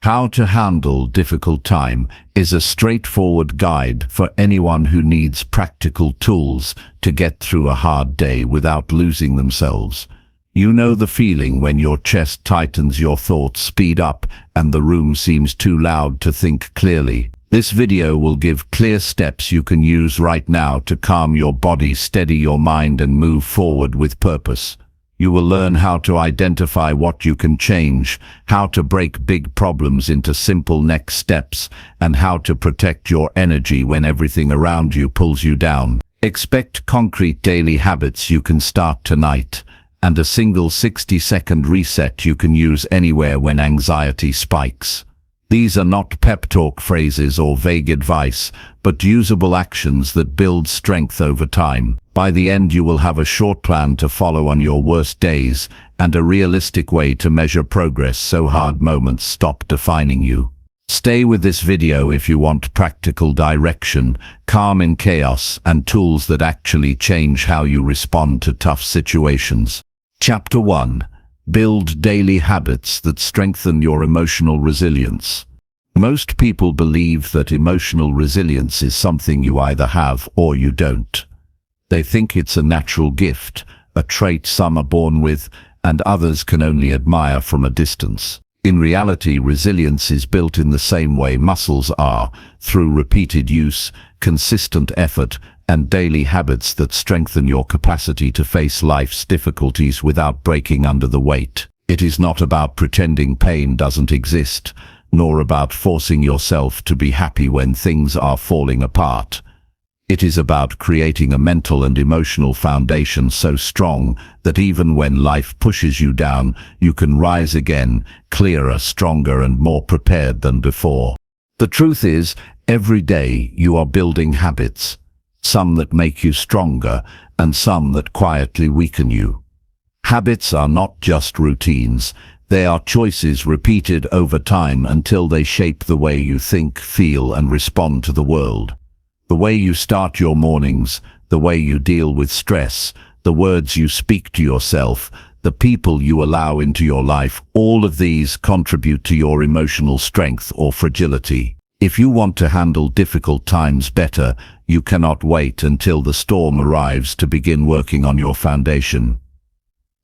How to Handle Difficult Time is a straightforward guide for anyone who needs practical tools to get through a hard day without losing themselves. You know the feeling when your chest tightens, your thoughts speed up, and the room seems too loud to think clearly. This video will give clear steps you can use right now to calm your body, steady your mind, and move forward with purpose. You will learn how to identify what you can change, how to break big problems into simple next steps, and how to protect your energy when everything around you pulls you down. Expect concrete daily habits you can start tonight, and a single 60-second reset you can use anywhere when anxiety spikes. These are not pep talk phrases or vague advice, but usable actions that build strength over time. By the end, you will have a short plan to follow on your worst days and a realistic way to measure progress so hard moments stop defining you. Stay with this video if you want practical direction, calm in chaos, and tools that actually change how you respond to tough situations. Chapter 1. Build daily habits that strengthen your emotional resilience. Most people believe that emotional resilience is something you either have or you don't. They think it's a natural gift, a trait some are born with, and others can only admire from a distance. In reality, resilience is built in the same way muscles are, through repeated use, consistent effort, and daily habits that strengthen your capacity to face life's difficulties without breaking under the weight. It is not about pretending pain doesn't exist, nor about forcing yourself to be happy when things are falling apart. It is about creating a mental and emotional foundation so strong that even when life pushes you down, you can rise again, clearer, stronger, and more prepared than before. The truth is, every day you are building habits, some that make you stronger and some that quietly weaken you. Habits are not just routines, they are choices repeated over time until they shape the way you think, feel, and respond to the world. The way you start your mornings, the way you deal with stress, the words you speak to yourself, the people you allow into your life, all of these contribute to your emotional strength or fragility. If you want to handle difficult times better, you cannot wait until the storm arrives to begin working on your foundation.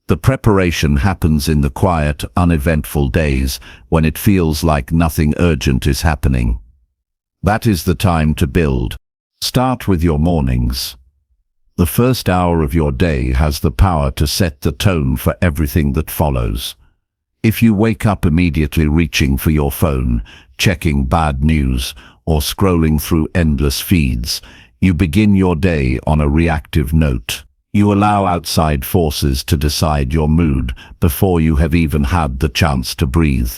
The preparation happens in the quiet, uneventful days when it feels like nothing urgent is happening. That is the time to build. Start with your mornings. The first hour of your day has the power to set the tone for everything that follows. If you wake up immediately reaching for your phone, checking bad news, or scrolling through endless feeds, you begin your day on a reactive note. You allow outside forces to decide your mood before you have even had the chance to breathe.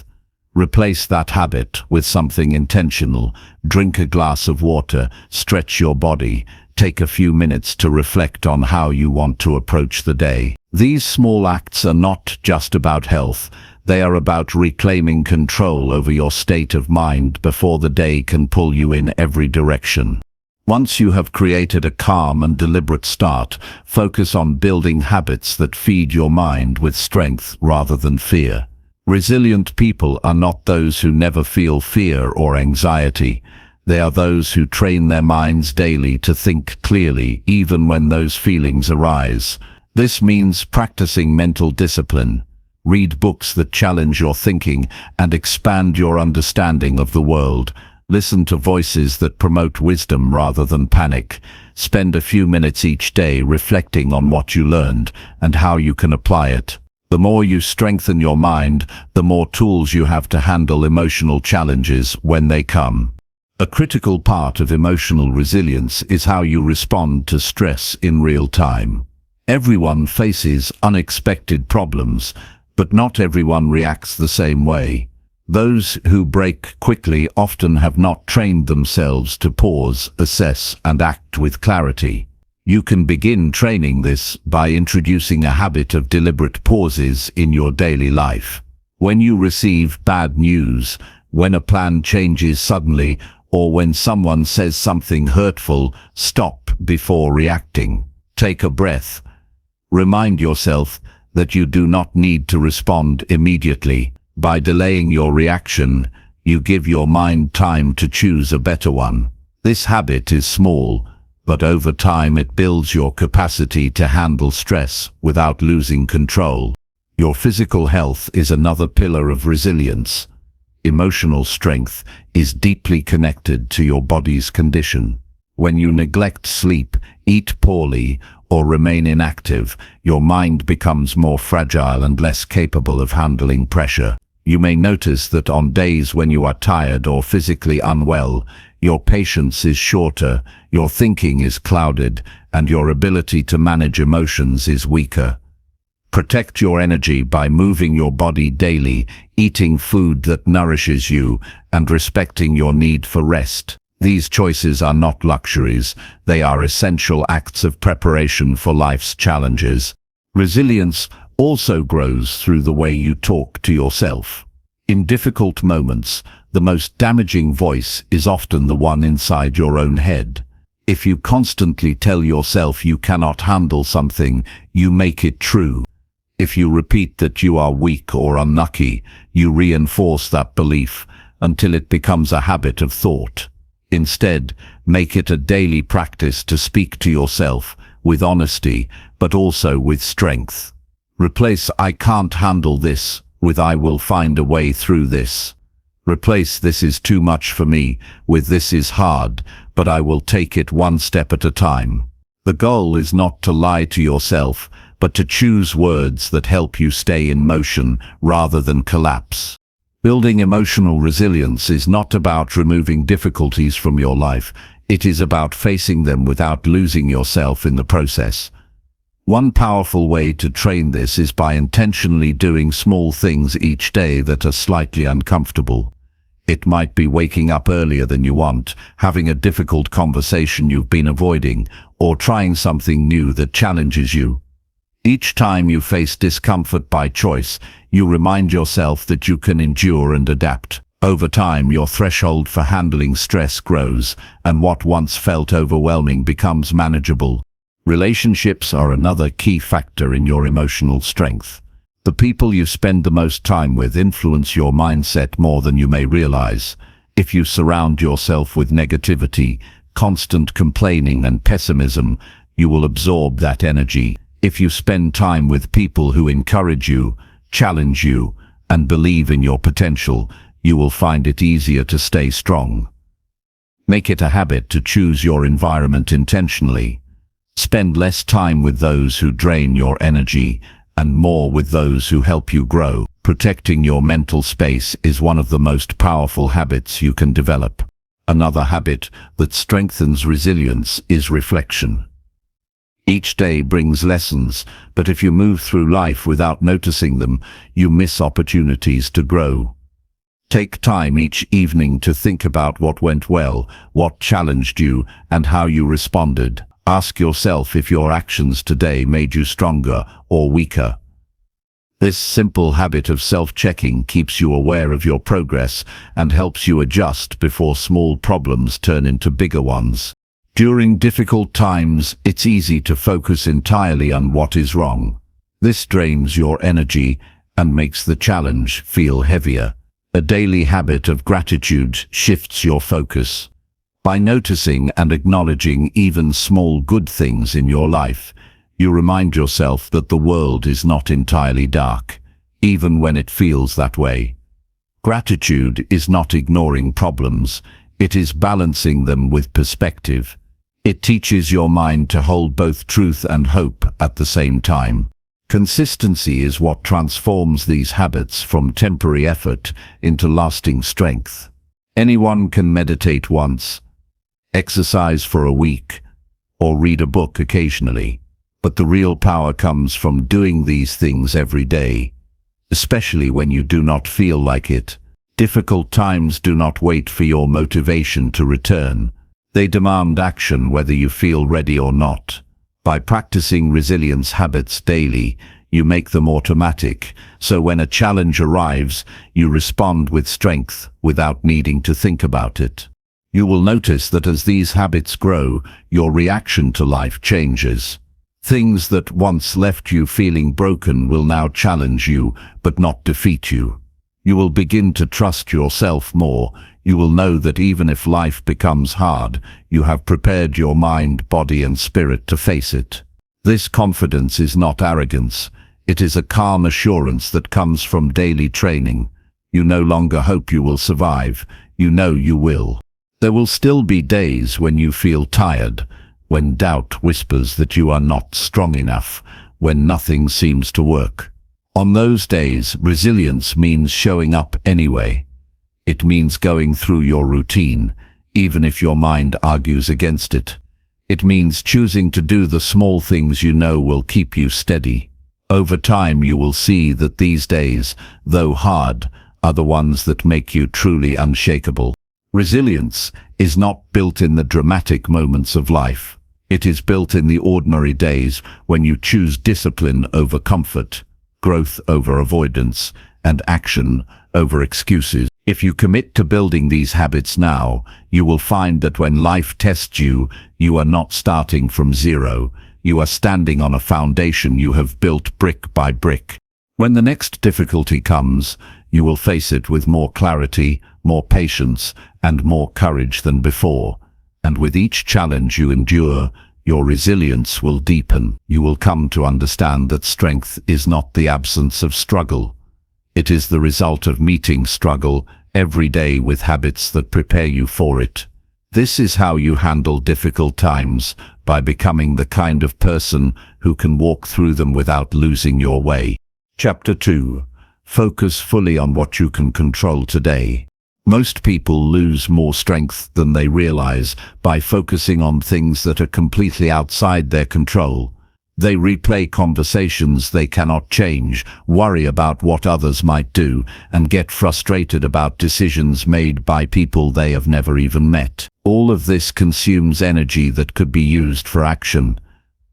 Replace that habit with something intentional. Drink a glass of water, stretch your body, take a few minutes to reflect on how you want to approach the day. These small acts are not just about health, they are about reclaiming control over your state of mind before the day can pull you in every direction. Once you have created a calm and deliberate start, focus on building habits that feed your mind with strength rather than fear. Resilient people are not those who never feel fear or anxiety. They are those who train their minds daily to think clearly even when those feelings arise. This means practicing mental discipline. Read books that challenge your thinking and expand your understanding of the world. Listen to voices that promote wisdom rather than panic. Spend a few minutes each day reflecting on what you learned and how you can apply it. The more you strengthen your mind, the more tools you have to handle emotional challenges when they come. A critical part of emotional resilience is how you respond to stress in real time. Everyone faces unexpected problems, but not everyone reacts the same way. Those who break quickly often have not trained themselves to pause, assess, and act with clarity. You can begin training this by introducing a habit of deliberate pauses in your daily life. When you receive bad news, when a plan changes suddenly, or when someone says something hurtful, stop before reacting. Take a breath. Remind yourself that you do not need to respond immediately. By delaying your reaction, You give your mind time to choose a better one. This habit is small, but over time it builds your capacity to handle stress without losing control. Your physical health is another pillar of resilience. Emotional strength is deeply connected to your body's condition. When you neglect sleep, eat poorly, or remain inactive, your mind becomes more fragile and less capable of handling pressure. You may notice that on days when you are tired or physically unwell, your patience is shorter, your thinking is clouded, and your ability to manage emotions is weaker. Protect your energy by moving your body daily, eating food that nourishes you, and respecting your need for rest. These choices are not luxuries, they are essential acts of preparation for life's challenges. Resilience also grows through the way you talk to yourself. In difficult moments, the most damaging voice is often the one inside your own head. If you constantly tell yourself you cannot handle something, you make it true. If you repeat that you are weak or unlucky, you reinforce that belief until it becomes a habit of thought. Instead, make it a daily practice to speak to yourself with honesty, but also with strength. Replace "I can't handle this" with "I will find a way through this." Replace "this is too much for me" with "this is hard, but I will take it one step at a time." The goal is not to lie to yourself, but to choose words that help you stay in motion rather than collapse. Building emotional resilience is not about removing difficulties from your life. It is about facing them without losing yourself in the process. One powerful way to train this is by intentionally doing small things each day that are slightly uncomfortable. It might be waking up earlier than you want, having a difficult conversation you've been avoiding, or trying something new that challenges you. Each time you face discomfort by choice, you remind yourself that you can endure and adapt. Over time, your threshold for handling stress grows, and what once felt overwhelming becomes manageable. Relationships are another key factor in your emotional strength. The people you spend the most time with influence your mindset more than you may realize. If you surround yourself with negativity, constant complaining, and pessimism, you will absorb that energy. If you spend time with people who encourage you, challenge you, and believe in your potential, you will find it easier to stay strong. Make it a habit to choose your environment intentionally. Spend less time with those who drain your energy and more with those who help you grow. Protecting your mental space is one of the most powerful habits you can develop. Another habit that strengthens resilience is reflection. Each day brings lessons, but if you move through life without noticing them, you miss opportunities to grow. Take time each evening to think about what went well, what challenged you, and how you responded. Ask yourself if your actions today made you stronger or weaker. This simple habit of self-checking keeps you aware of your progress and helps you adjust before small problems turn into bigger ones. During difficult times, it's easy to focus entirely on what is wrong. This drains your energy and makes the challenge feel heavier. A daily habit of gratitude shifts your focus. By noticing and acknowledging even small good things in your life, you remind yourself that the world is not entirely dark, even when it feels that way. Gratitude is not ignoring problems, it is balancing them with perspective. It teaches your mind to hold both truth and hope at the same time. Consistency is what transforms these habits from temporary effort into lasting strength. Anyone can meditate once, exercise for a week, or read a book occasionally. But the real power comes from doing these things every day, especially when you do not feel like it. Difficult times do not wait for your motivation to return. They demand action whether you feel ready or not. By practicing resilience habits daily, you make them automatic, so when a challenge arrives, you respond with strength without needing to think about it. You will notice that as these habits grow, your reaction to life changes. Things that once left you feeling broken will now challenge you, but not defeat you. You will begin to trust yourself more. You will know that even if life becomes hard, you have prepared your mind, body, and spirit to face it. This confidence is not arrogance. It is a calm assurance that comes from daily training. You no longer hope you will survive. You know you will. There will still be days when you feel tired, when doubt whispers that you are not strong enough, when nothing seems to work. On those days, resilience means showing up anyway. It means going through your routine, even if your mind argues against it. It means choosing to do the small things you know will keep you steady. Over time, you will see that these days, though hard, are the ones that make you truly unshakable. Resilience is not built in the dramatic moments of life. It is built in the ordinary days when you choose discipline over comfort, growth over avoidance, and action over excuses. If you commit to building these habits now, you will find that when life tests you, you are not starting from zero. You are standing on a foundation you have built brick by brick. When the next difficulty comes, you will face it with more clarity, more patience, and more courage than before. And with each challenge you endure, your resilience will deepen. You will come to understand that strength is not the absence of struggle. It is the result of meeting struggle every day with habits that prepare you for it. This is how you handle difficult times, by becoming the kind of person who can walk through them without losing your way. Chapter 2. Focus fully on what you can control today. Most people lose more strength than they realize by focusing on things that are completely outside their control. They replay conversations they cannot change, worry about what others might do, and get frustrated about decisions made by people they have never even met. All of this consumes energy that could be used for action.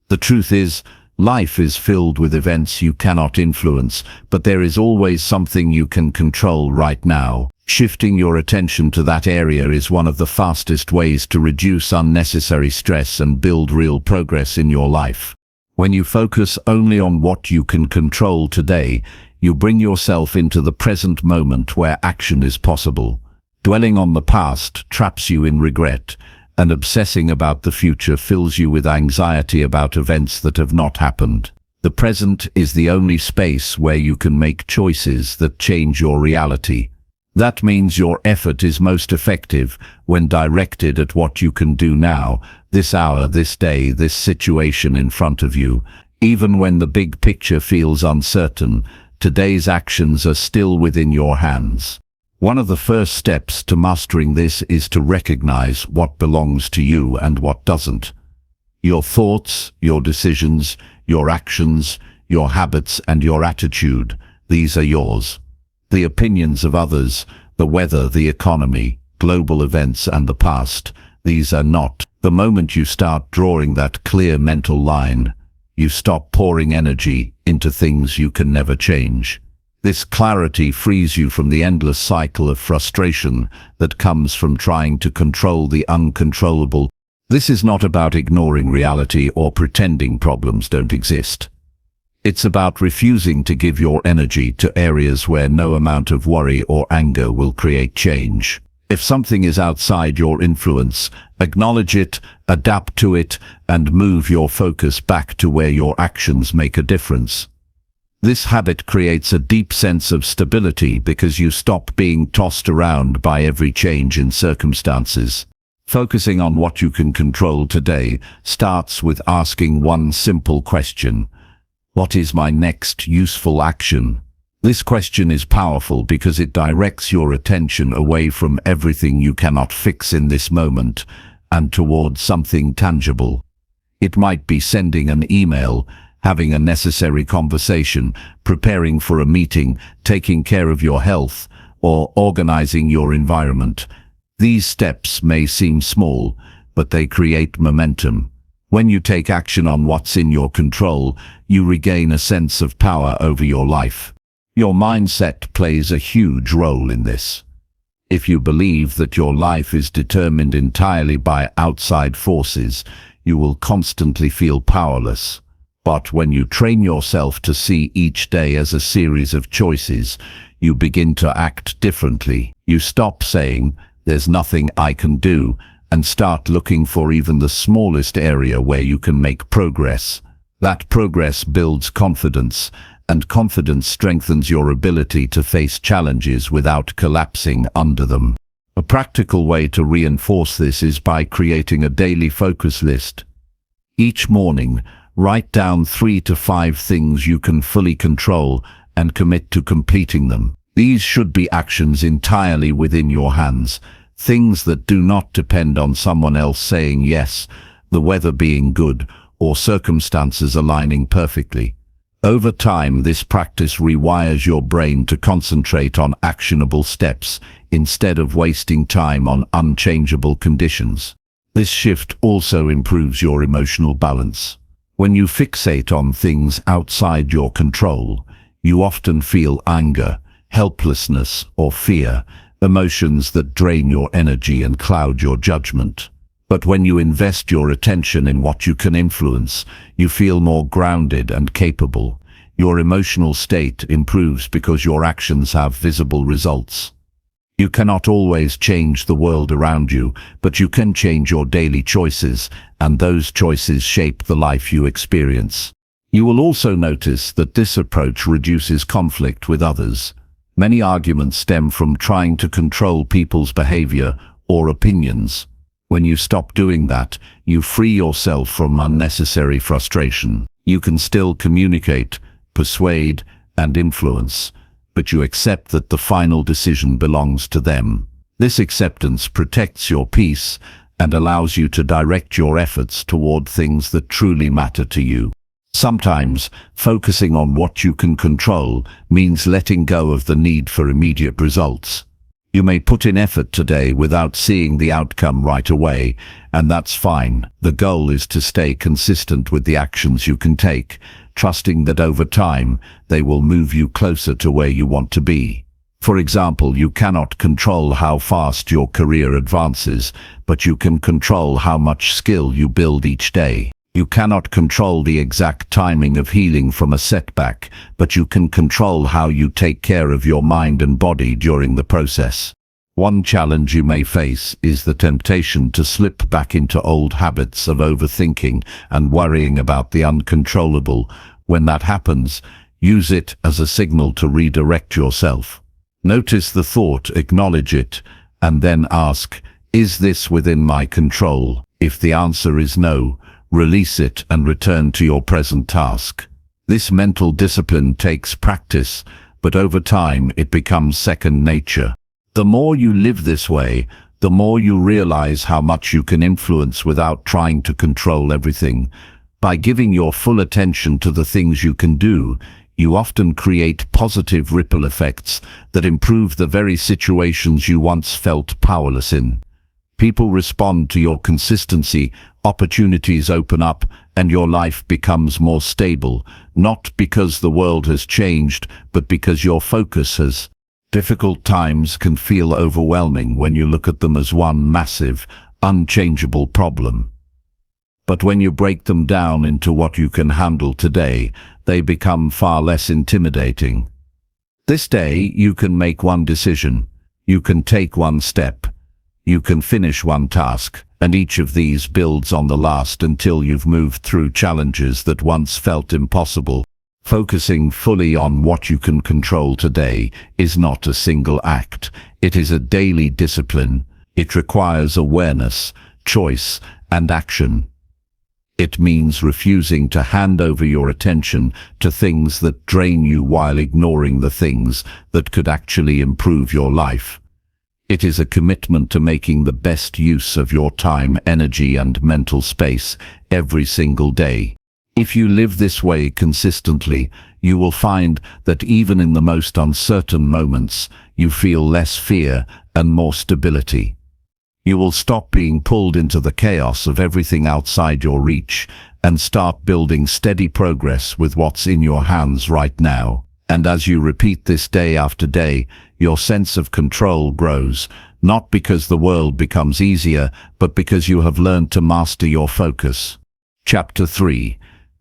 The truth is, life is filled with events you cannot influence, but there is always something you can control right now. Shifting your attention to that area is one of the fastest ways to reduce unnecessary stress and build real progress in your life. When you focus only on what you can control today, you bring yourself into the present moment where action is possible. Dwelling on the past traps you in regret, and obsessing about the future fills you with anxiety about events that have not happened. The present is the only space where you can make choices that change your reality. That means your effort is most effective when directed at what you can do now, this hour, this day, this situation in front of you. Even when the big picture feels uncertain, today's actions are still within your hands. One of the first steps to mastering this is to recognize what belongs to you and what doesn't. Your thoughts, your decisions, your actions, your habits, and your attitude, these are yours. The opinions of others, the weather, the economy, global events, and the past, these are not. The moment you start drawing that clear mental line, you stop pouring energy into things you can never change. This clarity frees you from the endless cycle of frustration that comes from trying to control the uncontrollable. This is not about ignoring reality or pretending problems don't exist. It's about refusing to give your energy to areas where no amount of worry or anger will create change. If something is outside your influence, acknowledge it, adapt to it, and move your focus back to where your actions make a difference. This habit creates a deep sense of stability because you stop being tossed around by every change in circumstances. Focusing on what you can control today starts with asking one simple question. What is my next useful action? This question is powerful because it directs your attention away from everything you cannot fix in this moment and towards something tangible. It might be sending an email, having a necessary conversation, preparing for a meeting, taking care of your health, or organizing your environment. These steps may seem small, but they create momentum. When you take action on what's in your control, you regain a sense of power over your life. Your mindset plays a huge role in this. If you believe that your life is determined entirely by outside forces, you will constantly feel powerless. But when you train yourself to see each day as a series of choices, you begin to act differently. You stop saying, "There's nothing I can do," and start looking for even the smallest area where you can make progress. That progress builds confidence, and confidence strengthens your ability to face challenges without collapsing under them. A practical way to reinforce this is by creating a daily focus list. Each morning, write down 3 to 5 things you can fully control and commit to completing them. These should be actions entirely within your hands, things that do not depend on someone else saying yes, the weather being good, or circumstances aligning perfectly. Over time, this practice rewires your brain to concentrate on actionable steps instead of wasting time on unchangeable conditions. This shift also improves your emotional balance. When you fixate on things outside your control, you often feel anger, helplessness, or fear, emotions that drain your energy and cloud your judgment. But when you invest your attention in what you can influence, you feel more grounded and capable. Your emotional state improves because your actions have visible results. You cannot always change the world around you, but you can change your daily choices, and those choices shape the life you experience. You will also notice that this approach reduces conflict with others. Many arguments stem from trying to control people's behavior or opinions. When you stop doing that, you free yourself from unnecessary frustration. You can still communicate, persuade, and influence, but you accept that the final decision belongs to them. This acceptance protects your peace and allows you to direct your efforts toward things that truly matter to you. Sometimes, focusing on what you can control means letting go of the need for immediate results. You may put in effort today without seeing the outcome right away, and that's fine. The goal is to stay consistent with the actions you can take, trusting that over time, they will move you closer to where you want to be. For example, you cannot control how fast your career advances, but you can control how much skill you build each day. You cannot control the exact timing of healing from a setback, but you can control how you take care of your mind and body during the process. One challenge you may face is the temptation to slip back into old habits of overthinking and worrying about the uncontrollable. When that happens, use it as a signal to redirect yourself. Notice the thought, acknowledge it, and then ask, "Is this within my control?" If the answer is no, release it and return to your present task. This mental discipline takes practice, but over time it becomes second nature. The more you live this way, the more you realize how much you can influence without trying to control everything. By giving your full attention to the things you can do, you often create positive ripple effects that improve the very situations you once felt powerless in. People respond to your consistency, opportunities open up, and your life becomes more stable, not because the world has changed, but because your focus has. Difficult times can feel overwhelming when you look at them as one massive, unchangeable problem. But when you break them down into what you can handle today, they become far less intimidating. This day, you can make one decision. You can take one step. You can finish one task, and each of these builds on the last until you've moved through challenges that once felt impossible. Focusing fully on what you can control today is not a single act. It is a daily discipline. It requires awareness, choice, and action. It means refusing to hand over your attention to things that drain you while ignoring the things that could actually improve your life. It is a commitment to making the best use of your time, energy, and mental space every single day. If you live this way consistently, you will find that even in the most uncertain moments, you feel less fear and more stability. You will stop being pulled into the chaos of everything outside your reach and start building steady progress with what's in your hands right now. And as you repeat this day after day, your sense of control grows, not because the world becomes easier, but because you have learned to master your focus. Chapter 3.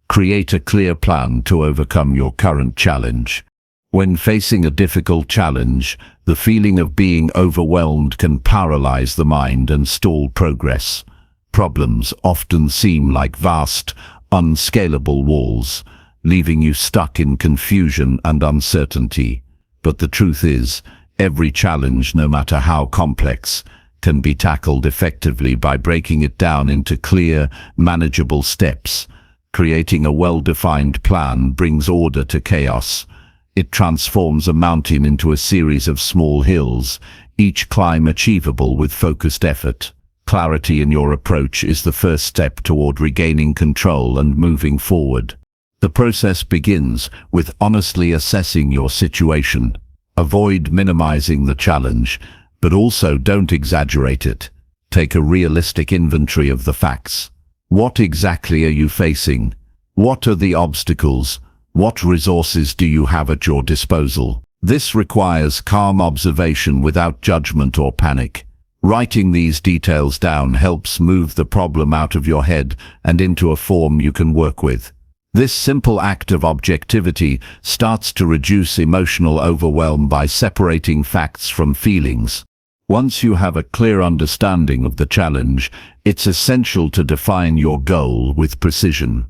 Create a clear plan to overcome your current challenge. When facing a difficult challenge, the feeling of being overwhelmed can paralyze the mind and stall progress. Problems often seem like vast, unscalable walls, leaving you stuck in confusion and uncertainty. But the truth is, every challenge, no matter how complex, can be tackled effectively by breaking it down into clear, manageable steps. Creating a well-defined plan brings order to chaos. It transforms a mountain into a series of small hills, each climb achievable with focused effort. Clarity in your approach is the first step toward regaining control and moving forward. The process begins with honestly assessing your situation. Avoid minimizing the challenge, but also don't exaggerate it. Take a realistic inventory of the facts. What exactly are you facing? What are the obstacles? What resources do you have at your disposal? This requires calm observation without judgment or panic. Writing these details down helps move the problem out of your head and into a form you can work with. This simple act of objectivity starts to reduce emotional overwhelm by separating facts from feelings. Once you have a clear understanding of the challenge, it's essential to define your goal with precision.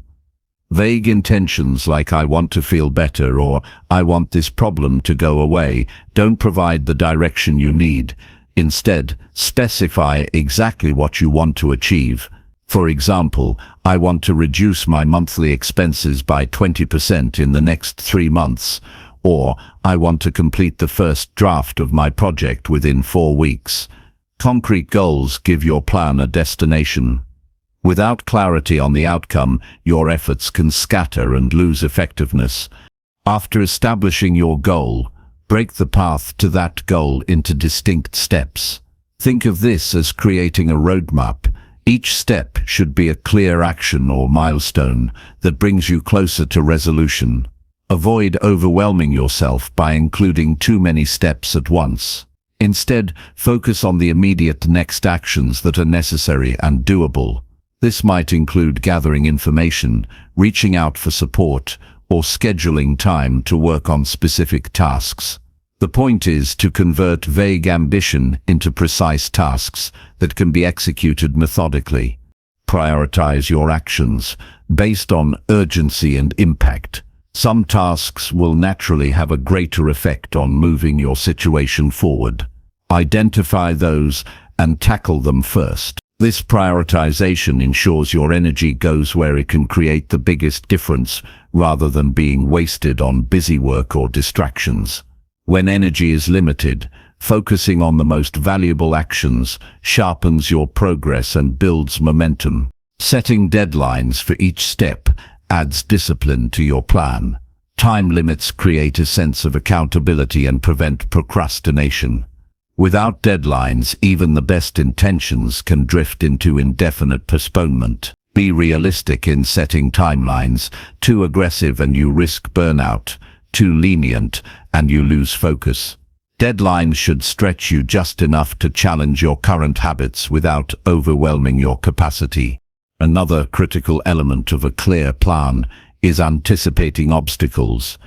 Vague intentions like "I want to feel better" or "I want this problem to go away" don't provide the direction you need. Instead, specify exactly what you want to achieve. For example, "I want to reduce my monthly expenses by 20% in the next 3 months," or "I want to complete the first draft of my project within 4 weeks. Concrete goals give your plan a destination. Without clarity on the outcome, your efforts can scatter and lose effectiveness. After establishing your goal, break the path to that goal into distinct steps. Think of this as creating a roadmap. Each step should be a clear action or milestone that brings you closer to resolution. Avoid overwhelming yourself by including too many steps at once. Instead, focus on the immediate next actions that are necessary and doable. This might include gathering information, reaching out for support, or scheduling time to work on specific tasks. The point is to convert vague ambition into precise tasks that can be executed methodically. Prioritize your actions based on urgency and impact. Some tasks will naturally have a greater effect on moving your situation forward. Identify those and tackle them first. This prioritization ensures your energy goes where it can create the biggest difference, rather than being wasted on busy work or distractions. When energy is limited, focusing on the most valuable actions sharpens your progress and builds momentum. Setting deadlines for each step adds discipline to your plan. Time limits create a sense of accountability and prevent procrastination. Without deadlines, even the best intentions can drift into indefinite postponement. Be realistic in setting timelines. Too aggressive and you risk burnout. Too lenient and you lose focus. Deadlines should stretch you just enough to challenge your current habits without overwhelming your capacity. Another critical element of a clear plan is anticipating obstacles.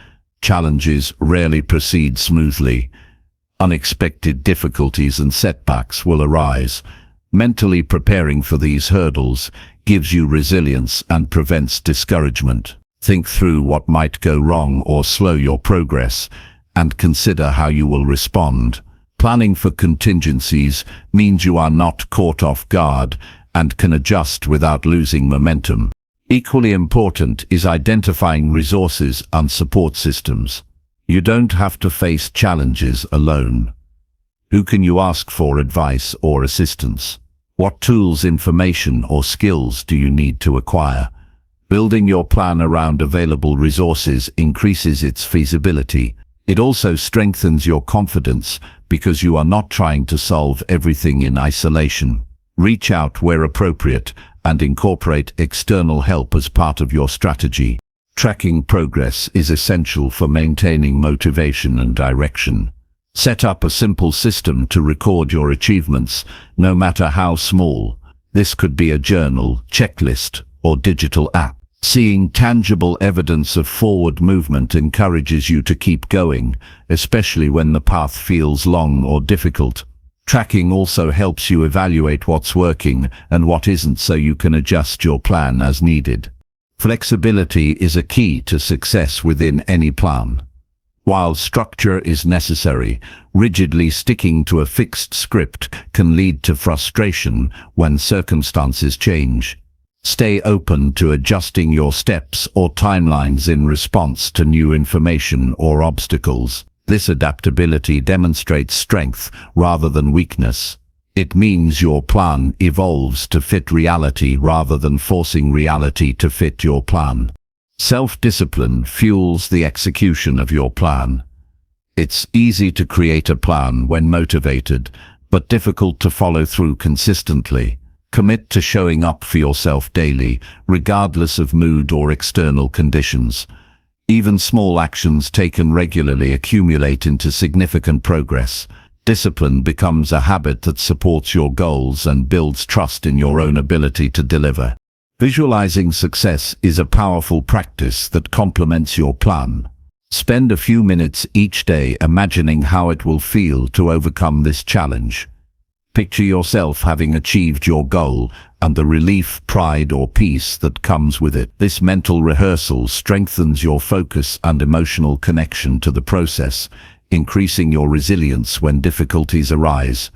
Challenges rarely proceed smoothly. Unexpected difficulties and setbacks will arise. Mentally preparing for these hurdles gives you resilience and prevents discouragement. Think through what might go wrong or slow your progress, and consider how you will respond. Planning for contingencies means you are not caught off guard and can adjust without losing momentum. Equally important is identifying resources and support systems. You don't have to face challenges alone. Who can you ask for advice or assistance? What tools, information, or skills do you need to acquire? Building your plan around available resources increases its feasibility. It also strengthens your confidence because you are not trying to solve everything in isolation. Reach out where appropriate and incorporate external help as part of your strategy. Tracking progress is essential for maintaining motivation and direction. Set up a simple system to record your achievements, no matter how small. This could be a journal, checklist, or digital app. Seeing tangible evidence of forward movement encourages you to keep going, especially when the path feels long or difficult. Tracking also helps you evaluate what's working and what isn't so you can adjust your plan as needed. Flexibility is a key to success within any plan. While structure is necessary, rigidly sticking to a fixed script can lead to frustration when circumstances change. Stay open to adjusting your steps or timelines in response to new information or obstacles. This adaptability demonstrates strength rather than weakness. It means your plan evolves to fit reality rather than forcing reality to fit your plan. Self-discipline fuels the execution of your plan. It's easy to create a plan when motivated, but difficult to follow through consistently. Commit to showing up for yourself daily, regardless of mood or external conditions. Even small actions taken regularly accumulate into significant progress. Discipline becomes a habit that supports your goals and builds trust in your own ability to deliver. Visualizing success is a powerful practice that complements your plan. Spend a few minutes each day imagining how it will feel to overcome this challenge. Picture yourself having achieved your goal and the relief, pride, or peace that comes with it. This mental rehearsal strengthens your focus and emotional connection to the process, increasing your resilience when difficulties arise.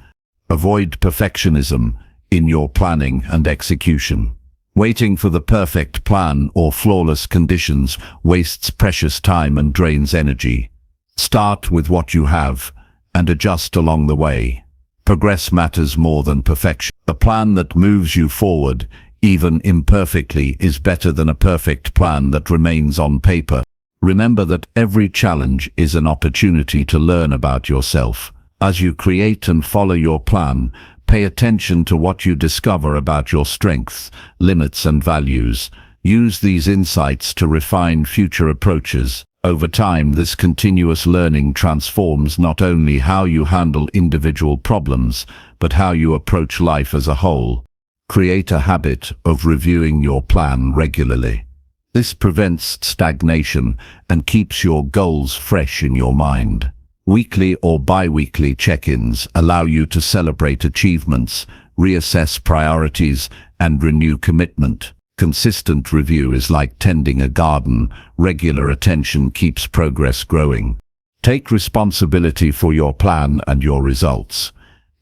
Avoid perfectionism in your planning and execution. Waiting for the perfect plan or flawless conditions wastes precious time and drains energy. Start with what you have and adjust along the way. Progress matters more than perfection. A plan that moves you forward, even imperfectly, is better than a perfect plan that remains on paper. Remember that every challenge is an opportunity to learn about yourself. As you create and follow your plan, pay attention to what you discover about your strengths, limits, and values. Use these insights to refine future approaches. Over time, this continuous learning transforms not only how you handle individual problems, but how you approach life as a whole. Create a habit of reviewing your plan regularly. This prevents stagnation and keeps your goals fresh in your mind. Weekly or bi-weekly check-ins allow you to celebrate achievements, reassess priorities, and renew commitment. Consistent review is like tending a garden. Regular attention keeps progress growing. Take responsibility for your plan and your results.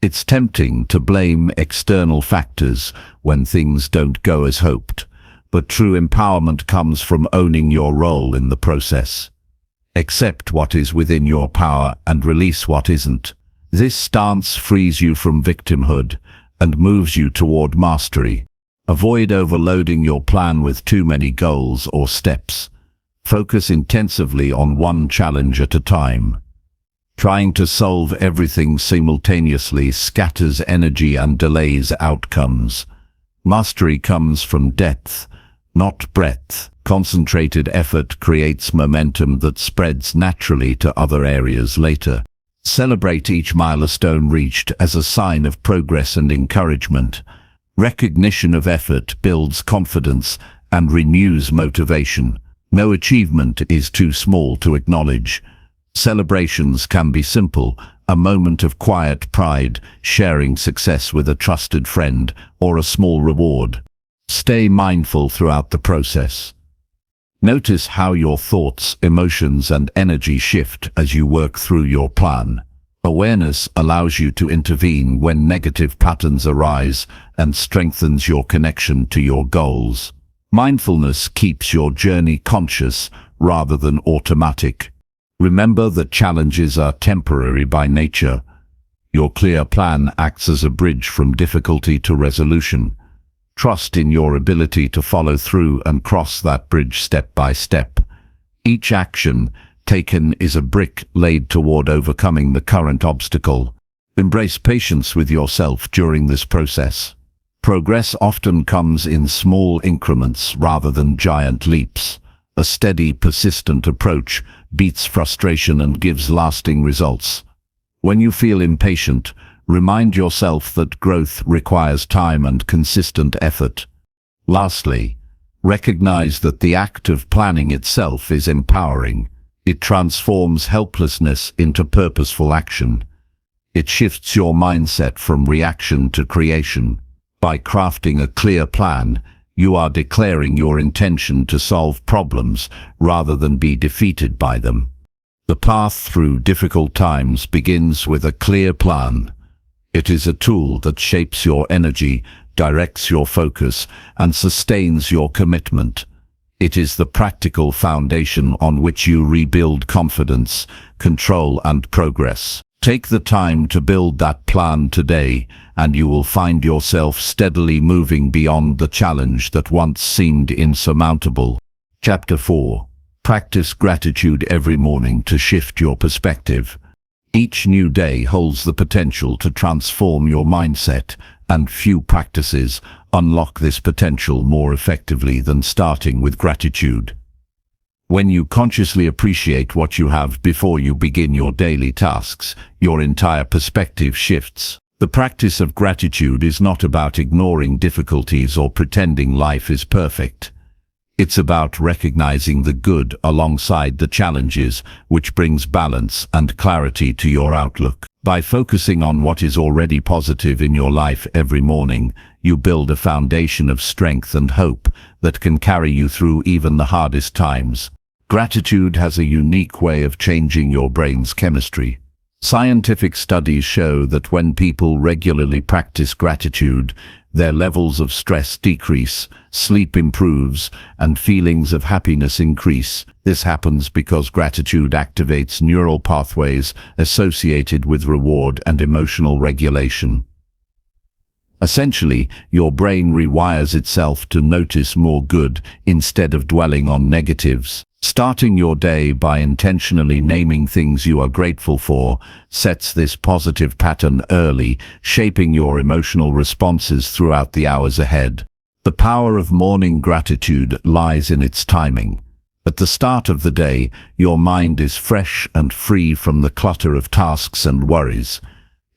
It's tempting to blame external factors when things don't go as hoped, but true empowerment comes from owning your role in the process. Accept what is within your power and release what isn't. This stance frees you from victimhood and moves you toward mastery. Avoid overloading your plan with too many goals or steps. Focus intensively on one challenge at a time. Trying to solve everything simultaneously scatters energy and delays outcomes. Mastery comes from depth, not breadth. Concentrated effort creates momentum that spreads naturally to other areas later. Celebrate each milestone reached as a sign of progress and encouragement. Recognition of effort builds confidence and renews motivation. No achievement is too small to acknowledge. Celebrations can be simple, a moment of quiet pride, sharing success with a trusted friend, or a small reward. Stay mindful throughout the process. Notice how your thoughts, emotions, and energy shift as you work through your plan. Awareness allows you to intervene when negative patterns arise and strengthens your connection to your goals. Mindfulness keeps your journey conscious rather than automatic. Remember that challenges are temporary by nature. Your clear plan acts as a bridge from difficulty to resolution. Trust in your ability to follow through and cross that bridge step by step. Each action taken is a brick laid toward overcoming the current obstacle. Embrace patience with yourself during this process. Progress often comes in small increments rather than giant leaps. A steady, persistent approach beats frustration and gives lasting results. When you feel impatient, remind yourself that growth requires time and consistent effort. Lastly, Recognize that the act of planning itself is empowering. It transforms helplessness into purposeful action. It shifts your mindset from reaction to creation. By crafting a clear plan, you are declaring your intention to solve problems rather than be defeated by them. The path through difficult times begins with a clear plan. It is a tool that shapes your energy, directs your focus, and sustains your commitment. It is the practical foundation on which you rebuild confidence, control, and progress. Take the time to build that plan today, and you will find yourself steadily moving beyond the challenge that once seemed insurmountable. Chapter 4. Practice gratitude every morning to shift your perspective. Each new day holds the potential to transform your mindset, and few practices unlock this potential more effectively than starting with gratitude. When you consciously appreciate what you have before you begin your daily tasks, your entire perspective shifts. The practice of gratitude is not about ignoring difficulties or pretending life is perfect. It's about recognizing the good alongside the challenges, which brings balance and clarity to your outlook. By focusing on what is already positive in your life every morning, you build a foundation of strength and hope that can carry you through even the hardest times. Gratitude has a unique way of changing your brain's chemistry. Scientific studies show that when people regularly practice gratitude, their levels of stress decrease, sleep improves, and feelings of happiness increase. This happens because gratitude activates neural pathways associated with reward and emotional regulation. Essentially, your brain rewires itself to notice more good instead of dwelling on negatives. Starting your day by intentionally naming things you are grateful for sets this positive pattern early, shaping your emotional responses throughout the hours ahead. The power of morning gratitude lies in its timing. At the start of the day, your mind is fresh and free from the clutter of tasks and worries.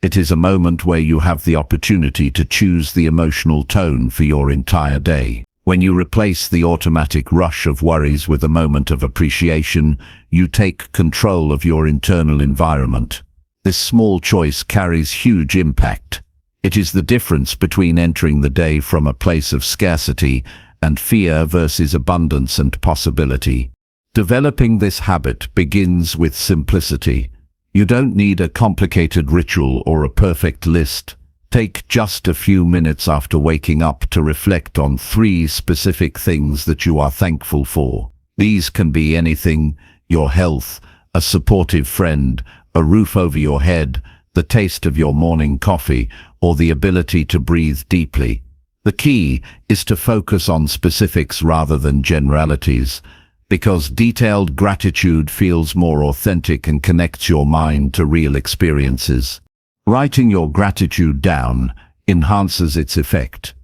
It is a moment where you have the opportunity to choose the emotional tone for your entire day. When you replace the automatic rush of worries with a moment of appreciation, you take control of your internal environment. This small choice carries huge impact. It is the difference between entering the day from a place of scarcity and fear versus abundance and possibility. Developing this habit begins with simplicity. You don't need a complicated ritual or a perfect list. Take just a few minutes after waking up to reflect on 3 specific things that you are thankful for. These can be anything: your health, a supportive friend, a roof over your head, the taste of your morning coffee, or the ability to breathe deeply. The key is to focus on specifics rather than generalities, because detailed gratitude feels more authentic and connects your mind to real experiences. Writing your gratitude down enhances its effect.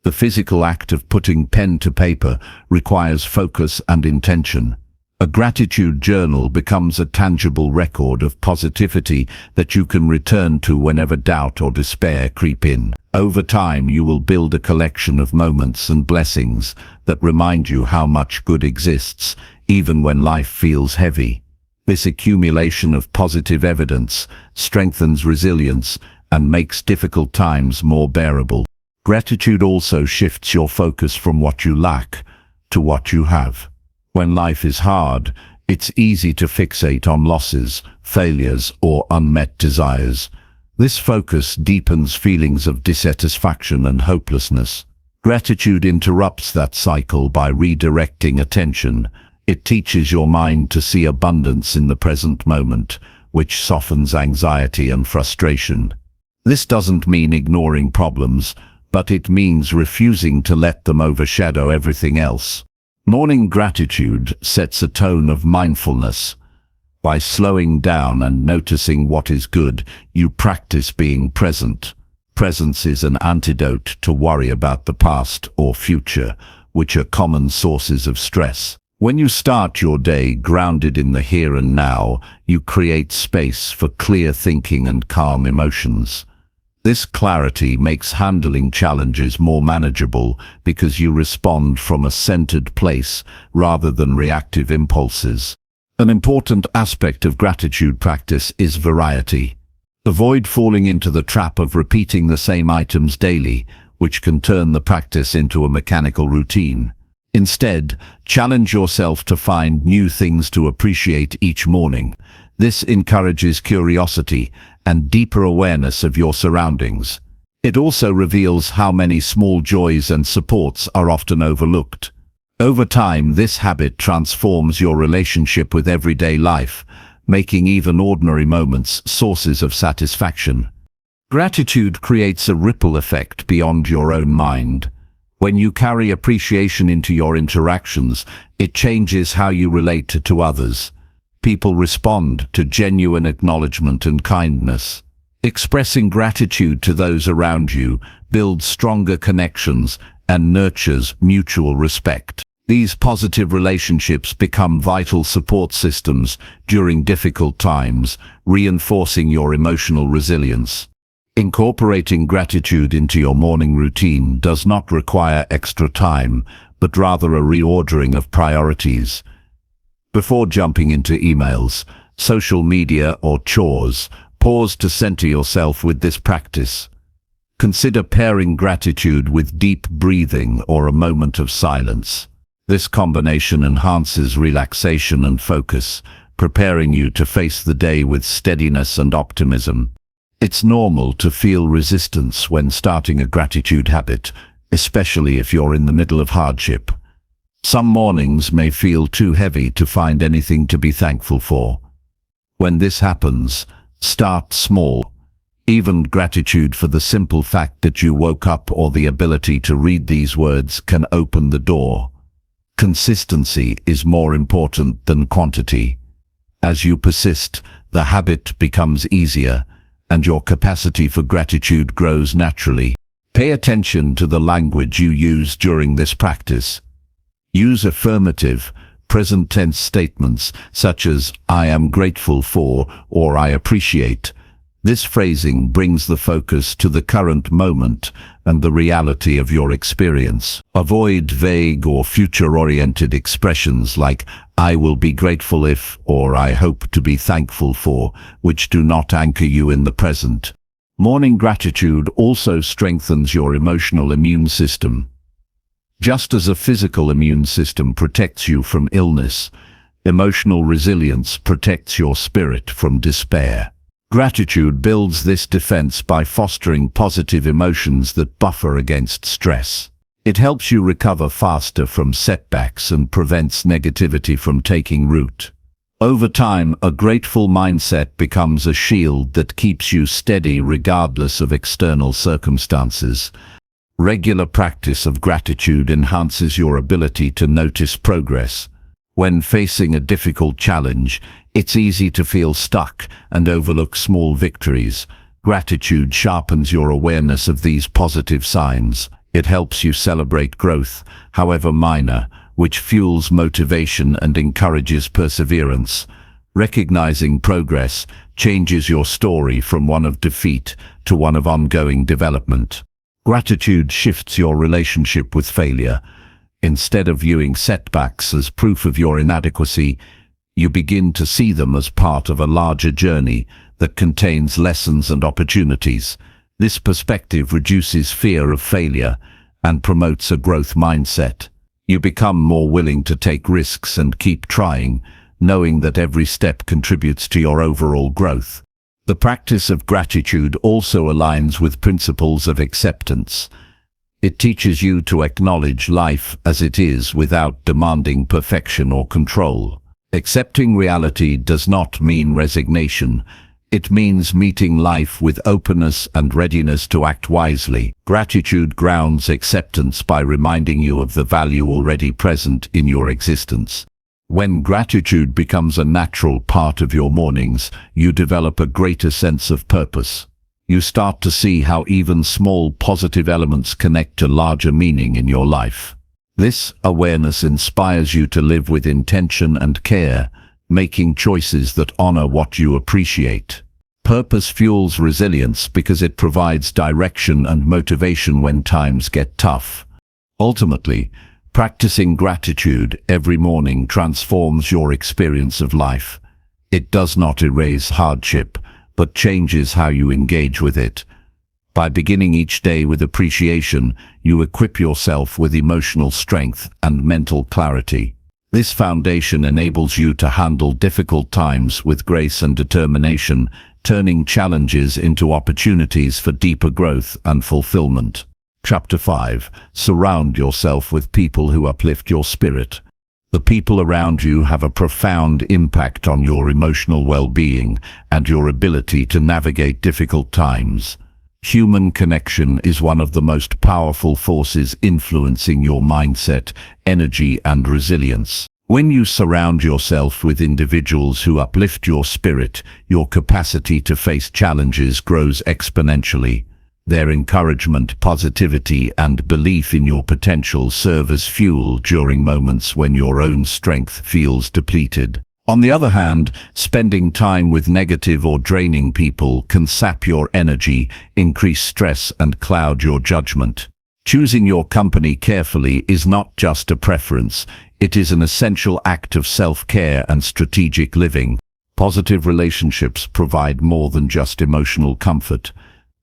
The physical act of putting pen to paper requires focus and intention. A gratitude journal becomes a tangible record of positivity that you can return to whenever doubt or despair creep in. Over time, you will build a collection of moments and blessings that remind you how much good exists, even when life feels heavy. This accumulation of positive evidence strengthens resilience and makes difficult times more bearable. Gratitude also shifts your focus from what you lack to what you have. When life is hard, it's easy to fixate on losses, failures, or unmet desires. This focus deepens feelings of dissatisfaction and hopelessness. Gratitude interrupts that cycle by redirecting attention. It teaches your mind to see abundance in the present moment, which softens anxiety and frustration. This doesn't mean ignoring problems, but it means refusing to let them overshadow everything else. Morning gratitude sets a tone of mindfulness. By slowing down and noticing what is good, you practice being present. Presence is an antidote to worry about the past or future, which are common sources of stress. When you start your day grounded in the here and now, you create space for clear thinking and calm emotions. This clarity makes handling challenges more manageable because you respond from a centered place rather than reactive impulses. An important aspect of gratitude practice is variety. Avoid falling into the trap of repeating the same items daily, which can turn the practice into a mechanical routine. Instead, challenge yourself to find new things to appreciate each morning. This encourages curiosity and deeper awareness of your surroundings. It also reveals how many small joys and supports are often overlooked. Over time, this habit transforms your relationship with everyday life, making even ordinary moments sources of satisfaction. Gratitude creates a ripple effect beyond your own mind. When you carry appreciation into your interactions, it changes how you relate to others. People respond to genuine acknowledgement and kindness. Expressing gratitude to those around you builds stronger connections and nurtures mutual respect. These positive relationships become vital support systems during difficult times, reinforcing your emotional resilience. Incorporating gratitude into your morning routine does not require extra time, but rather a reordering of priorities. Before jumping into emails, social media, or chores, pause to center yourself with this practice. Consider pairing gratitude with deep breathing or a moment of silence. This combination enhances relaxation and focus, preparing you to face the day with steadiness and optimism. It's normal to feel resistance when starting a gratitude habit, especially if you're in the middle of hardship. Some mornings may feel too heavy to find anything to be thankful for. When this happens, start small. Even gratitude for the simple fact that you woke up or the ability to read these words can open the door. Consistency is more important than quantity. As you persist, the habit becomes easier, and your capacity for gratitude grows naturally. Pay attention to the language you use during this practice. Use affirmative, present tense statements such as "I am grateful for" or "I appreciate." This phrasing brings the focus to the current moment and the reality of your experience. Avoid vague or future-oriented expressions like "I will be grateful if" or "I hope to be thankful for," which do not anchor you in the present. Morning gratitude also strengthens your emotional immune system. Just as a physical immune system protects you from illness, emotional resilience protects your spirit from despair. Gratitude builds this defense by fostering positive emotions that buffer against stress. It helps you recover faster from setbacks and prevents negativity from taking root. Over time, a grateful mindset becomes a shield that keeps you steady regardless of external circumstances. Regular practice of gratitude enhances your ability to notice progress. When facing a difficult challenge, it's easy to feel stuck and overlook small victories. Gratitude sharpens your awareness of these positive signs. It helps you celebrate growth, however minor, which fuels motivation and encourages perseverance. Recognizing progress changes your story from one of defeat to one of ongoing development. Gratitude shifts your relationship with failure. Instead of viewing setbacks as proof of your inadequacy, you begin to see them as part of a larger journey that contains lessons and opportunities. This perspective reduces fear of failure and promotes a growth mindset. You become more willing to take risks and keep trying, knowing that every step contributes to your overall growth. The practice of gratitude also aligns with principles of acceptance. It teaches you to acknowledge life as it is without demanding perfection or control. Accepting reality does not mean resignation. It means meeting life with openness and readiness to act wisely. Gratitude grounds acceptance by reminding you of the value already present in your existence. When gratitude becomes a natural part of your mornings, you develop a greater sense of purpose. You start to see how even small positive elements connect to larger meaning in your life. This awareness inspires you to live with intention and care, making choices that honor what you appreciate. Purpose fuels resilience because it provides direction and motivation when times get tough. Ultimately, practicing gratitude every morning transforms your experience of life. It does not erase hardship, but changes how you engage with it. By beginning each day with appreciation, you equip yourself with emotional strength and mental clarity. This foundation enables you to handle difficult times with grace and determination, turning challenges into opportunities for deeper growth and fulfillment. Chapter 5. Surround yourself with people who uplift your spirit. The people around you have a profound impact on your emotional well-being and your ability to navigate difficult times. Human connection is one of the most powerful forces influencing your mindset, energy, and resilience. When you surround yourself with individuals who uplift your spirit, your capacity to face challenges grows exponentially. Their encouragement, positivity, and belief in your potential serve as fuel during moments when your own strength feels depleted. On the other hand, spending time with negative or draining people can sap your energy, increase stress, and cloud your judgment. Choosing your company carefully is not just a preference, it is an essential act of self-care and strategic living. Positive relationships provide more than just emotional comfort.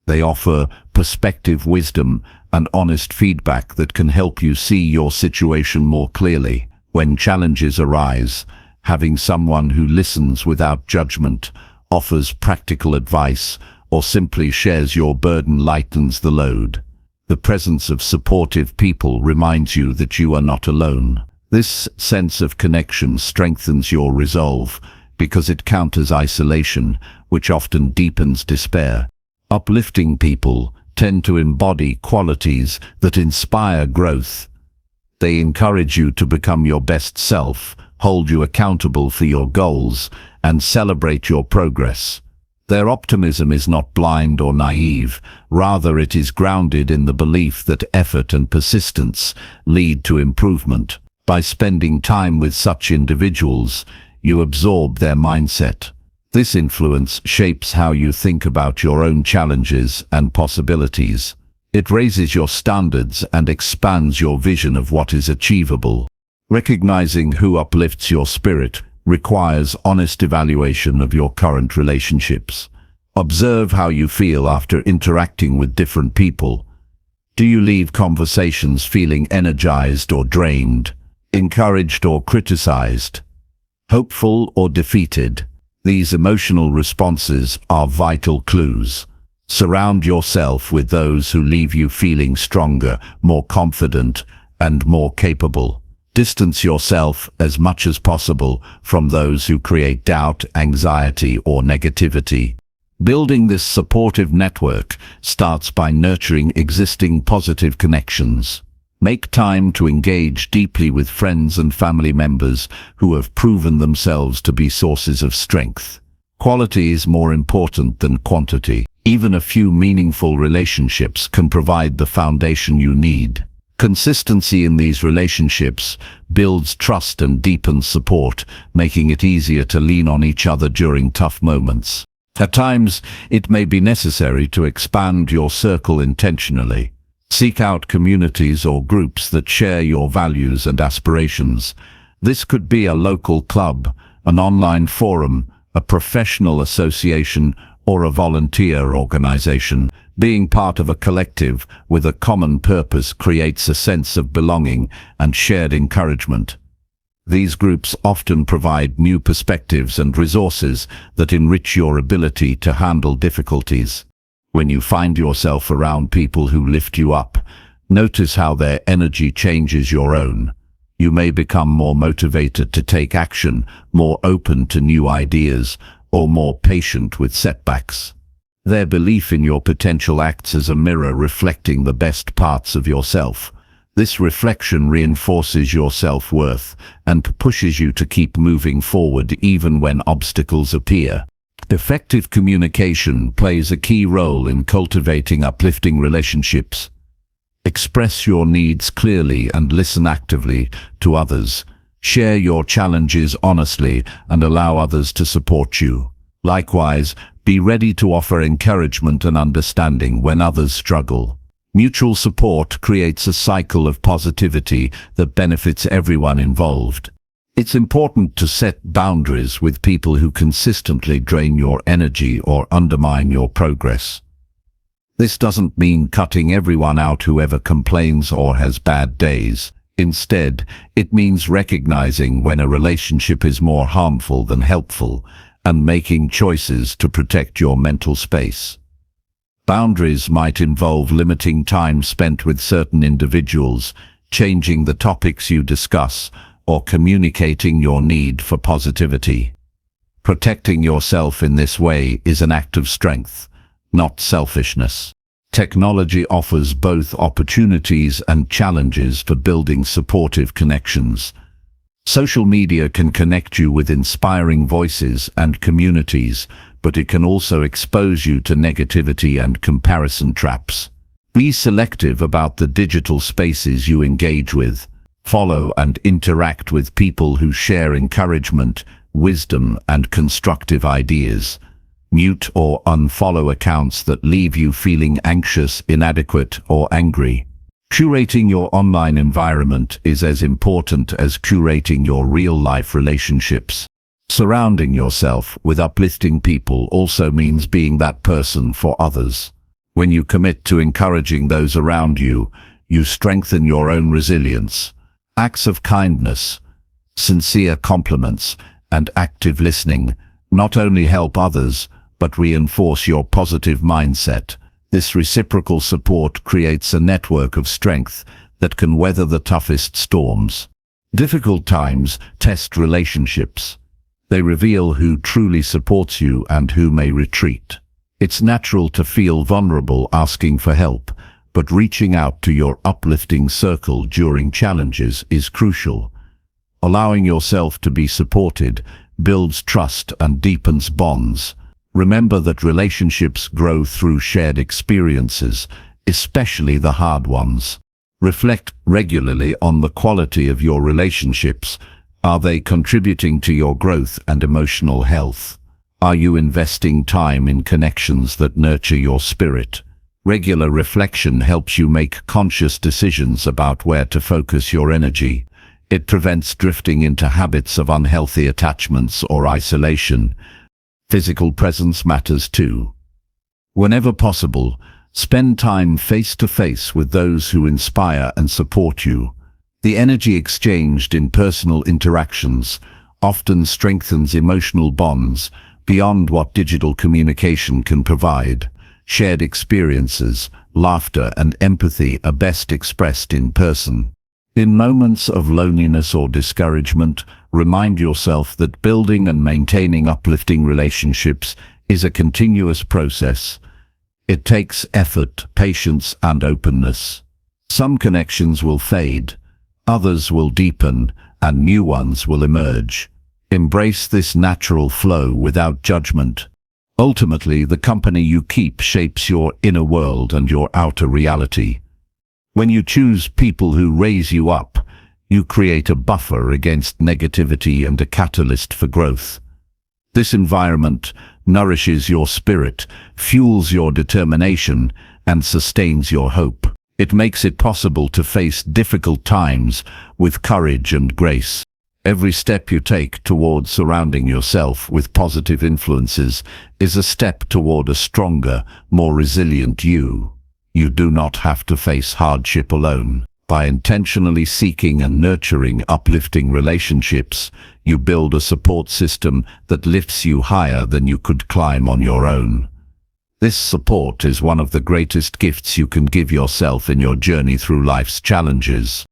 They offer perspective, wisdom, and honest feedback that can help you see your situation more clearly. When challenges arise, having someone who listens without judgment, offers practical advice, or simply shares your burden lightens the load. The presence of supportive people reminds you that you are not alone. This sense of connection strengthens your resolve because it counters isolation, which often deepens despair. Uplifting people tend to embody qualities that inspire growth. They encourage you to become your best self, hold you accountable for your goals, and celebrate your progress. Their optimism is not blind or naive, rather it is grounded in the belief that effort and persistence lead to improvement. By spending time with such individuals, you absorb their mindset. This influence shapes how you think about your own challenges and possibilities. It raises your standards and expands your vision of what is achievable. Recognizing who uplifts your spirit requires honest evaluation of your current relationships. Observe how you feel after interacting with different people. Do you leave conversations feeling energized or drained, encouraged or criticized, hopeful or defeated? These emotional responses are vital clues. Surround yourself with those who leave you feeling stronger, more confident, and more capable. Distance yourself as much as possible from those who create doubt, anxiety, or negativity. Building this supportive network starts by nurturing existing positive connections. Make time to engage deeply with friends and family members who have proven themselves to be sources of strength. Quality is more important than quantity. Even a few meaningful relationships can provide the foundation you need. Consistency in these relationships builds trust and deepens support, making it easier to lean on each other during tough moments. At times, it may be necessary to expand your circle intentionally. Seek out communities or groups that share your values and aspirations. This could be a local club, an online forum, a professional association, or a volunteer organization. Being part of a collective with a common purpose creates a sense of belonging and shared encouragement. These groups often provide new perspectives and resources that enrich your ability to handle difficulties. When you find yourself around people who lift you up, notice how their energy changes your own. You may become more motivated to take action, more open to new ideas, or more patient with setbacks. Their belief in your potential acts as a mirror reflecting the best parts of yourself. This reflection reinforces your self-worth and pushes you to keep moving forward even when obstacles appear. Effective communication plays a key role in cultivating uplifting relationships. Express your needs clearly and listen actively to others. Share your challenges honestly and allow others to support you. Likewise, Be ready to offer encouragement and understanding when others struggle. Mutual support creates a cycle of positivity that benefits everyone involved. It's important to set boundaries with people who consistently drain your energy or undermine your progress. This doesn't mean cutting everyone out whoever complains or has bad days. Instead, it means recognizing when a relationship is more harmful than helpful and making choices to protect your mental space. Boundaries might involve limiting time spent with certain individuals, changing the topics you discuss, or communicating your need for positivity. Protecting yourself in this way is an act of strength, not selfishness. Technology offers both opportunities and challenges for building supportive connections. Social media can connect you with inspiring voices and communities, but it can also expose you to negativity and comparison traps. Be selective about the digital spaces you engage with. Follow and interact with people who share encouragement, wisdom, and constructive ideas. Mute or unfollow accounts that leave you feeling anxious, inadequate, or angry. Curating your online environment is as important as curating your real-life relationships. Surrounding yourself with uplifting people also means being that person for others. When you commit to encouraging those around you, you strengthen your own resilience. Acts of kindness, sincere compliments, and active listening not only help others, but reinforce your positive mindset. This reciprocal support creates a network of strength that can weather the toughest storms. Difficult times test relationships. They reveal who truly supports you and who may retreat. It's natural to feel vulnerable asking for help, but reaching out to your uplifting circle during challenges is crucial. Allowing yourself to be supported builds trust and deepens bonds. Remember that relationships grow through shared experiences, especially the hard ones. Reflect regularly on the quality of your relationships. Are they contributing to your growth and emotional health? Are you investing time in connections that nurture your spirit? Regular reflection helps you make conscious decisions about where to focus your energy. It prevents drifting into habits of unhealthy attachments or isolation. Physical presence matters too. Whenever possible, spend time face-to-face with those who inspire and support you. The energy exchanged in personal interactions often strengthens emotional bonds beyond what digital communication can provide. Shared experiences, laughter, and empathy are best expressed in person. In moments of loneliness or discouragement, remind yourself that building and maintaining uplifting relationships is a continuous process. It takes effort, patience, and openness. Some connections will fade, others will deepen, and new ones will emerge. Embrace this natural flow without judgment. Ultimately, the company you keep shapes your inner world and your outer reality. When you choose people who raise you up, you create a buffer against negativity and a catalyst for growth. This environment nourishes your spirit, fuels your determination, and sustains your hope. It makes it possible to face difficult times with courage and grace. Every step you take towards surrounding yourself with positive influences is a step toward a stronger, more resilient you. You do not have to face hardship alone. By intentionally seeking and nurturing uplifting relationships, you build a support system that lifts you higher than you could climb on your own. This support is one of the greatest gifts you can give yourself in your journey through life's challenges.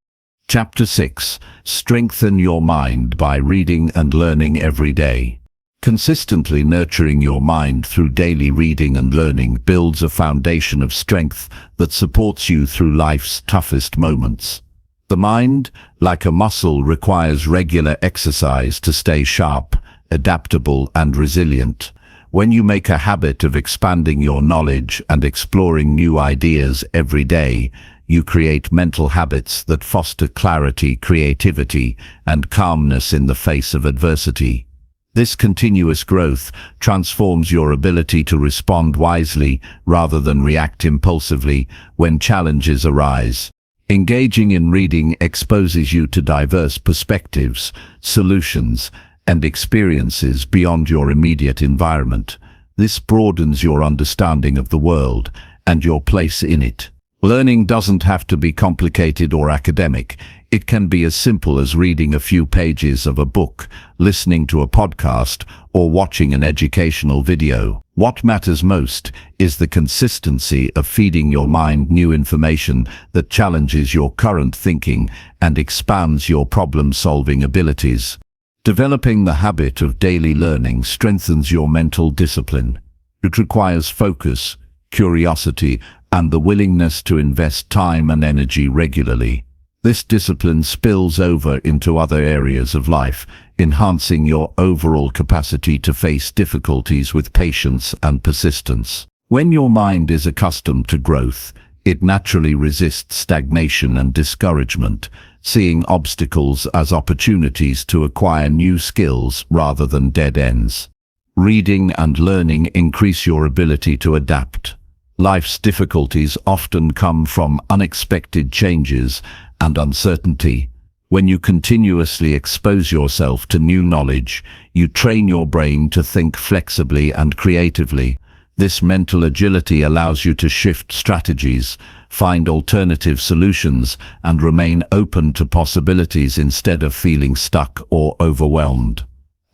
Chapter 6. Strengthen your mind by reading and learning every day. Consistently nurturing your mind through daily reading and learning builds a foundation of strength that supports you through life's toughest moments. The mind, like a muscle, requires regular exercise to stay sharp, adaptable, and resilient. When you make a habit of expanding your knowledge and exploring new ideas every day, you create mental habits that foster clarity, creativity, and calmness in the face of adversity. This continuous growth transforms your ability to respond wisely rather than react impulsively when challenges arise. Engaging in reading exposes you to diverse perspectives, solutions, and experiences beyond your immediate environment. This broadens your understanding of the world and your place in it. Learning doesn't have to be complicated or academic. It can be as simple as reading a few pages of a book, listening to a podcast, or watching an educational video. What matters most is the consistency of feeding your mind new information that challenges your current thinking and expands your problem-solving abilities. Developing the habit of daily learning strengthens your mental discipline. It requires focus, curiosity, and the willingness to invest time and energy regularly. This discipline spills over into other areas of life, enhancing your overall capacity to face difficulties with patience and persistence. When your mind is accustomed to growth, it naturally resists stagnation and discouragement, seeing obstacles as opportunities to acquire new skills rather than dead ends. Reading and learning increase your ability to adapt. Life's difficulties often come from unexpected changes and uncertainty. When you continuously expose yourself to new knowledge, you train your brain to think flexibly and creatively. This mental agility allows you to shift strategies, find alternative solutions, and remain open to possibilities instead of feeling stuck or overwhelmed.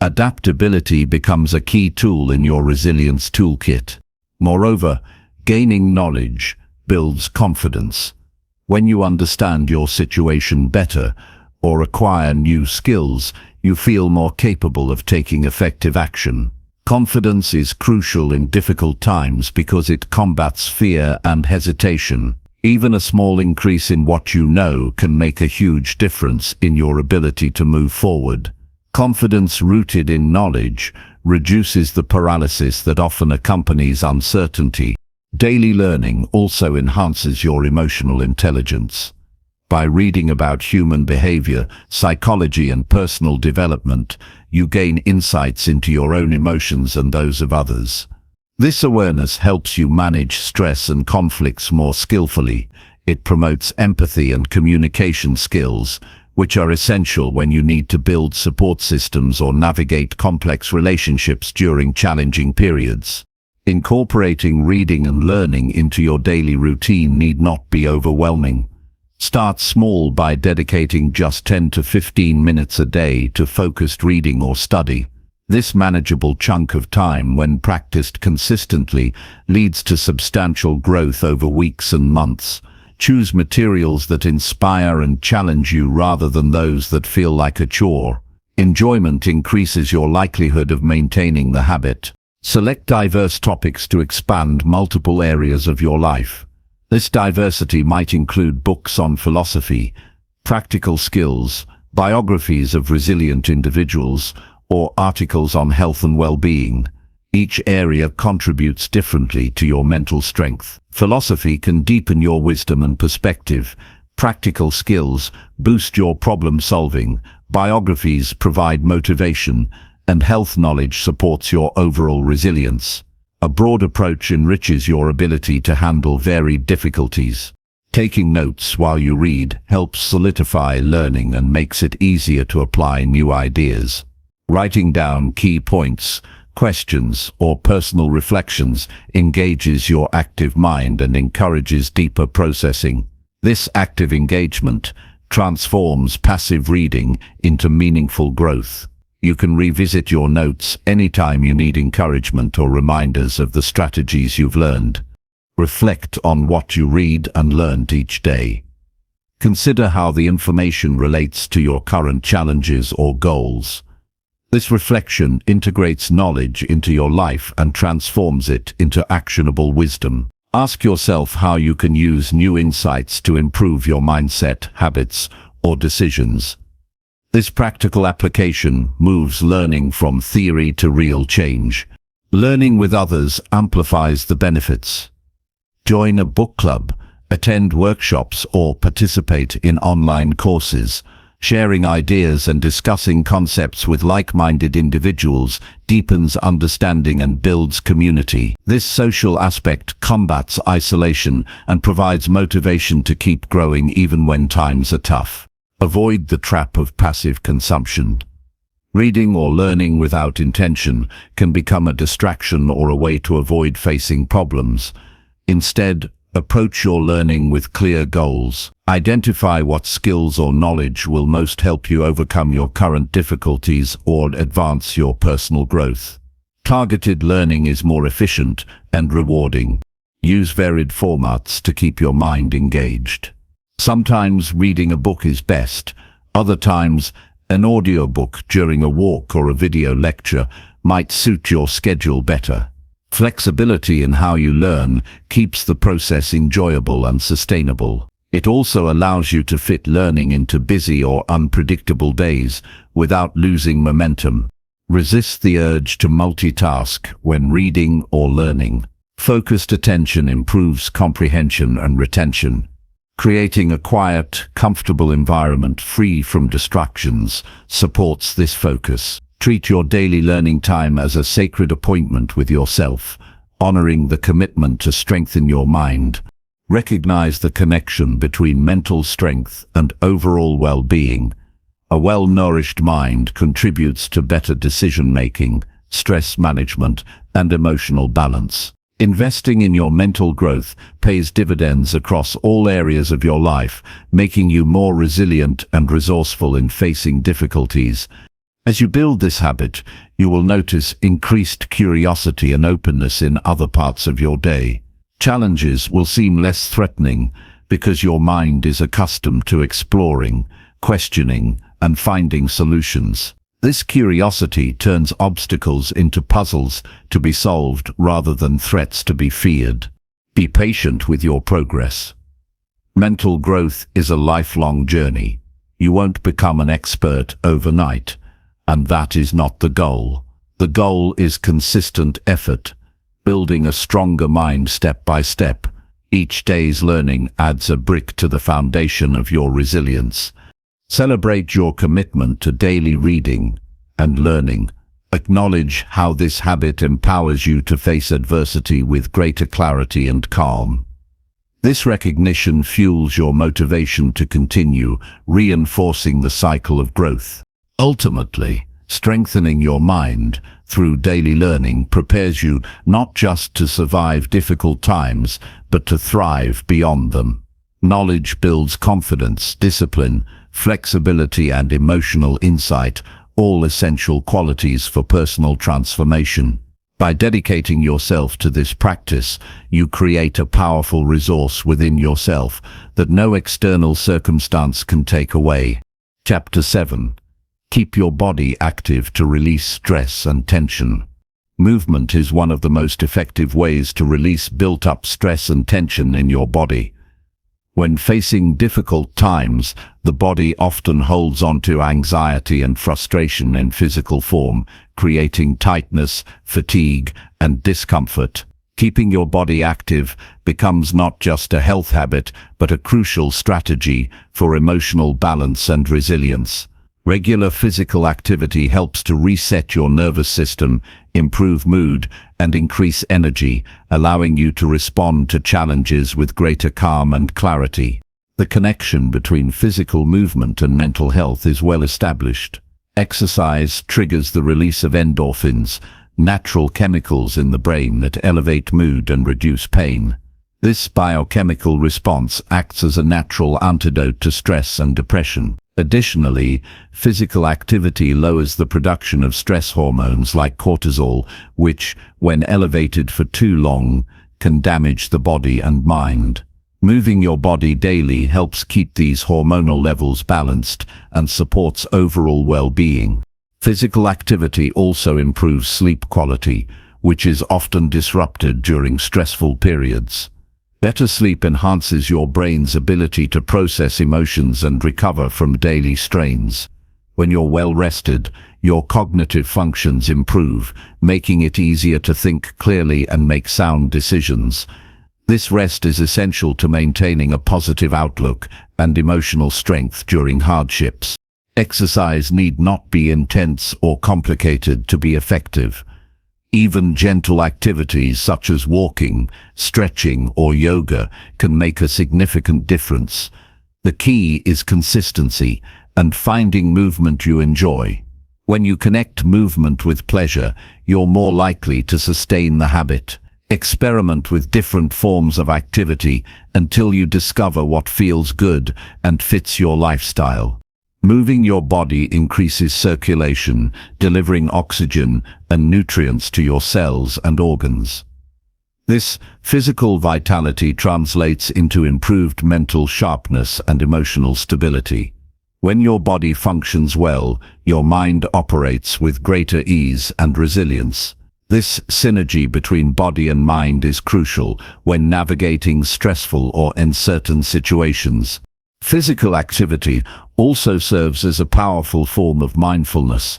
Adaptability becomes a key tool in your resilience toolkit. Moreover, gaining knowledge builds confidence. When you understand your situation better or acquire new skills, you feel more capable of taking effective action. Confidence is crucial in difficult times because it combats fear and hesitation. Even a small increase in what you know can make a huge difference in your ability to move forward. Confidence rooted in knowledge reduces the paralysis that often accompanies uncertainty. Daily learning also enhances your emotional intelligence. By reading about human behavior, psychology, and personal development, you gain insights into your own emotions and those of others. This awareness helps you manage stress and conflicts more skillfully. It promotes empathy and communication skills, which are essential when you need to build support systems or navigate complex relationships during challenging periods. Incorporating reading and learning into your daily routine need not be overwhelming. Start small by dedicating just 10 to 15 minutes a day to focused reading or study. This manageable chunk of time, when practiced consistently, leads to substantial growth over weeks and months. Choose materials that inspire and challenge you rather than those that feel like a chore. Enjoyment increases your likelihood of maintaining the habit. Select diverse topics to expand multiple areas of your life. This diversity might include books on philosophy, practical skills, biographies of resilient individuals, or articles on health and well-being. Each area contributes differently to your mental strength. Philosophy can deepen your wisdom and perspective. Practical skills boost your problem-solving. Biographies provide motivation, and health knowledge supports your overall resilience. A broad approach enriches your ability to handle varied difficulties. Taking notes while you read helps solidify learning and makes it easier to apply new ideas. Writing down key points, questions, or personal reflections engages your active mind and encourages deeper processing. This active engagement transforms passive reading into meaningful growth. You can revisit your notes anytime you need encouragement or reminders of the strategies you've learned. Reflect on what you read and learned each day. Consider how the information relates to your current challenges or goals. This reflection integrates knowledge into your life and transforms it into actionable wisdom. Ask yourself how you can use new insights to improve your mindset, habits, or decisions. This practical application moves learning from theory to real change. Learning with others amplifies the benefits. Join a book club, attend workshops, or participate in online courses. Sharing ideas and discussing concepts with like-minded individuals deepens understanding and builds community. This social aspect combats isolation and provides motivation to keep growing even when times are tough. Avoid the trap of passive consumption. Reading or learning without intention can become a distraction or a way to avoid facing problems. Instead, approach your learning with clear goals. Identify what skills or knowledge will most help you overcome your current difficulties or advance your personal growth. Targeted learning is more efficient and rewarding. Use varied formats to keep your mind engaged. Sometimes reading a book is best. Other times, an audiobook during a walk or a video lecture might suit your schedule better. Flexibility in how you learn keeps the process enjoyable and sustainable. It also allows you to fit learning into busy or unpredictable days without losing momentum. Resist the urge to multitask when reading or learning. Focused attention improves comprehension and retention. Creating a quiet, comfortable environment free from distractions supports this focus. Treat your daily learning time as a sacred appointment with yourself, honoring the commitment to strengthen your mind. Recognize the connection between mental strength and overall well-being. A well-nourished mind contributes to better decision-making, stress management, and emotional balance. Investing in your mental growth pays dividends across all areas of your life, making you more resilient and resourceful in facing difficulties. As you build this habit, you will notice increased curiosity and openness in other parts of your day. Challenges will seem less threatening because your mind is accustomed to exploring, questioning, and finding solutions. This curiosity turns obstacles into puzzles to be solved rather than threats to be feared. Be patient with your progress. Mental growth is a lifelong journey. You won't become an expert overnight. And that is not the goal. The goal is consistent effort, building a stronger mind step by step. Each day's learning adds a brick to the foundation of your resilience. Celebrate your commitment to daily reading and learning. Acknowledge how this habit empowers you to face adversity with greater clarity and calm. This recognition fuels your motivation to continue, reinforcing the cycle of growth. Ultimately, strengthening your mind through daily learning prepares you not just to survive difficult times, but to thrive beyond them. Knowledge builds confidence, discipline, flexibility, and emotional insight, all essential qualities for personal transformation. By dedicating yourself to this practice, you create a powerful resource within yourself that no external circumstance can take away. Chapter 7. Keep your body active to release stress and tension. Movement is one of the most effective ways to release built-up stress and tension in your body. When facing difficult times, the body often holds on to anxiety and frustration in physical form, creating tightness, fatigue, and discomfort. Keeping your body active becomes not just a health habit, but a crucial strategy for emotional balance and resilience. Regular physical activity helps to reset your nervous system, improve mood, and increase energy, allowing you to respond to challenges with greater calm and clarity. The connection between physical movement and mental health is well established. Exercise triggers the release of endorphins, natural chemicals in the brain that elevate mood and reduce pain. This biochemical response acts as a natural antidote to stress and depression. Additionally, physical activity lowers the production of stress hormones like cortisol, which, when elevated for too long, can damage the body and mind. Moving your body daily helps keep these hormonal levels balanced and supports overall well-being. Physical activity also improves sleep quality, which is often disrupted during stressful periods. Better sleep enhances your brain's ability to process emotions and recover from daily strains. When you're well rested, your cognitive functions improve, making it easier to think clearly and make sound decisions. This rest is essential to maintaining a positive outlook and emotional strength during hardships. Exercise need not be intense or complicated to be effective. Even gentle activities such as walking, stretching, or yoga can make a significant difference. The key is consistency and finding movement you enjoy. When you connect movement with pleasure, you're more likely to sustain the habit. Experiment with different forms of activity until you discover what feels good and fits your lifestyle. Moving your body increases circulation, delivering oxygen and nutrients to your cells and organs. This physical vitality translates into improved mental sharpness and emotional stability. When your body functions well, your mind operates with greater ease and resilience. This synergy between body and mind is crucial when navigating stressful or uncertain situations. Physical activity also serves as a powerful form of mindfulness.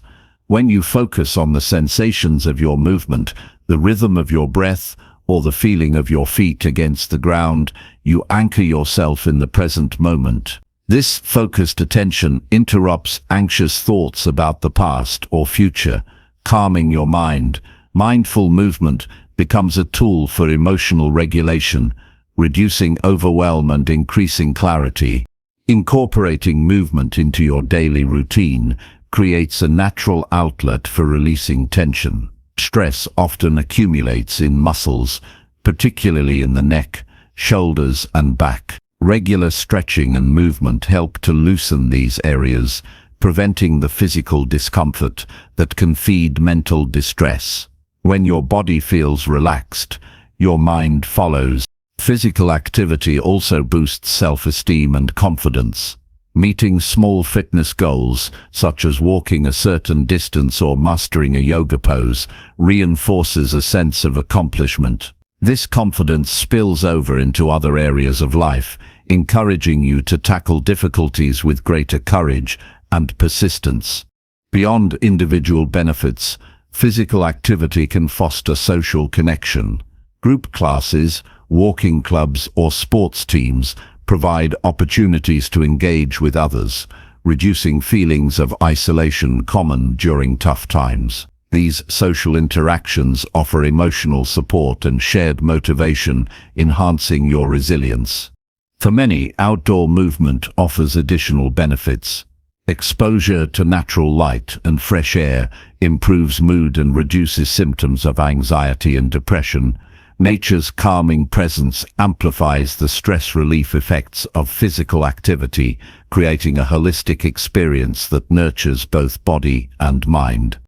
When you focus on the sensations of your movement, the rhythm of your breath, or the feeling of your feet against the ground, you anchor yourself in the present moment. This focused attention interrupts anxious thoughts about the past or future, calming your mind. Mindful movement becomes a tool for emotional regulation, reducing overwhelm and increasing clarity. Incorporating movement into your daily routine creates a natural outlet for releasing tension. Stress often accumulates in muscles, particularly in the neck, shoulders, and back. Regular stretching and movement help to loosen these areas, preventing the physical discomfort that can feed mental distress. When your body feels relaxed, your mind follows. Physical activity also boosts self-esteem and confidence. Meeting small fitness goals, such as walking a certain distance or mastering a yoga pose, reinforces a sense of accomplishment. This confidence spills over into other areas of life, encouraging you to tackle difficulties with greater courage and persistence. Beyond individual benefits, physical activity can foster social connection. Group classes, walking clubs, or sports teams provide opportunities to engage with others, reducing feelings of isolation common during tough times. These social interactions offer emotional support and shared motivation, enhancing your resilience. For many, outdoor movement offers additional benefits. Exposure to natural light and fresh air improves mood and reduces symptoms of anxiety and depression. Nature's calming presence amplifies the stress relief effects of physical activity, creating a holistic experience that nurtures both body and mind.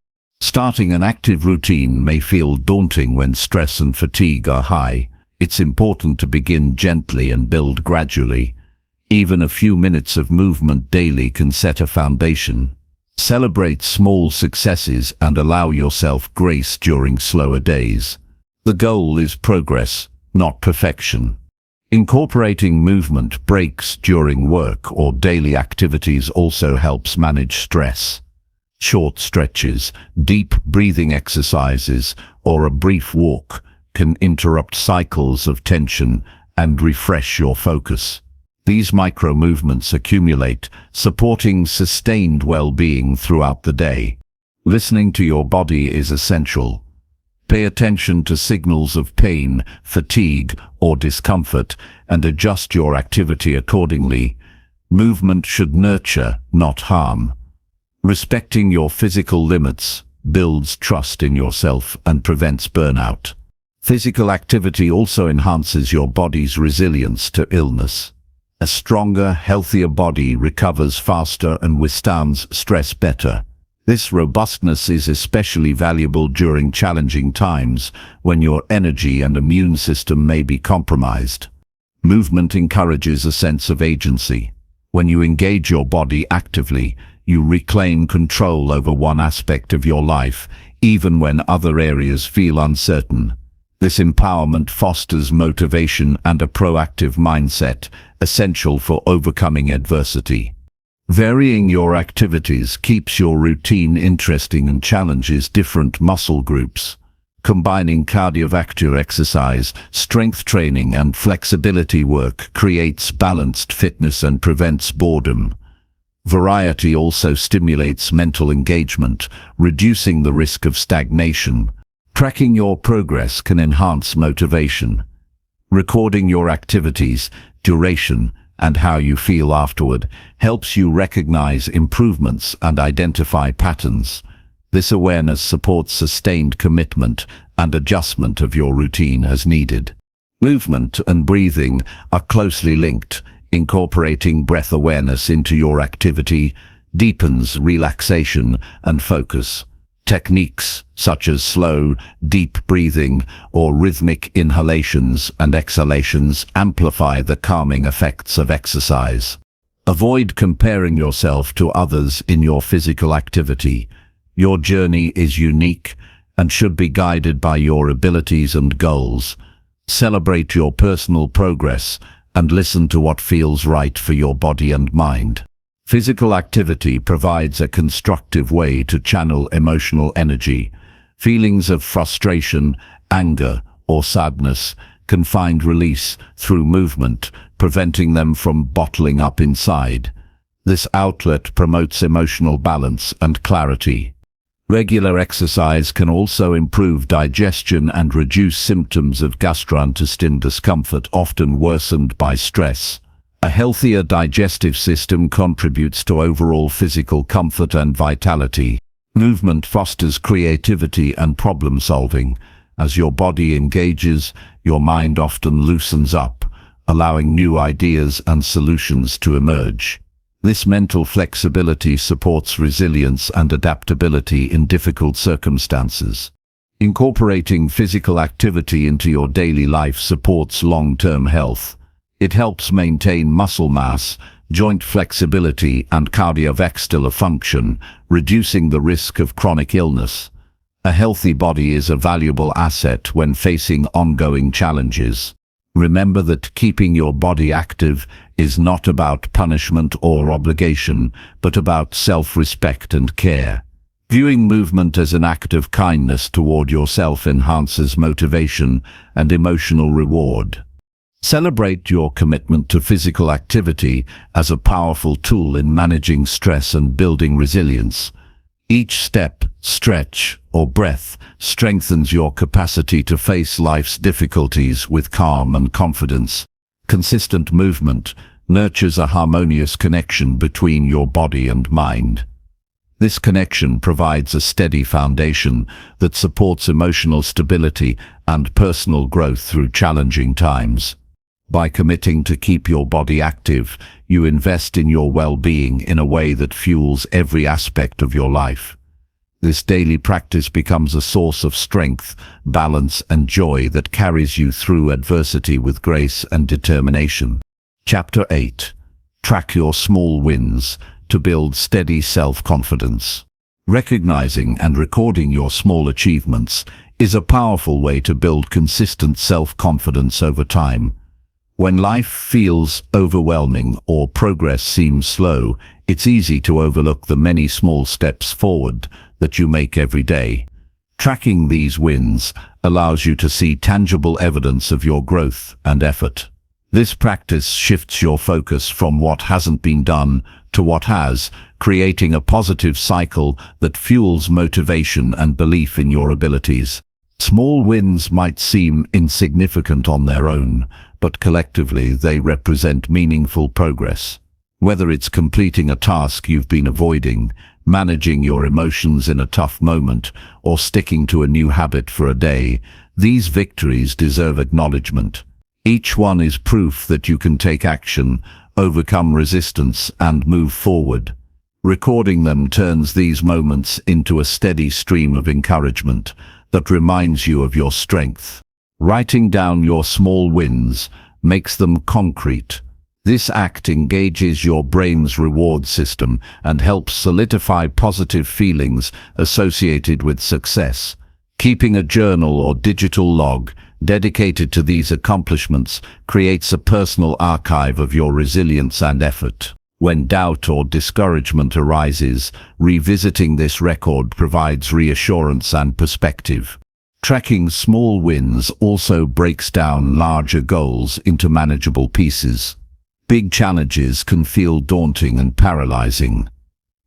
Starting an active routine may feel daunting when stress and fatigue are high. It's important to begin gently and build gradually. Even a few minutes of movement daily can set a foundation. Celebrate small successes and allow yourself grace during slower days. The goal is progress, not perfection. Incorporating movement breaks during work or daily activities also helps manage stress. Short stretches, deep breathing exercises, or a brief walk can interrupt cycles of tension and refresh your focus. These micro-movements accumulate, supporting sustained well-being throughout the day. Listening to your body is essential. Pay attention to signals of pain, fatigue, or discomfort, and adjust your activity accordingly. Movement should nurture, not harm. Respecting your physical limits builds trust in yourself and prevents burnout. Physical activity also enhances your body's resilience to illness. A stronger, healthier body recovers faster and withstands stress better. This robustness is especially valuable during challenging times when your energy and immune system may be compromised. Movement encourages a sense of agency. When you engage your body actively, you reclaim control over one aspect of your life, even when other areas feel uncertain. This empowerment fosters motivation and a proactive mindset, essential for overcoming adversity. Varying your activities keeps your routine interesting and challenges different muscle groups. Combining cardiovascular exercise, strength training, and flexibility work creates balanced fitness and prevents boredom. Variety also stimulates mental engagement, reducing the risk of stagnation. Tracking your progress can enhance motivation. Recording your activities, duration, and how you feel afterward helps you recognize improvements and identify patterns. This awareness supports sustained commitment and adjustment of your routine as needed. Movement and breathing are closely linked. Incorporating breath awareness into your activity deepens relaxation and focus. Techniques such as slow, deep breathing or rhythmic inhalations and exhalations amplify the calming effects of exercise. Avoid comparing yourself to others in your physical activity. Your journey is unique and should be guided by your abilities and goals. Celebrate your personal progress and listen to what feels right for your body and mind. Physical activity provides a constructive way to channel emotional energy. Feelings of frustration, anger, or sadness can find release through movement, preventing them from bottling up inside. This outlet promotes emotional balance and clarity. Regular exercise can also improve digestion and reduce symptoms of gastrointestinal discomfort often worsened by stress. A healthier digestive system contributes to overall physical comfort and vitality. Movement fosters creativity and problem solving. As your body engages, your mind often loosens up, allowing new ideas and solutions to emerge. This mental flexibility supports resilience and adaptability in difficult circumstances. Incorporating physical activity into your daily life supports long-term health. It helps maintain muscle mass, joint flexibility, and cardiovascular function, reducing the risk of chronic illness. A healthy body is a valuable asset when facing ongoing challenges. Remember that keeping your body active is not about punishment or obligation, but about self-respect and care. Viewing movement as an act of kindness toward yourself enhances motivation and emotional reward. Celebrate your commitment to physical activity as a powerful tool in managing stress and building resilience. Each step, stretch, or breath strengthens your capacity to face life's difficulties with calm and confidence. Consistent movement nurtures a harmonious connection between your body and mind. This connection provides a steady foundation that supports emotional stability and personal growth through challenging times. By committing to keep your body active, you invest in your well-being in a way that fuels every aspect of your life. This daily practice becomes a source of strength, balance, and joy that carries you through adversity with grace and determination. Chapter 8. Track your small wins to build steady self-confidence. Recognizing and recording your small achievements is a powerful way to build consistent self-confidence over time. When life feels overwhelming or progress seems slow, it's easy to overlook the many small steps forward that you make every day. Tracking these wins allows you to see tangible evidence of your growth and effort. This practice shifts your focus from what hasn't been done to what has, creating a positive cycle that fuels motivation and belief in your abilities. Small wins might seem insignificant on their own, but collectively they represent meaningful progress. Whether it's completing a task you've been avoiding, managing your emotions in a tough moment, or sticking to a new habit for a day, these victories deserve acknowledgement. Each one is proof that you can take action, overcome resistance, and move forward. Recording them turns these moments into a steady stream of encouragement that reminds you of your strength. Writing down your small wins makes them concrete. This act engages your brain's reward system and helps solidify positive feelings associated with success. Keeping a journal or digital log dedicated to these accomplishments creates a personal archive of your resilience and effort. When doubt or discouragement arises, revisiting this record provides reassurance and perspective. Tracking small wins also breaks down larger goals into manageable pieces. Big challenges can feel daunting and paralyzing.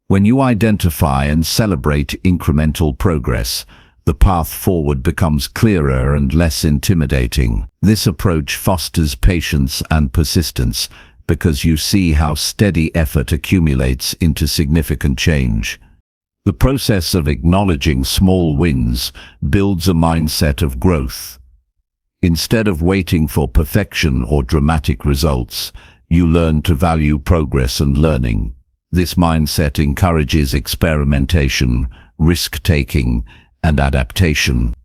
When you identify and celebrate incremental progress, the path forward becomes clearer and less intimidating. This approach fosters patience and persistence because you see how steady effort accumulates into significant change. The process of acknowledging small wins builds a mindset of growth. Instead of waiting for perfection or dramatic results, you learn to value progress and learning. This mindset encourages experimentation, risk-taking, and adaptation.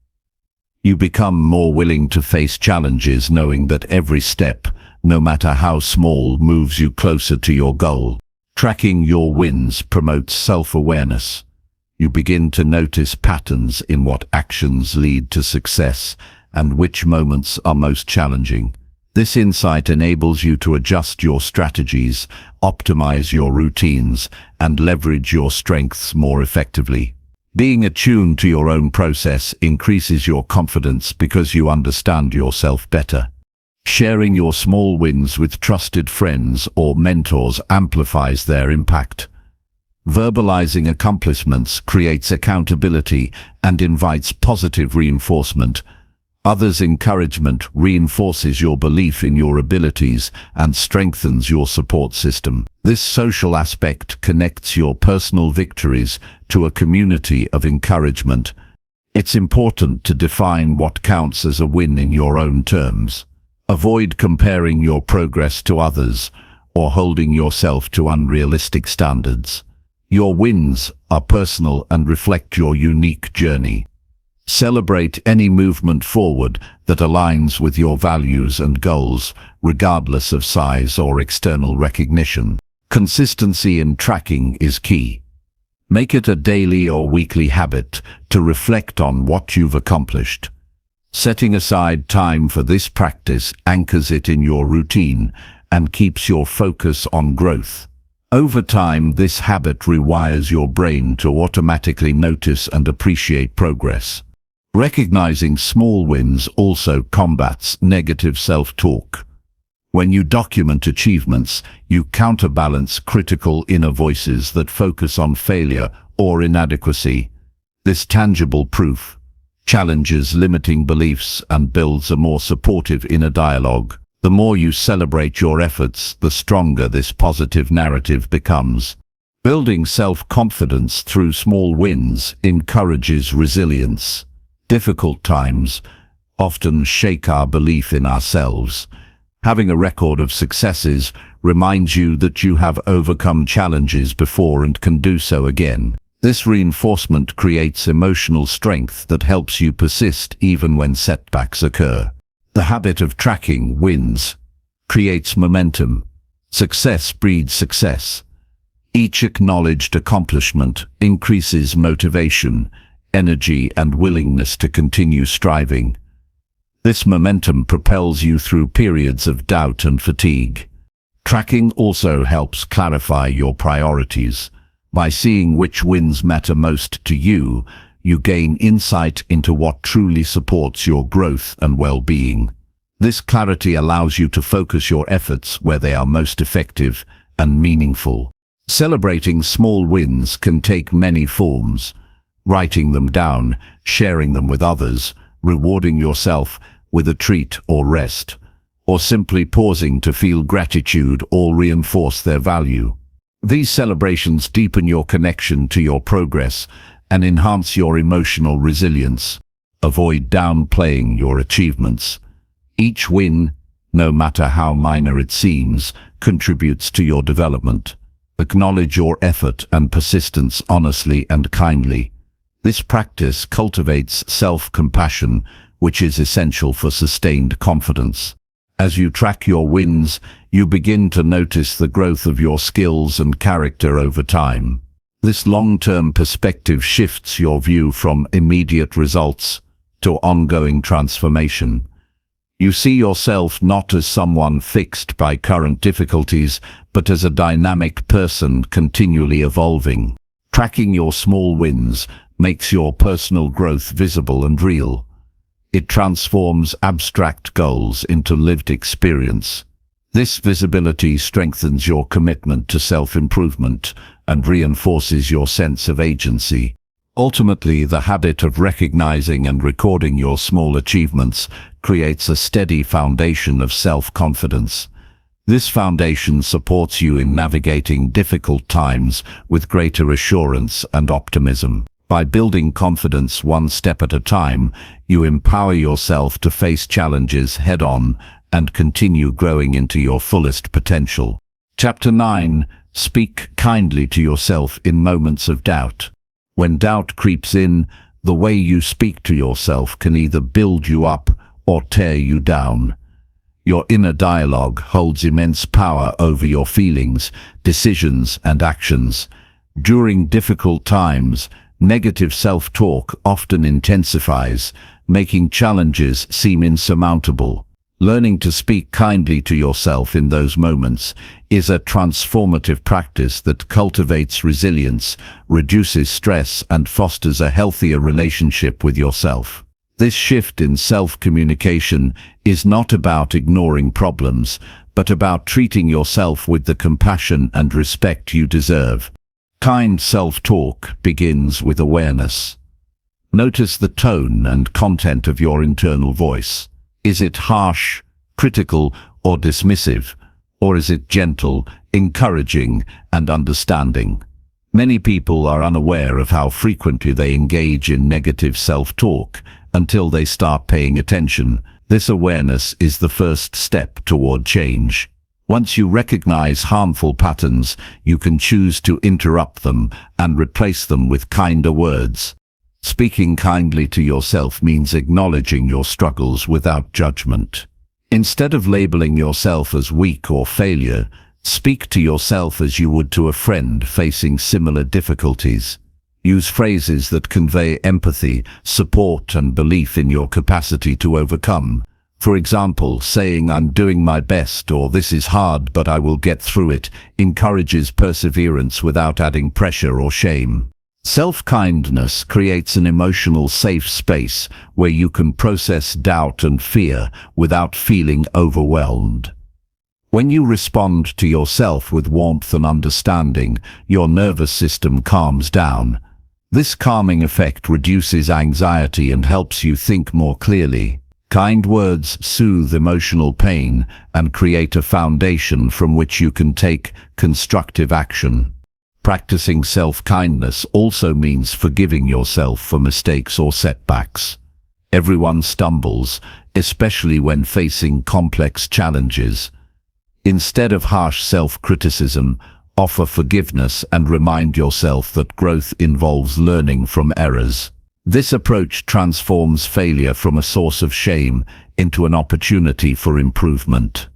You become more willing to face challenges knowing that every step, no matter how small, moves you closer to your goal. Tracking your wins promotes self-awareness. You begin to notice patterns in what actions lead to success and which moments are most challenging. This insight enables you to adjust your strategies, optimize your routines, and leverage your strengths more effectively. Being attuned to your own process increases your confidence because you understand yourself better. Sharing your small wins with trusted friends or mentors amplifies their impact. Verbalizing accomplishments creates accountability and invites positive reinforcement. Others' encouragement reinforces your belief in your abilities and strengthens your support system. This social aspect connects your personal victories to a community of encouragement. It's important to define what counts as a win in your own terms. Avoid comparing your progress to others or holding yourself to unrealistic standards. Your wins are personal and reflect your unique journey. Celebrate any movement forward that aligns with your values and goals, regardless of size or external recognition. Consistency in tracking is key. Make it a daily or weekly habit to reflect on what you've accomplished. Setting aside time for this practice anchors it in your routine and keeps your focus on growth. Over time, this habit rewires your brain to automatically notice and appreciate progress. Recognizing small wins also combats negative self-talk. When you document achievements, you counterbalance critical inner voices that focus on failure or inadequacy. This tangible proof challenges limiting beliefs and builds a more supportive inner dialogue. The more you celebrate your efforts, the stronger this positive narrative becomes. Building self-confidence through small wins encourages resilience. Difficult times often shake our belief in ourselves. Having a record of successes reminds you that you have overcome challenges before and can do so again. This reinforcement creates emotional strength that helps you persist even when setbacks occur. The habit of tracking wins creates momentum. Success breeds success. Each acknowledged accomplishment increases motivation, energy, and willingness to continue striving. This momentum propels you through periods of doubt and fatigue. Tracking also helps clarify your priorities. By seeing which wins matter most to you, you gain insight into what truly supports your growth and well-being. This clarity allows you to focus your efforts where they are most effective and meaningful. Celebrating small wins can take many forms. Writing them down, sharing them with others, rewarding yourself with a treat or rest, or simply pausing to feel gratitude or reinforce their value. These celebrations deepen your connection to your progress and enhance your emotional resilience. Avoid downplaying your achievements. Each win, no matter how minor it seems, contributes to your development. Acknowledge your effort and persistence honestly and kindly. This practice cultivates self-compassion, which is essential for sustained confidence. As you track your wins, you begin to notice the growth of your skills and character over time. This long-term perspective shifts your view from immediate results to ongoing transformation. You see yourself not as someone fixed by current difficulties, but as a dynamic person continually evolving. Tracking your small wins makes your personal growth visible and real. It transforms abstract goals into lived experience. This visibility strengthens your commitment to self-improvement and reinforces your sense of agency. Ultimately, the habit of recognizing and recording your small achievements creates a steady foundation of self-confidence. This foundation supports you in navigating difficult times with greater assurance and optimism. By building confidence one step at a time, you empower yourself to face challenges head-on and continue growing into your fullest potential. Chapter 9. Speak kindly to yourself in moments of doubt. When doubt creeps in, the way you speak to yourself can either build you up or tear you down. Your inner dialogue holds immense power over your feelings, decisions, and actions. During difficult times, negative self-talk often intensifies, making challenges seem insurmountable. Learning to speak kindly to yourself in those moments is a transformative practice that cultivates resilience, reduces stress, and fosters a healthier relationship with yourself. This shift in self-communication is not about ignoring problems, but about treating yourself with the compassion and respect you deserve. Kind self-talk begins with awareness. Notice the tone and content of your internal voice. Is it harsh, critical, or dismissive? Or is it gentle, encouraging, and understanding? Many people are unaware of how frequently they engage in negative self-talk until they start paying attention. This awareness is the first step toward change. Once you recognize harmful patterns, you can choose to interrupt them and replace them with kinder words. Speaking kindly to yourself means acknowledging your struggles without judgment. Instead of labeling yourself as weak or failure, speak to yourself as you would to a friend facing similar difficulties. Use phrases that convey empathy, support, and belief in your capacity to overcome. For example, saying "I'm doing my best" or "this is hard but I will get through it" encourages perseverance without adding pressure or shame. Self-kindness creates an emotional safe space where you can process doubt and fear without feeling overwhelmed. When you respond to yourself with warmth and understanding, your nervous system calms down. This calming effect reduces anxiety and helps you think more clearly. Kind words soothe emotional pain and create a foundation from which you can take constructive action. Practicing self-kindness also means forgiving yourself for mistakes or setbacks. Everyone stumbles, especially when facing complex challenges. Instead of harsh self-criticism, offer forgiveness and remind yourself that growth involves learning from errors. This approach transforms failure from a source of shame into an opportunity for improvement.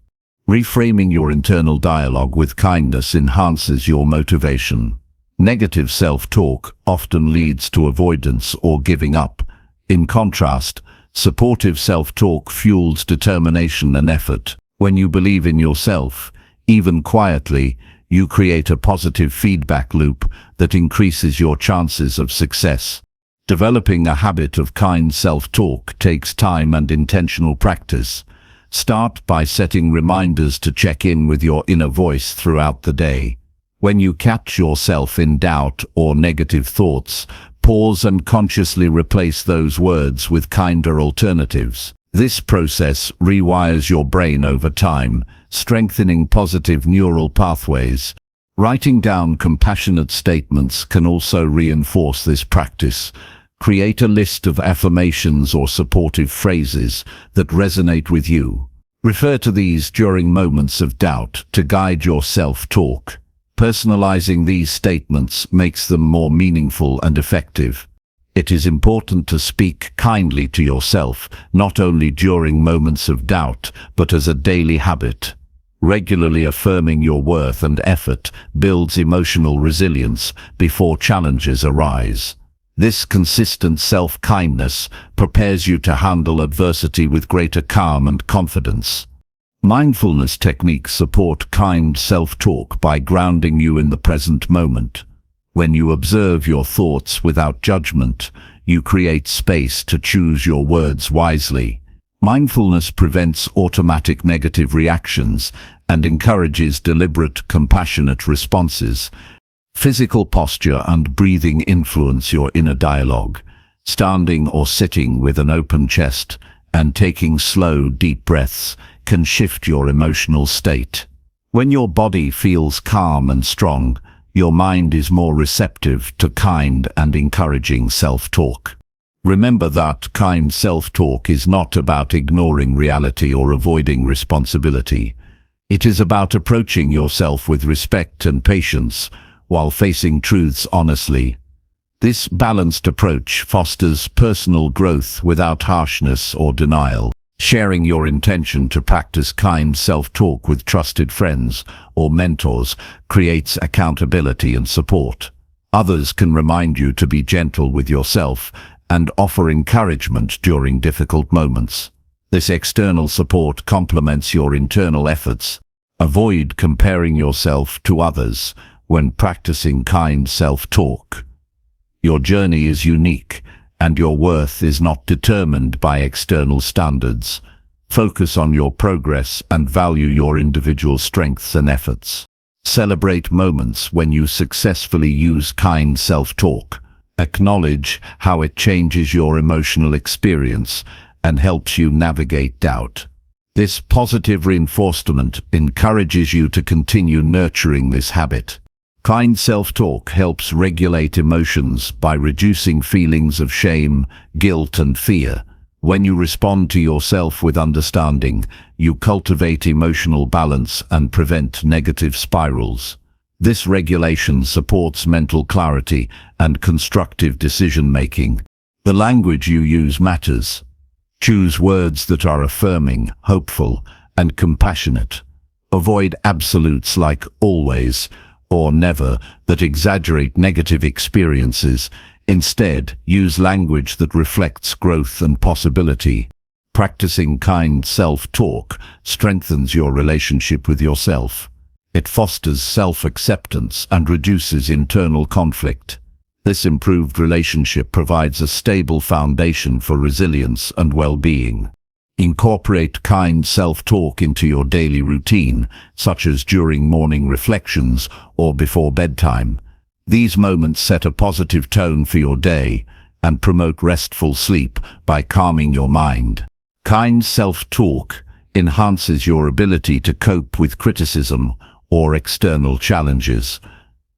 Reframing your internal dialogue with kindness enhances your motivation. Negative self-talk often leads to avoidance or giving up. In contrast, supportive self-talk fuels determination and effort. When you believe in yourself, even quietly, you create a positive feedback loop that increases your chances of success. Developing a habit of kind self-talk takes time and intentional practice. Start by setting reminders to check in with your inner voice throughout the day. When you catch yourself in doubt or negative thoughts, pause and consciously replace those words with kinder alternatives. This process rewires your brain over time, strengthening positive neural pathways. Writing down compassionate statements can also reinforce this practice. Create a list of affirmations or supportive phrases that resonate with you. Refer to these during moments of doubt to guide your self-talk. Personalizing these statements makes them more meaningful and effective. It is important to speak kindly to yourself, not only during moments of doubt, but as a daily habit. Regularly affirming your worth and effort builds emotional resilience before challenges arise. This consistent self-kindness prepares you to handle adversity with greater calm and confidence. Mindfulness techniques support kind self-talk by grounding you in the present moment. When you observe your thoughts without judgment, you create space to choose your words wisely. Mindfulness prevents automatic negative reactions and encourages deliberate, compassionate responses. Physical posture and breathing influence your inner dialogue. Standing or sitting with an open chest and taking slow, deep breaths can shift your emotional state. When your body feels calm and strong, your mind is more receptive to kind and encouraging self-talk. Remember that kind self-talk is not about ignoring reality or avoiding responsibility. It is about approaching yourself with respect and patience while facing truths honestly. This balanced approach fosters personal growth without harshness or denial. Sharing your intention to practice kind self-talk with trusted friends or mentors creates accountability and support. Others can remind you to be gentle with yourself and offer encouragement during difficult moments. This external support complements your internal efforts. Avoid comparing yourself to others when practicing kind self-talk. Your journey is unique, and your worth is not determined by external standards. Focus on your progress and value your individual strengths and efforts. Celebrate moments when you successfully use kind self-talk. Acknowledge how it changes your emotional experience and helps you navigate doubt. This positive reinforcement encourages you to continue nurturing this habit. Kind self-talk helps regulate emotions by reducing feelings of shame, guilt, and fear. When you respond to yourself with understanding, you cultivate emotional balance and prevent negative spirals. This regulation supports mental clarity and constructive decision-making. The language you use matters. Choose words that are affirming, hopeful, and compassionate. Avoid absolutes like always or never that exaggerate negative experiences. Instead, use language that reflects growth and possibility. Practicing kind self-talk strengthens your relationship with yourself. It fosters self-acceptance and reduces internal conflict. This improved relationship provides a stable foundation for resilience and well-being. Incorporate kind self-talk into your daily routine, such as during morning reflections or before bedtime. These moments set a positive tone for your day and promote restful sleep by calming your mind. Kind self-talk enhances your ability to cope with criticism or external challenges.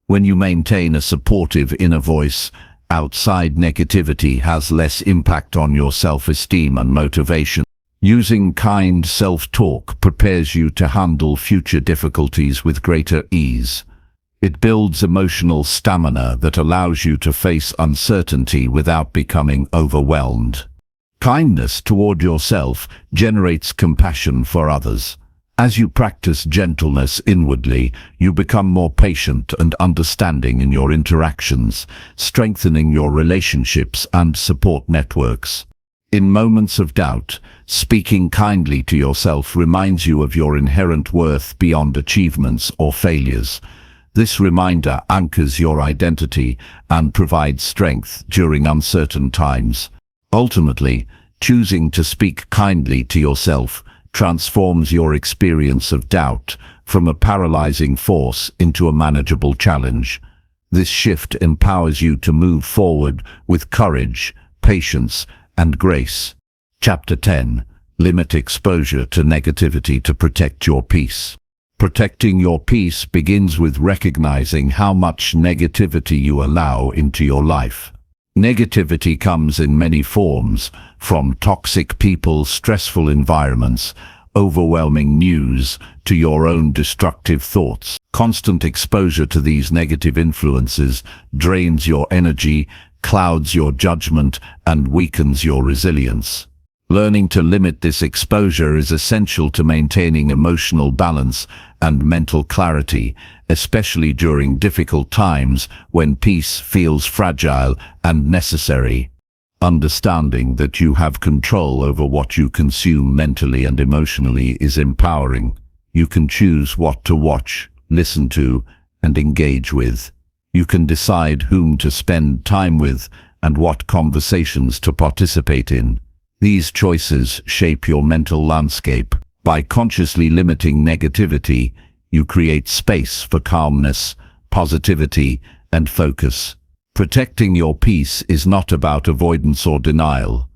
When you maintain a supportive inner voice, outside negativity has less impact on your self-esteem and motivation. Using kind self-talk prepares you to handle future difficulties with greater ease. It builds emotional stamina that allows you to face uncertainty without becoming overwhelmed. Kindness toward yourself generates compassion for others. As you practice gentleness inwardly, you become more patient and understanding in your interactions, strengthening your relationships and support networks. In moments of doubt, speaking kindly to yourself reminds you of your inherent worth beyond achievements or failures. This reminder anchors your identity and provides strength during uncertain times. Ultimately, choosing to speak kindly to yourself transforms your experience of doubt from a paralyzing force into a manageable challenge. This shift empowers you to move forward with courage, patience, and grace. Chapter 10. Limit exposure to negativity to protect your peace. Protecting your peace begins with recognizing how much negativity you allow into your life. Negativity comes in many forms, from toxic people, stressful environments, overwhelming news, to your own destructive thoughts. Constant exposure to these negative influences drains your energy, clouds your judgment, and weakens your resilience. Learning to limit this exposure is essential to maintaining emotional balance and mental clarity, especially during difficult times when peace feels fragile and necessary. Understanding that you have control over what you consume mentally and emotionally is empowering. You can choose what to watch, listen to, and engage with. You can decide whom to spend time with and what conversations to participate in. These choices shape your mental landscape. By consciously limiting negativity, you create space for calmness, positivity, and focus. Protecting your peace is not about avoidance or denial.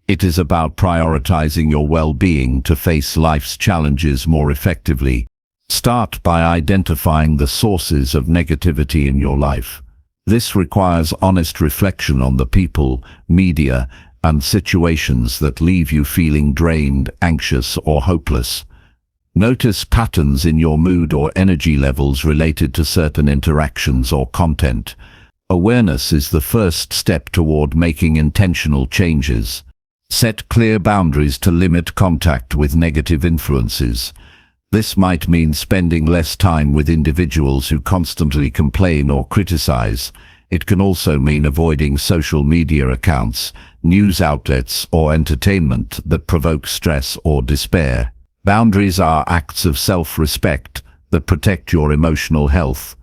It is about prioritizing your well-being to face life's challenges more effectively. Start by identifying the sources of negativity in your life. This requires honest reflection on the people, media, and situations that leave you feeling drained, anxious, or hopeless. Notice patterns in your mood or energy levels related to certain interactions or content. Awareness is the first step toward making intentional changes. Set clear boundaries to limit contact with negative influences. This might mean spending less time with individuals who constantly complain or criticize. It can also mean avoiding social media accounts, news outlets, or entertainment that provoke stress or despair. Boundaries are acts of self-respect that protect your emotional health.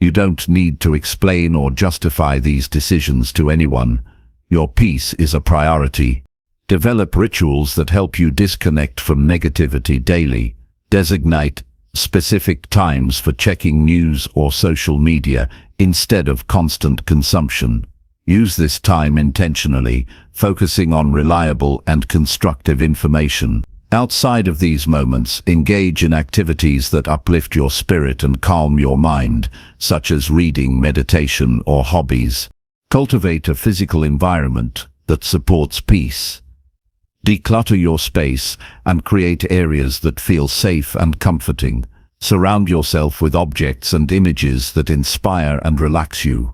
You don't need to explain or justify these decisions to anyone. Your peace is a priority. Develop rituals that help you disconnect from negativity daily. Designate specific times for checking news or social media instead of constant consumption. Use this time intentionally, focusing on reliable and constructive information. Outside of these moments, engage in activities that uplift your spirit and calm your mind, such as reading, meditation, or hobbies. Cultivate a physical environment that supports peace. Declutter your space and create areas that feel safe and comforting. Surround yourself with objects and images that inspire and relax you.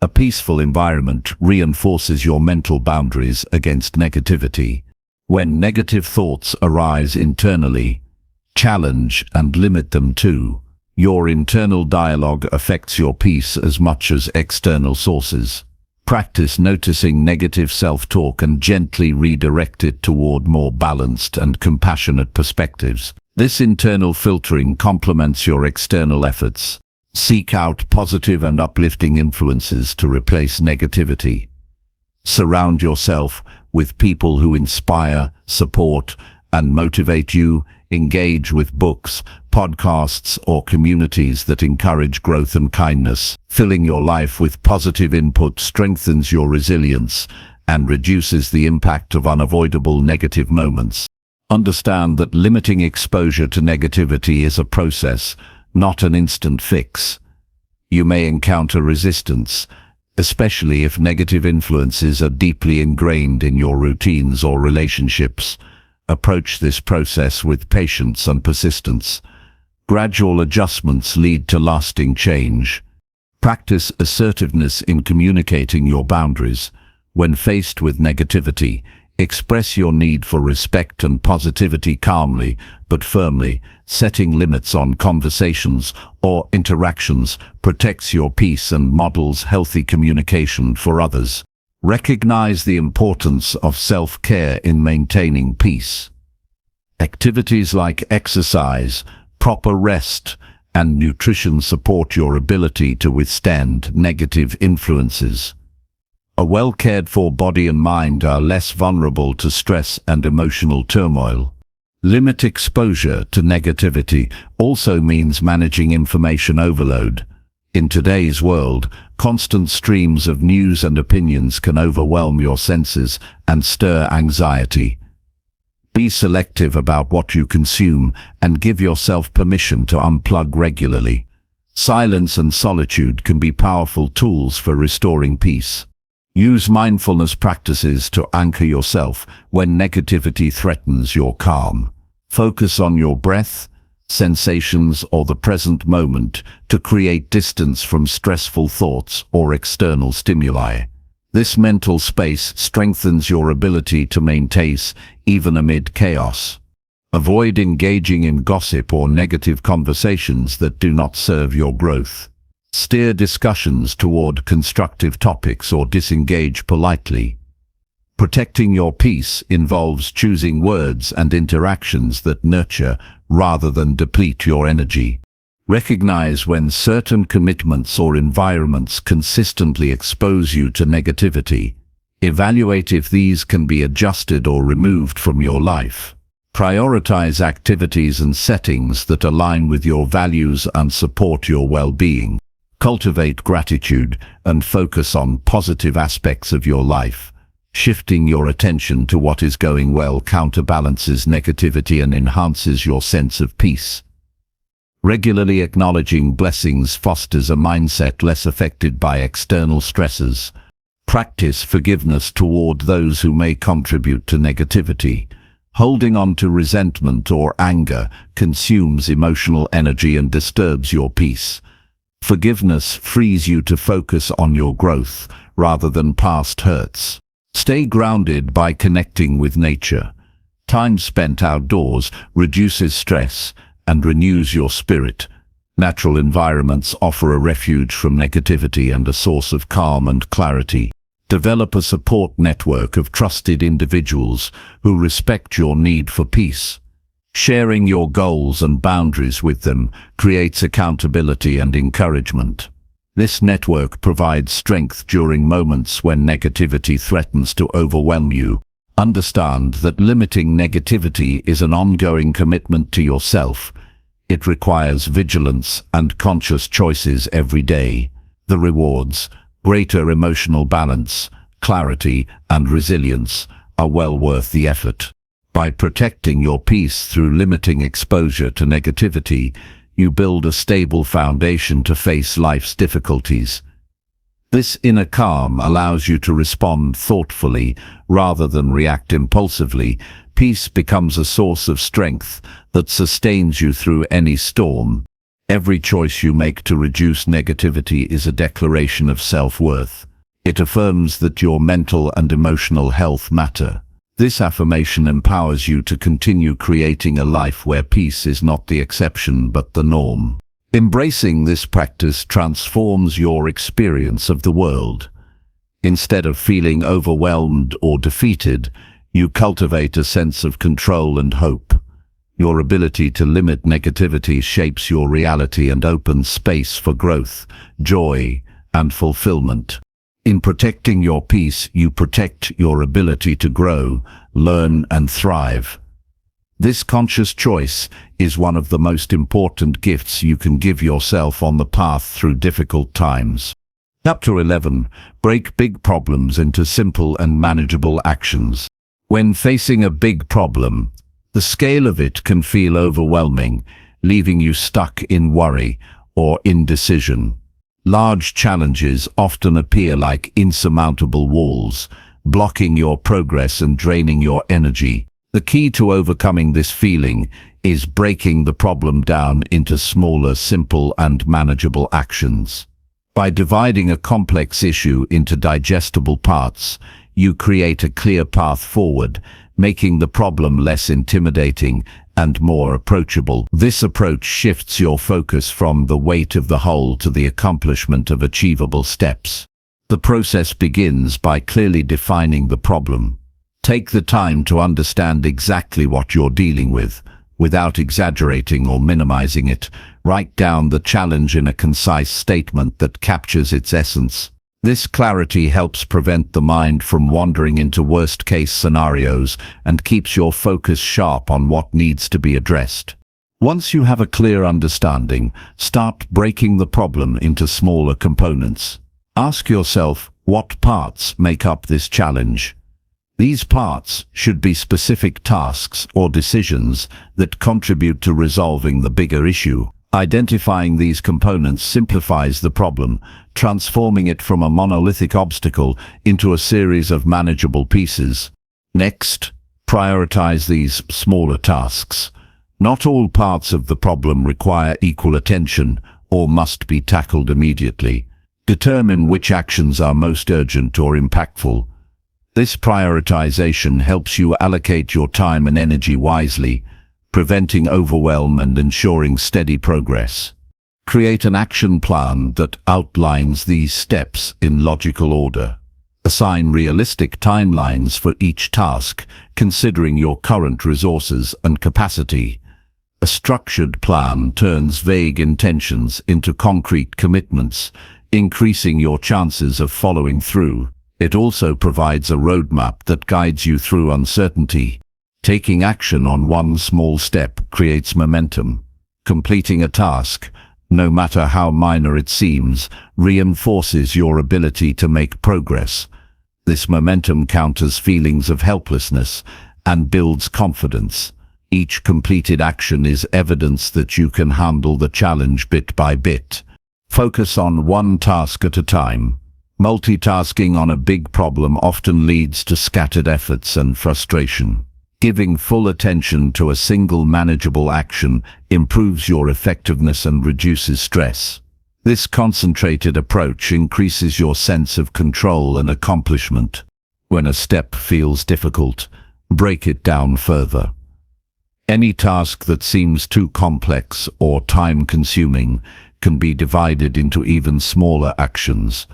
A peaceful environment reinforces your mental boundaries against negativity. When negative thoughts arise internally, challenge and limit them too. Your internal dialogue affects your peace as much as external sources. Practice noticing negative self-talk and gently redirect it toward more balanced and compassionate perspectives. This internal filtering complements your external efforts. Seek out positive and uplifting influences to replace negativity. Surround yourself with people who inspire, support, and motivate you. Engage with books, podcasts, or communities that encourage growth and kindness. Filling your life with positive input strengthens your resilience and reduces the impact of unavoidable negative moments. Understand that limiting exposure to negativity is a process, not an instant fix. You may encounter resistance, especially if negative influences are deeply ingrained in your routines or relationships. Approach this process with patience and persistence. Gradual adjustments lead to lasting change. Practice assertiveness in communicating your boundaries. When faced with negativity, express your need for respect and positivity calmly but firmly. Setting limits on conversations or interactions protects your peace and models healthy communication for others. Recognize the importance of self-care in maintaining peace. Activities like exercise, proper rest, and nutrition support your ability to withstand negative influences. A well-cared-for body and mind are less vulnerable to stress and emotional turmoil. Limit exposure to negativity also means managing information overload. In today's world, constant streams of news and opinions can overwhelm your senses and stir anxiety. Be selective about what you consume and give yourself permission to unplug regularly. Silence and solitude can be powerful tools for restoring peace. Use mindfulness practices to anchor yourself when negativity threatens your calm. Focus on your breath, sensations, or the present moment to create distance from stressful thoughts or external stimuli. This mental space strengthens your ability to maintain peace even amid chaos. Avoid engaging in gossip or negative conversations that do not serve your growth. Steer discussions toward constructive topics or disengage politely. Protecting your peace involves choosing words and interactions that nurture rather than deplete your energy. Recognize when certain commitments or environments consistently expose you to negativity. Evaluate if these can be adjusted or removed from your life. Prioritize activities and settings that align with your values and support your well-being. Cultivate gratitude and focus on positive aspects of your life. Shifting your attention to what is going well counterbalances negativity and enhances your sense of peace. Regularly acknowledging blessings fosters a mindset less affected by external stresses. Practice forgiveness toward those who may contribute to negativity. Holding on to resentment or anger consumes emotional energy and disturbs your peace. Forgiveness frees you to focus on your growth rather than past hurts. Stay grounded by connecting with nature. Time spent outdoors reduces stress and renews your spirit. Natural environments offer a refuge from negativity and a source of calm and clarity. Develop a support network of trusted individuals who respect your need for peace. Sharing your goals and boundaries with them creates accountability and encouragement. This network provides strength during moments when negativity threatens to overwhelm you. Understand that limiting negativity is an ongoing commitment to yourself. It requires vigilance and conscious choices every day. The rewards, greater emotional balance, clarity, and resilience, are well worth the effort. By protecting your peace through limiting exposure to negativity, you build a stable foundation to face life's difficulties. This inner calm allows you to respond thoughtfully rather than react impulsively. Peace becomes a source of strength that sustains you through any storm. Every choice you make to reduce negativity is a declaration of self-worth. It affirms that your mental and emotional health matter. This affirmation empowers you to continue creating a life where peace is not the exception but the norm. Embracing this practice transforms your experience of the world. Instead of feeling overwhelmed or defeated, you cultivate a sense of control and hope. Your ability to limit negativity shapes your reality and opens space for growth, joy, and fulfillment. In protecting your peace, you protect your ability to grow, learn, and thrive. This conscious choice is one of the most important gifts you can give yourself on the path through difficult times. Chapter 11. Break big problems into simple and manageable actions. When facing a big problem, the scale of it can feel overwhelming, leaving you stuck in worry or indecision. Large challenges often appear like insurmountable walls, blocking your progress and draining your energy. The key to overcoming this feeling is breaking the problem down into smaller, simple, and manageable actions. By dividing a complex issue into digestible parts, you create a clear path forward, making the problem less intimidating and more approachable. This approach shifts your focus from the weight of the whole to the accomplishment of achievable steps. The process begins by clearly defining the problem. Take the time to understand exactly what you're dealing with, without exaggerating or minimizing it. Write down the challenge in a concise statement that captures its essence. This clarity helps prevent the mind from wandering into worst-case scenarios and keeps your focus sharp on what needs to be addressed. Once you have a clear understanding, start breaking the problem into smaller components. Ask yourself, what parts make up this challenge? These parts should be specific tasks or decisions that contribute to resolving the bigger issue. Identifying these components simplifies the problem, transforming it from a monolithic obstacle into a series of manageable pieces. Next, prioritize these smaller tasks. Not all parts of the problem require equal attention or must be tackled immediately. Determine which actions are most urgent or impactful. This prioritization helps you allocate your time and energy wisely, preventing overwhelm and ensuring steady progress. Create an action plan that outlines these steps in logical order. Assign realistic timelines for each task, considering your current resources and capacity. A structured plan turns vague intentions into concrete commitments, increasing your chances of following through. It also provides a roadmap that guides you through uncertainty. Taking action on one small step creates momentum. Completing a task, no matter how minor it seems, reinforces your ability to make progress. This momentum counters feelings of helplessness and builds confidence. Each completed action is evidence that you can handle the challenge bit by bit. Focus on one task at a time. Multitasking on a big problem often leads to scattered efforts and frustration. Giving full attention to a single manageable action improves your effectiveness and reduces stress. This concentrated approach increases your sense of control and accomplishment. When a step feels difficult, break it down further. Any task that seems too complex or time-consuming can be divided into even smaller actions.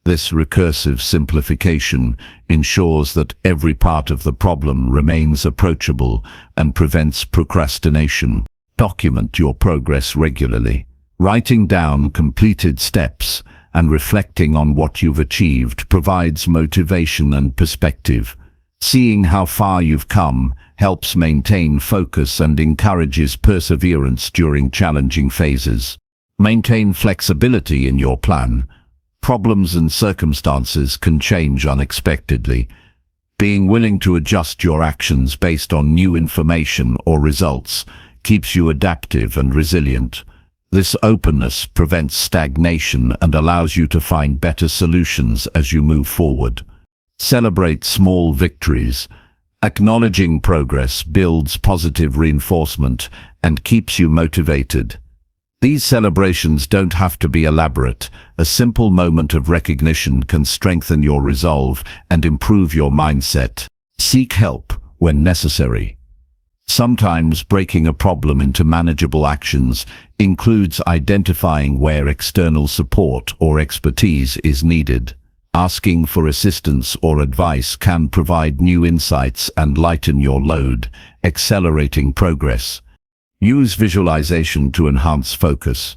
This recursive simplification ensures that every part of the problem remains approachable and prevents procrastination. Document your progress regularly. Writing down completed steps and reflecting on what you've achieved provides motivation and perspective. Seeing how far you've come helps maintain focus and encourages perseverance during challenging phases. Maintain flexibility in your plan. Problems and circumstances can change unexpectedly. Being willing to adjust your actions based on new information or results keeps you adaptive and resilient. This openness prevents stagnation and allows you to find better solutions as you move forward. Celebrate small victories. Acknowledging progress builds positive reinforcement and keeps you motivated. These celebrations don't have to be elaborate. A simple moment of recognition can strengthen your resolve and improve your mindset. Seek help when necessary. Sometimes breaking a problem into manageable actions includes identifying where external support or expertise is needed. Asking for assistance or advice can provide new insights and lighten your load, accelerating progress. Use visualization to enhance focus.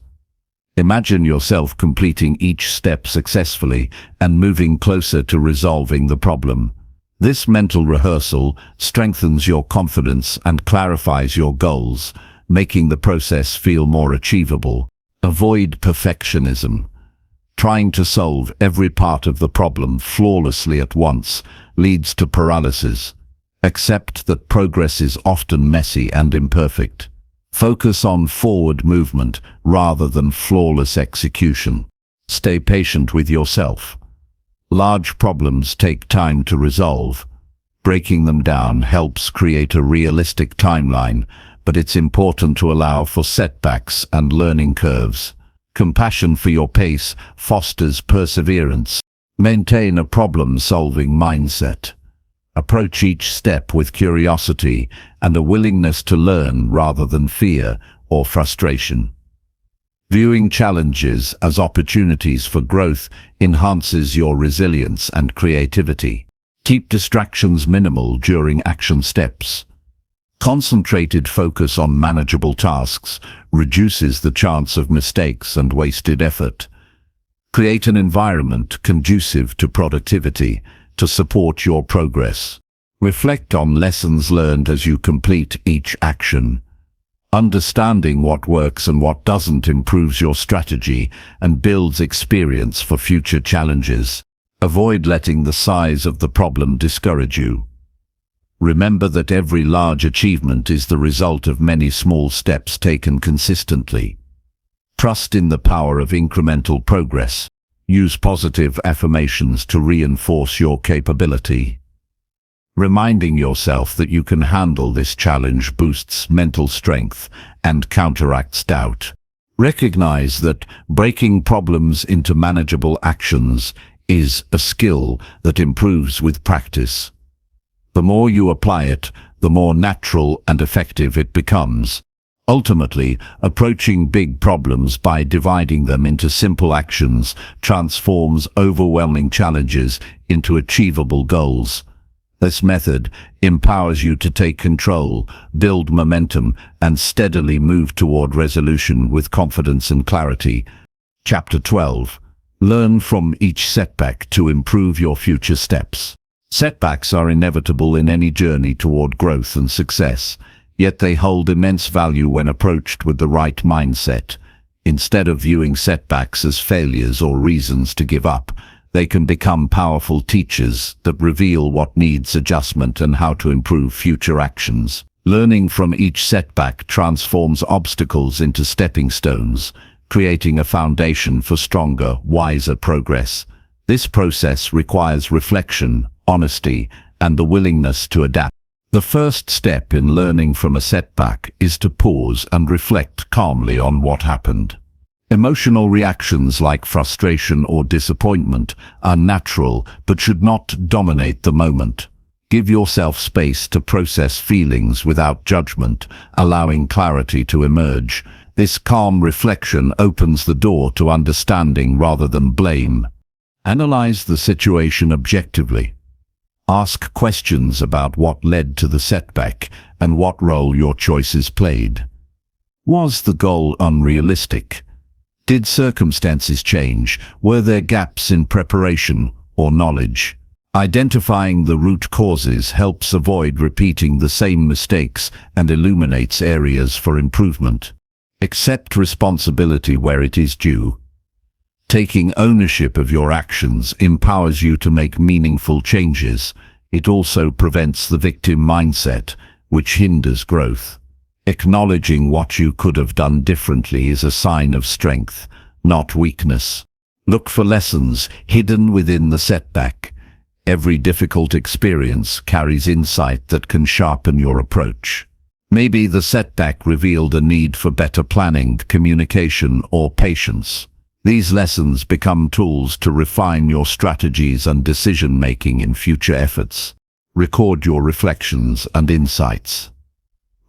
Imagine yourself completing each step successfully and moving closer to resolving the problem. This mental rehearsal strengthens your confidence and clarifies your goals, making the process feel more achievable. Avoid perfectionism. Trying to solve every part of the problem flawlessly at once leads to paralysis. Accept that progress is often messy and imperfect. Focus on forward movement rather than flawless execution. Stay patient with yourself. Large problems take time to resolve. Breaking them down helps create a realistic timeline, but it's important to allow for setbacks and learning curves. Compassion for your pace fosters perseverance. Maintain a problem-solving mindset. Approach each step with curiosity and a willingness to learn rather than fear or frustration. Viewing challenges as opportunities for growth enhances your resilience and creativity. Keep distractions minimal during action steps. Concentrated focus on manageable tasks reduces the chance of mistakes and wasted effort. Create an environment conducive to productivity to support your progress. Reflect on lessons learned as you complete each action. Understanding what works and what doesn't improves your strategy and builds experience for future challenges. Avoid letting the size of the problem discourage you. Remember that every large achievement is the result of many small steps taken consistently. Trust in the power of incremental progress. Use positive affirmations to reinforce your capability. Reminding yourself that you can handle this challenge boosts mental strength and counteracts doubt. Recognize that breaking problems into manageable actions is a skill that improves with practice. The more you apply it, the more natural and effective it becomes. Ultimately, approaching big problems by dividing them into simple actions transforms overwhelming challenges into achievable goals. This method empowers you to take control, build momentum, and steadily move toward resolution with confidence and clarity. Chapter 12. Learn from each setback to improve your future steps. Setbacks are inevitable in any journey toward growth and success, yet they hold immense value when approached with the right mindset. Instead of viewing setbacks as failures or reasons to give up, they can become powerful teachers that reveal what needs adjustment and how to improve future actions. Learning from each setback transforms obstacles into stepping stones, creating a foundation for stronger, wiser progress. This process requires reflection, honesty, and the willingness to adapt. The first step in learning from a setback is to pause and reflect calmly on what happened. Emotional reactions like frustration or disappointment are natural but should not dominate the moment. Give yourself space to process feelings without judgment, allowing clarity to emerge. This calm reflection opens the door to understanding rather than blame. Analyze the situation objectively. Ask questions about what led to the setback and what role your choices played. Was the goal unrealistic? Did circumstances change? Were there gaps in preparation or knowledge? Identifying the root causes helps avoid repeating the same mistakes and illuminates areas for improvement. Accept responsibility where it is due. Taking ownership of your actions empowers you to make meaningful changes. It also prevents the victim mindset, which hinders growth. Acknowledging what you could have done differently is a sign of strength, not weakness. Look for lessons hidden within the setback. Every difficult experience carries insight that can sharpen your approach. Maybe the setback revealed a need for better planning, communication, or patience. These lessons become tools to refine your strategies and decision-making in future efforts. Record your reflections and insights.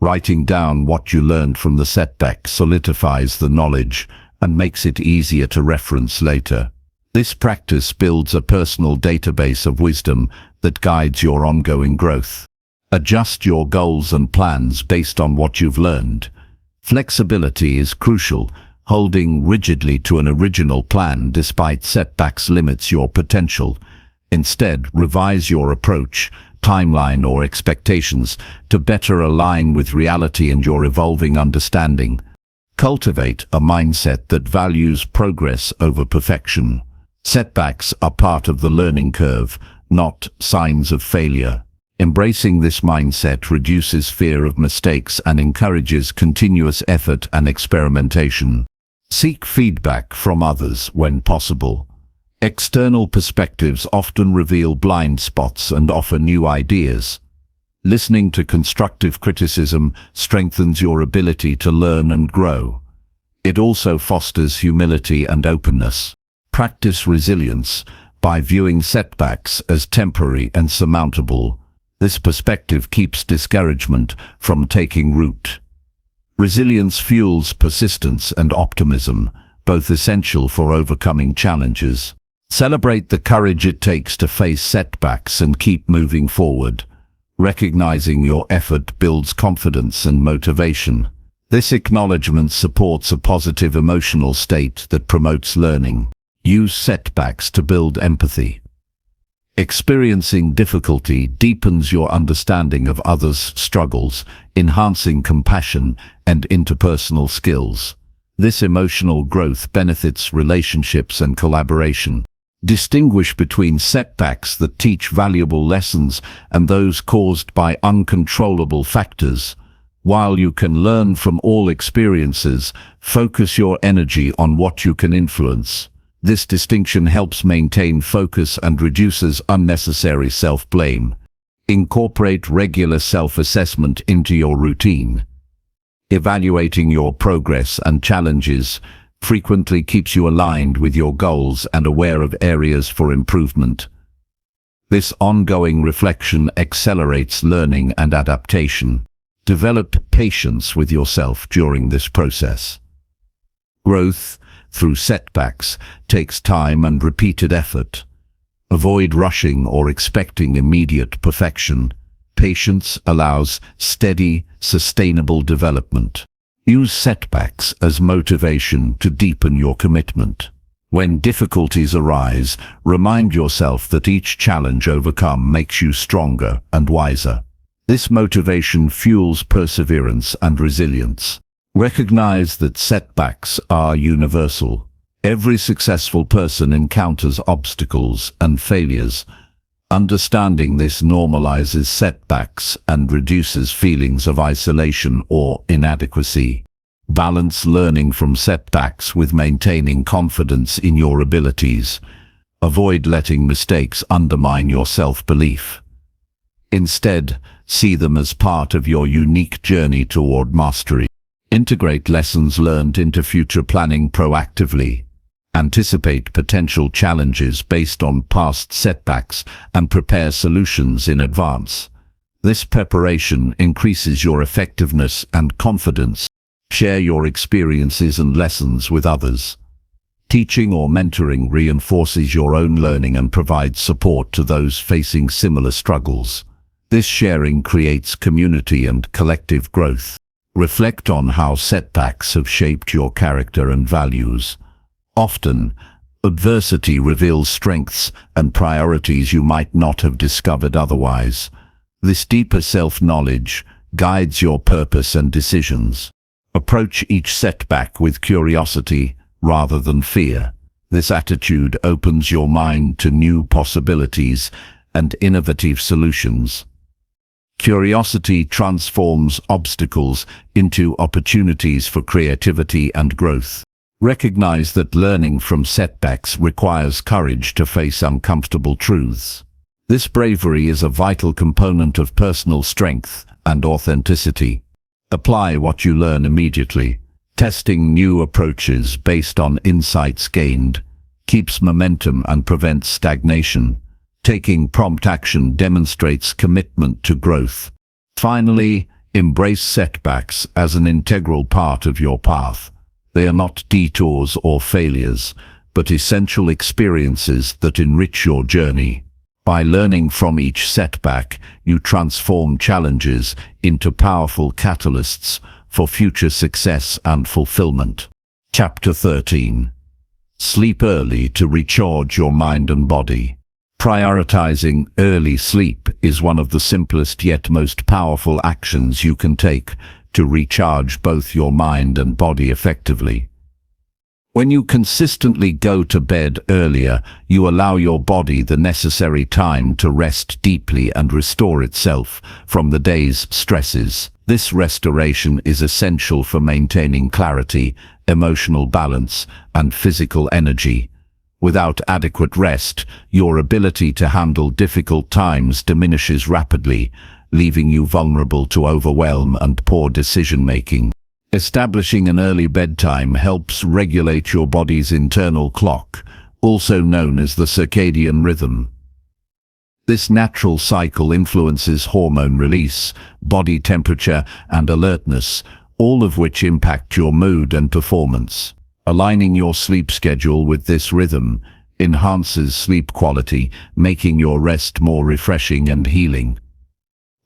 Writing down what you learned from the setback solidifies the knowledge and makes it easier to reference later. This practice builds a personal database of wisdom that guides your ongoing growth. Adjust your goals and plans based on what you've learned. Flexibility is crucial. Holding rigidly to an original plan despite setbacks limits your potential. Instead, revise your approach, timeline, or expectations to better align with reality and your evolving understanding. Cultivate a mindset that values progress over perfection. Setbacks are part of the learning curve, not signs of failure. Embracing this mindset reduces fear of mistakes and encourages continuous effort and experimentation. Seek feedback from others when possible. External perspectives often reveal blind spots and offer new ideas. Listening to constructive criticism strengthens your ability to learn and grow. It also fosters humility and openness. Practice resilience by viewing setbacks as temporary and surmountable. This perspective keeps discouragement from taking root. Resilience fuels persistence and optimism, both essential for overcoming challenges. Celebrate the courage it takes to face setbacks and keep moving forward. Recognizing your effort builds confidence and motivation. This acknowledgement supports a positive emotional state that promotes learning. Use setbacks to build empathy. Experiencing difficulty deepens your understanding of others' struggles, enhancing compassion and interpersonal skills. This emotional growth benefits relationships and collaboration. Distinguish between setbacks that teach valuable lessons and those caused by uncontrollable factors. While you can learn from all experiences, focus your energy on what you can influence. This distinction helps maintain focus and reduces unnecessary self-blame. Incorporate regular self-assessment into your routine. Evaluating your progress and challenges frequently keeps you aligned with your goals and aware of areas for improvement. This ongoing reflection accelerates learning and adaptation. Develop patience with yourself during this process. Growth through setbacks takes time and repeated effort. Avoid rushing or expecting immediate perfection. Patience allows steady, sustainable development. Use setbacks as motivation to deepen your commitment. When difficulties arise, remind yourself that each challenge overcome makes you stronger and wiser. This motivation fuels perseverance and resilience. Recognize that setbacks are universal. Every successful person encounters obstacles and failures. Understanding this normalizes setbacks and reduces feelings of isolation or inadequacy. Balance learning from setbacks with maintaining confidence in your abilities. Avoid letting mistakes undermine your self-belief. Instead, see them as part of your unique journey toward mastery. Integrate lessons learned into future planning proactively. Anticipate potential challenges based on past setbacks and prepare solutions in advance. This preparation increases your effectiveness and confidence. Share your experiences and lessons with others. Teaching or mentoring reinforces your own learning and provides support to those facing similar struggles. This sharing creates community and collective growth. Reflect on how setbacks have shaped your character and values. Often, adversity reveals strengths and priorities you might not have discovered otherwise. This deeper self-knowledge guides your purpose and decisions. Approach each setback with curiosity rather than fear. This attitude opens your mind to new possibilities and innovative solutions. Curiosity transforms obstacles into opportunities for creativity and growth. Recognize that learning from setbacks requires courage to face uncomfortable truths. This bravery is a vital component of personal strength and authenticity. Apply what you learn immediately. Testing new approaches based on insights gained keeps momentum and prevents stagnation. Taking prompt action demonstrates commitment to growth. Finally, embrace setbacks as an integral part of your path. They are not detours or failures, but essential experiences that enrich your journey. By learning from each setback, you transform challenges into powerful catalysts for future success and fulfillment. Chapter 13. Sleep early to recharge your mind and body. Prioritizing early sleep is one of the simplest yet most powerful actions you can take to recharge both your mind and body effectively. When you consistently go to bed earlier, you allow your body the necessary time to rest deeply and restore itself from the day's stresses. This restoration is essential for maintaining clarity, emotional balance, and physical energy. Without adequate rest, your ability to handle difficult times diminishes rapidly, leaving you vulnerable to overwhelm and poor decision-making. Establishing an early bedtime helps regulate your body's internal clock, also known as the circadian rhythm. This natural cycle influences hormone release, body temperature, and alertness, all of which impact your mood and performance. Aligning your sleep schedule with this rhythm enhances sleep quality, making your rest more refreshing and healing.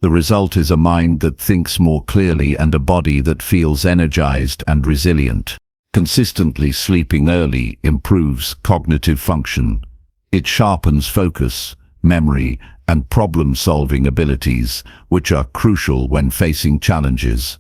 The result is a mind that thinks more clearly and a body that feels energized and resilient. Consistently sleeping early improves cognitive function. It sharpens focus, memory, and problem-solving abilities, which are crucial when facing challenges.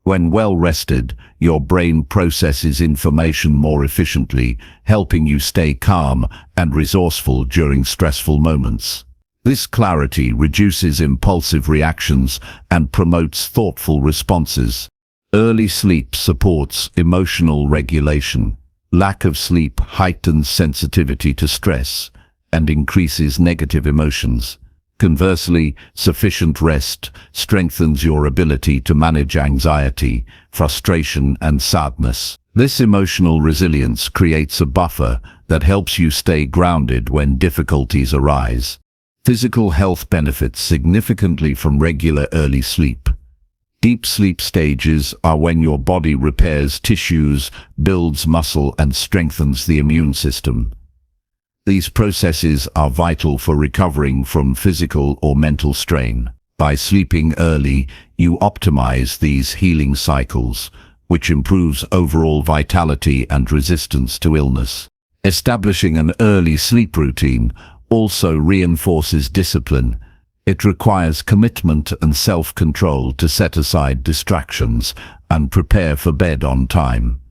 When well rested, your brain processes information more efficiently, helping you stay calm and resourceful during stressful moments. This clarity reduces impulsive reactions and promotes thoughtful responses. Early sleep supports emotional regulation. Lack of sleep heightens sensitivity to stress and increases negative emotions. Conversely, sufficient rest strengthens your ability to manage anxiety, frustration, and sadness. This emotional resilience creates a buffer that helps you stay grounded when difficulties arise. Physical health benefits significantly from regular early sleep. Deep sleep stages are when your body repairs tissues, builds muscle, and strengthens the immune system. These processes are vital for recovering from physical or mental strain. By sleeping early, you optimize these healing cycles, which improves overall vitality and resistance to illness. Establishing an early sleep routine also reinforces discipline. It requires commitment and self-control to set aside distractions and prepare for bed on time.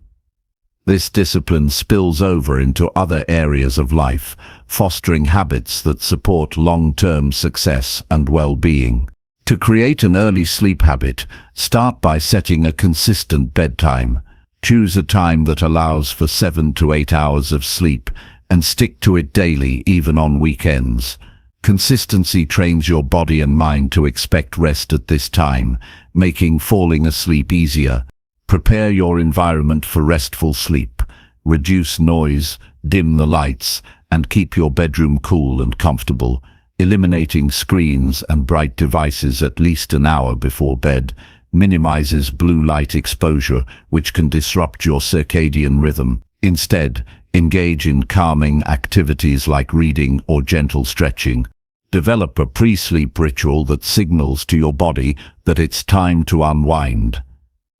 This discipline spills over into other areas of life, fostering habits that support long-term success and well-being. To create an early sleep habit, start by setting a consistent bedtime. Choose a time that allows for 7 to 8 hours of sleep and stick to it daily, even on weekends. Consistency trains your body and mind to expect rest at this time, making falling asleep easier. Prepare your environment for restful sleep. Reduce noise, dim the lights, and keep your bedroom cool and comfortable. Eliminating screens and bright devices at least an hour before bed minimizes blue light exposure, which can disrupt your circadian rhythm. Instead, engage in calming activities like reading or gentle stretching. Develop a pre-sleep ritual that signals to your body that it's time to unwind.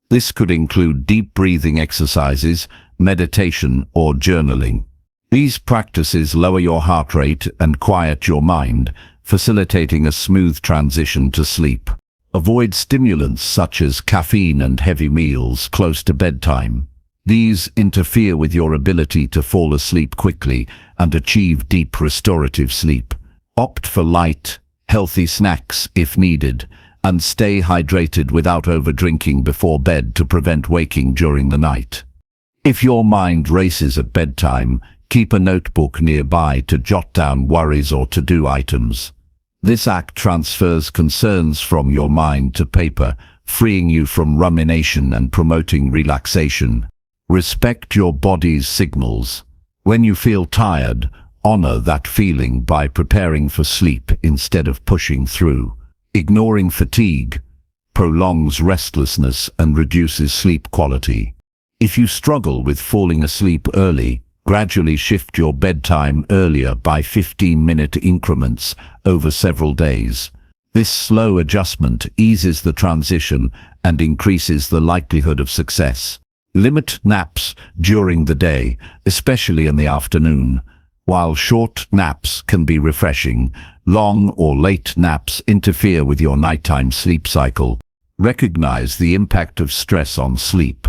This could include deep breathing exercises, meditation, or journaling. These practices lower your heart rate and quiet your mind, facilitating a smooth transition to sleep. Avoid stimulants such as caffeine and heavy meals close to bedtime. These interfere with your ability to fall asleep quickly and achieve deep restorative sleep. Opt for light, healthy snacks if needed, and stay hydrated without overdrinking before bed to prevent waking during the night. If your mind races at bedtime, keep a notebook nearby to jot down worries or to-do items. This act transfers concerns from your mind to paper, freeing you from rumination and promoting relaxation. Respect your body's signals. When you feel tired, honor that feeling by preparing for sleep instead of pushing through. Ignoring fatigue prolongs restlessness and reduces sleep quality. If you struggle with falling asleep early, gradually shift your bedtime earlier by 15-minute increments over several days. This slow adjustment eases the transition and increases the likelihood of success. Limit naps during the day, especially in the afternoon. While short naps can be refreshing, long or late naps interfere with your nighttime sleep cycle. Recognize the impact of stress on sleep.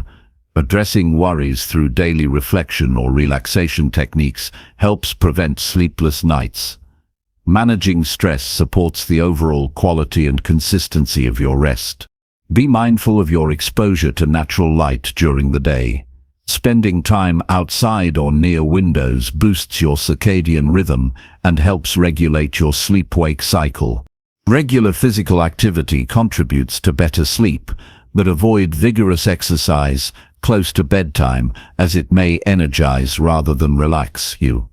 Addressing worries through daily reflection or relaxation techniques helps prevent sleepless nights. Managing stress supports the overall quality and consistency of your rest. Be mindful of your exposure to natural light during the day. Spending time outside or near windows boosts your circadian rhythm and helps regulate your sleep-wake cycle. Regular physical activity contributes to better sleep, but avoid vigorous exercise close to bedtime as it may energize rather than relax you.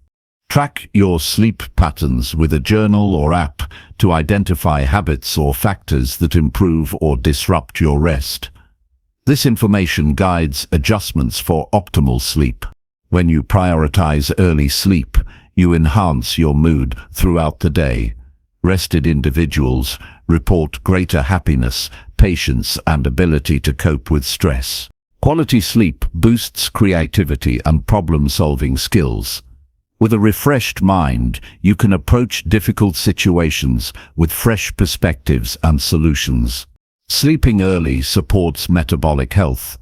Track your sleep patterns with a journal or app to identify habits or factors that improve or disrupt your rest. This information guides adjustments for optimal sleep. When you prioritize early sleep, you enhance your mood throughout the day. Rested individuals report greater happiness, patience, and ability to cope with stress. Quality sleep boosts creativity and problem-solving skills. With a refreshed mind, you can approach difficult situations with fresh perspectives and solutions. Sleeping early supports metabolic health.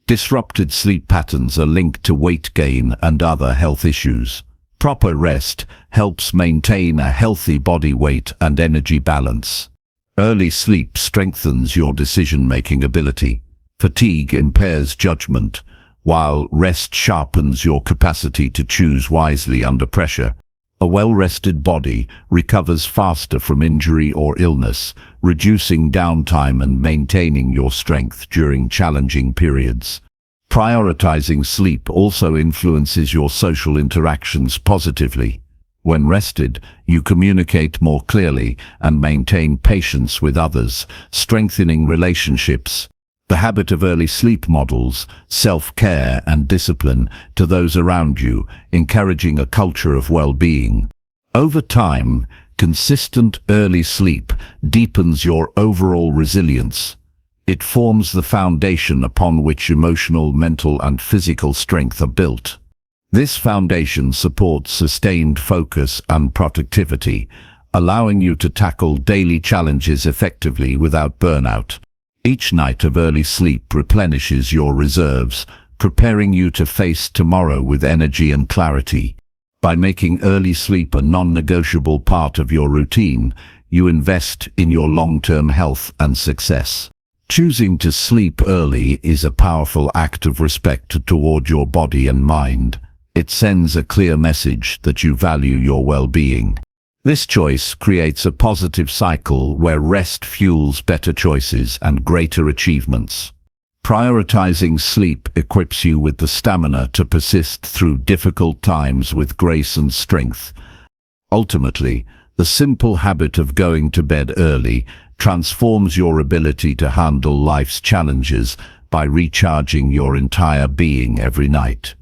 Disrupted sleep patterns are linked to weight gain and other health issues. Proper rest helps maintain a healthy body weight and energy balance. Early sleep strengthens your decision-making ability. Fatigue impairs judgment, while rest sharpens your capacity to choose wisely under pressure. A well-rested body recovers faster from injury or illness, reducing downtime and maintaining your strength during challenging periods. Prioritizing sleep also influences your social interactions positively. When rested, you communicate more clearly and maintain patience with others, strengthening relationships. The habit of early sleep models self-care and discipline to those around you, encouraging a culture of well-being. Over time, consistent early sleep deepens your overall resilience. It forms the foundation upon which emotional, mental, and physical strength are built. This foundation supports sustained focus and productivity, allowing you to tackle daily challenges effectively without burnout. Each night of early sleep replenishes your reserves, preparing you to face tomorrow with energy and clarity. By making early sleep a non-negotiable part of your routine, you invest in your long-term health and success. Choosing to sleep early is a powerful act of respect toward your body and mind. It sends a clear message that you value your well-being. This choice creates a positive cycle where rest fuels better choices and greater achievements. Prioritizing sleep equips you with the stamina to persist through difficult times with grace and strength. Ultimately, the simple habit of going to bed early transforms your ability to handle life's challenges by recharging your entire being every night.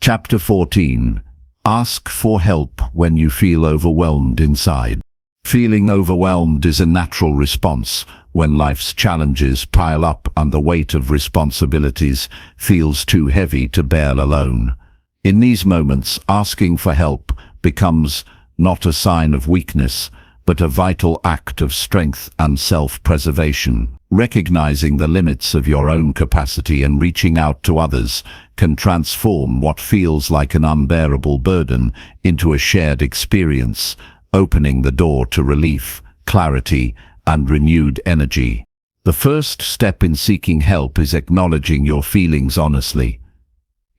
Chapter 14. Ask for help when you feel overwhelmed inside. Feeling overwhelmed is a natural response when life's challenges pile up and the weight of responsibilities feels too heavy to bear alone. In these moments, asking for help becomes not a sign of weakness, but a vital act of strength and self-preservation. Recognizing the limits of your own capacity and reaching out to others can transform what feels like an unbearable burden into a shared experience, opening the door to relief, clarity, and renewed energy. The first step in seeking help is acknowledging your feelings honestly.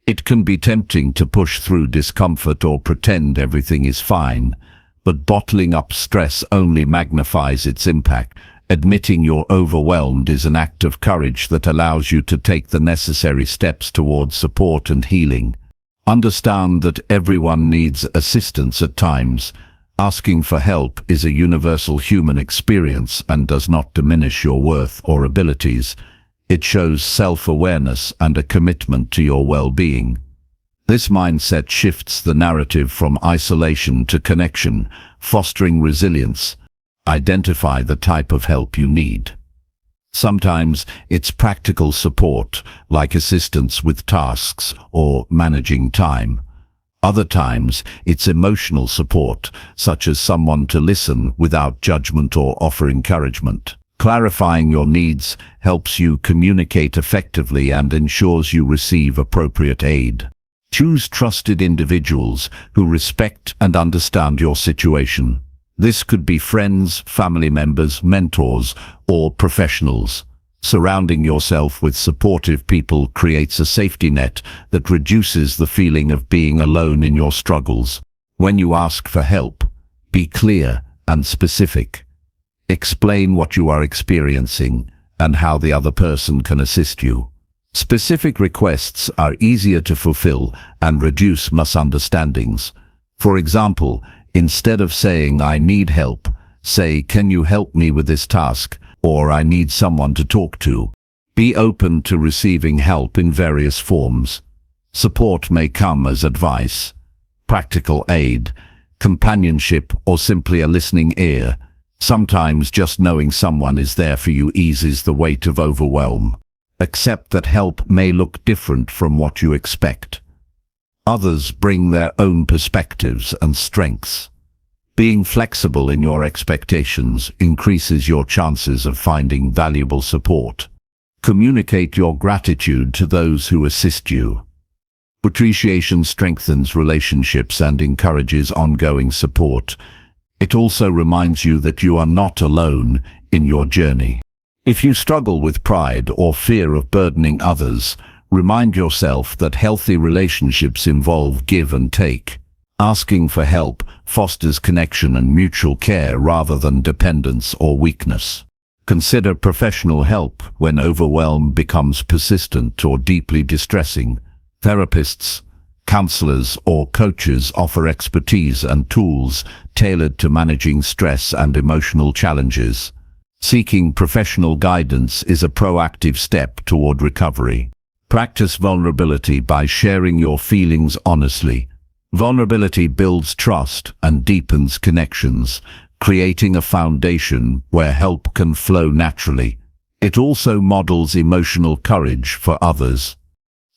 It can be tempting to push through discomfort or pretend everything is fine, but bottling up stress only magnifies its impact. Admitting you're overwhelmed is an act of courage that allows you to take the necessary steps towards support and healing. Understand that everyone needs assistance at times. Asking for help is a universal human experience and does not diminish your worth or abilities. It shows self-awareness and a commitment to your well-being. This mindset shifts the narrative from isolation to connection, fostering resilience. Identify the type of help you need. Sometimes it's practical support, like assistance with tasks or managing time. Other times, it's emotional support, such as someone to listen without judgment or offer encouragement. Clarifying your needs helps you communicate effectively and ensures you receive appropriate aid. Choose trusted individuals who respect and understand your situation. This could be friends, family members, mentors, or professionals. Surrounding yourself with supportive people creates a safety net that reduces the feeling of being alone in your struggles. When you ask for help, be clear and specific. Explain what you are experiencing and how the other person can assist you. Specific requests are easier to fulfill and reduce misunderstandings. For example, instead of saying, "I need help," say, "Can you help me with this task?" or "I need someone to talk to." Be open to receiving help in various forms. Support may come as advice, practical aid, companionship, or simply a listening ear. Sometimes just knowing someone is there for you eases the weight of overwhelm. Accept that help may look different from what you expect. Others bring their own perspectives and strengths. Being flexible in your expectations increases your chances of finding valuable support. Communicate your gratitude to those who assist you. Appreciation strengthens relationships and encourages ongoing support. It also reminds you that you are not alone in your journey. If you struggle with pride or fear of burdening others, remind yourself that healthy relationships involve give and take. Asking for help fosters connection and mutual care rather than dependence or weakness. Consider professional help when overwhelm becomes persistent or deeply distressing. Therapists, counselors, or coaches offer expertise and tools tailored to managing stress and emotional challenges. Seeking professional guidance is a proactive step toward recovery. Practice vulnerability by sharing your feelings honestly. Vulnerability builds trust and deepens connections, creating a foundation where help can flow naturally. It also models emotional courage for others.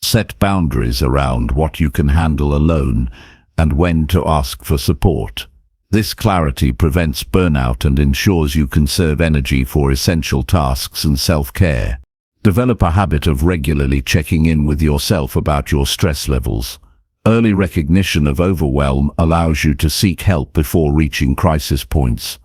Set boundaries around what you can handle alone and when to ask for support. This clarity prevents burnout and ensures you conserve energy for essential tasks and self-care. Develop a habit of regularly checking in with yourself about your stress levels. Early recognition of overwhelm allows you to seek help before reaching crisis points.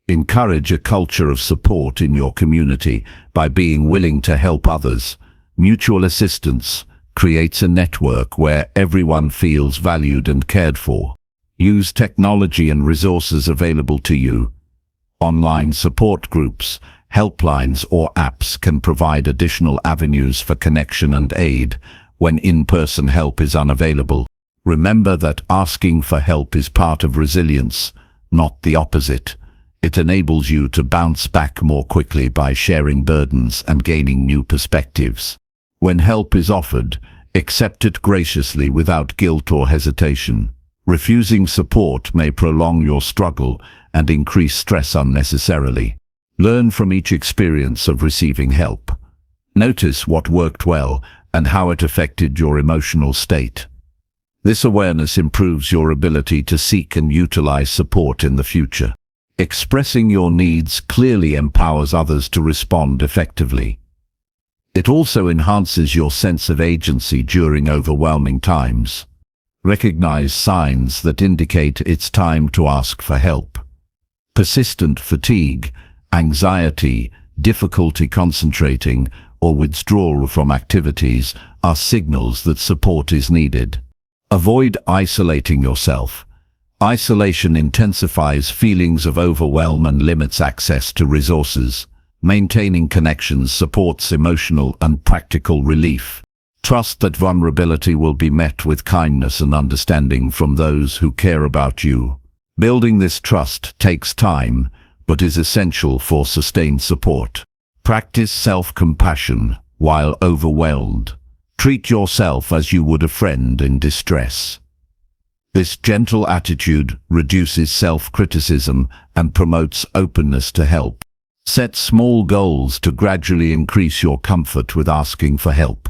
Encourage a culture of support in your community by being willing to help others. Mutual assistance creates a network where everyone feels valued and cared for. Use technology and resources available to you. Online support groups, helplines, or apps can provide additional avenues for connection and aid when in-person help is unavailable. Remember that asking for help is part of resilience, not the opposite. It enables you to bounce back more quickly by sharing burdens and gaining new perspectives. When help is offered, accept it graciously without guilt or hesitation. Refusing support may prolong your struggle and increase stress unnecessarily. Learn from each experience of receiving help. Notice what worked well and how it affected your emotional state. This awareness improves your ability to seek and utilize support in the future. Expressing your needs clearly empowers others to respond effectively. It also enhances your sense of agency during overwhelming times. Recognize signs that indicate it's time to ask for help. Persistent fatigue, anxiety, difficulty concentrating, or withdrawal from activities are signals that support is needed. Avoid isolating yourself. Isolation intensifies feelings of overwhelm and limits access to resources. Maintaining connections supports emotional and practical relief. Trust that vulnerability will be met with kindness and understanding from those who care about you. Building this trust takes time, but is essential for sustained support. Practice self-compassion while overwhelmed. Treat yourself as you would a friend in distress. This gentle attitude reduces self-criticism and promotes openness to help. Set small goals to gradually increase your comfort with asking for help.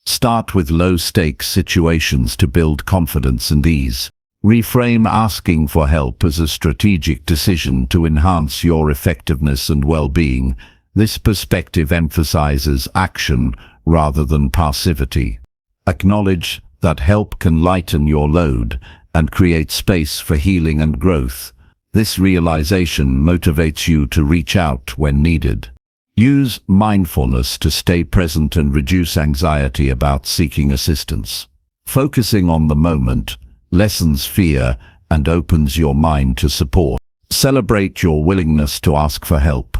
Start with low-stakes situations to build confidence and ease. Reframe asking for help as a strategic decision to enhance your effectiveness and well-being. This perspective emphasizes action rather than passivity. Acknowledge that help can lighten your load and create space for healing and growth. This realization motivates you to reach out when needed. Use mindfulness to stay present and reduce anxiety about seeking assistance. Focusing on the moment lessens fear and opens your mind to support. Celebrate your willingness to ask for help.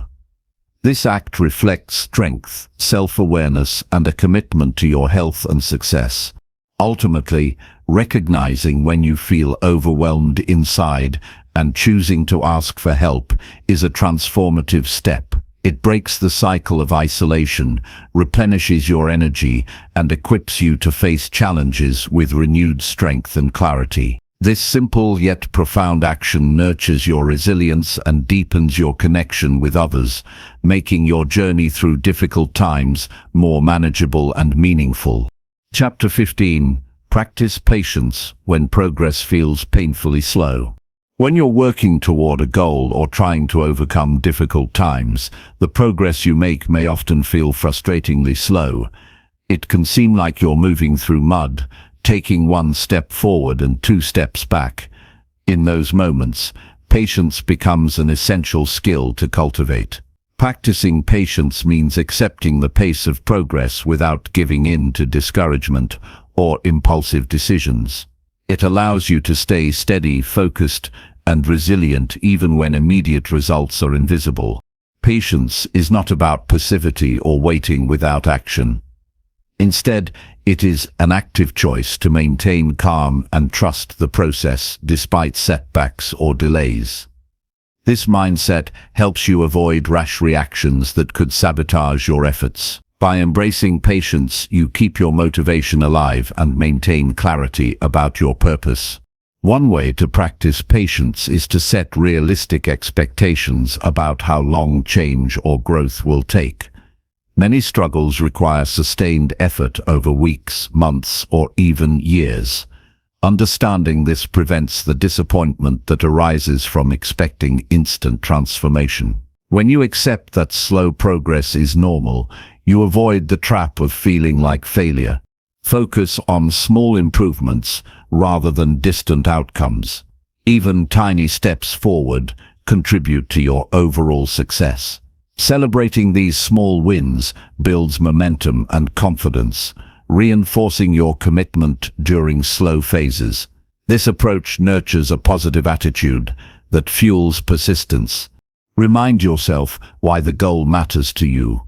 This act reflects strength, self-awareness, and a commitment to your health and success. Ultimately, recognizing when you feel overwhelmed inside and choosing to ask for help is a transformative step. It breaks the cycle of isolation, replenishes your energy, and equips you to face challenges with renewed strength and clarity. This simple yet profound action nurtures your resilience and deepens your connection with others, making your journey through difficult times more manageable and meaningful. Chapter 15. Practice patience when progress feels painfully slow. When you're working toward a goal or trying to overcome difficult times, the progress you make may often feel frustratingly slow. It can seem like you're moving through mud, taking one step forward and two steps back. In those moments, patience becomes an essential skill to cultivate. Practicing patience means accepting the pace of progress without giving in to discouragement or impulsive decisions. It allows you to stay steady, focused, and resilient even when immediate results are invisible. Patience is not about passivity or waiting without action. Instead, it is an active choice to maintain calm and trust the process despite setbacks or delays. This mindset helps you avoid rash reactions that could sabotage your efforts. By embracing patience, you keep your motivation alive and maintain clarity about your purpose. One way to practice patience is to set realistic expectations about how long change or growth will take. Many struggles require sustained effort over weeks, months, or even years. Understanding this prevents the disappointment that arises from expecting instant transformation. When you accept that slow progress is normal, you avoid the trap of feeling like failure. Focus on small improvements rather than distant outcomes. Even tiny steps forward contribute to your overall success. Celebrating these small wins builds momentum and confidence, reinforcing your commitment during slow phases. This approach nurtures a positive attitude that fuels persistence. Remind yourself why the goal matters to you.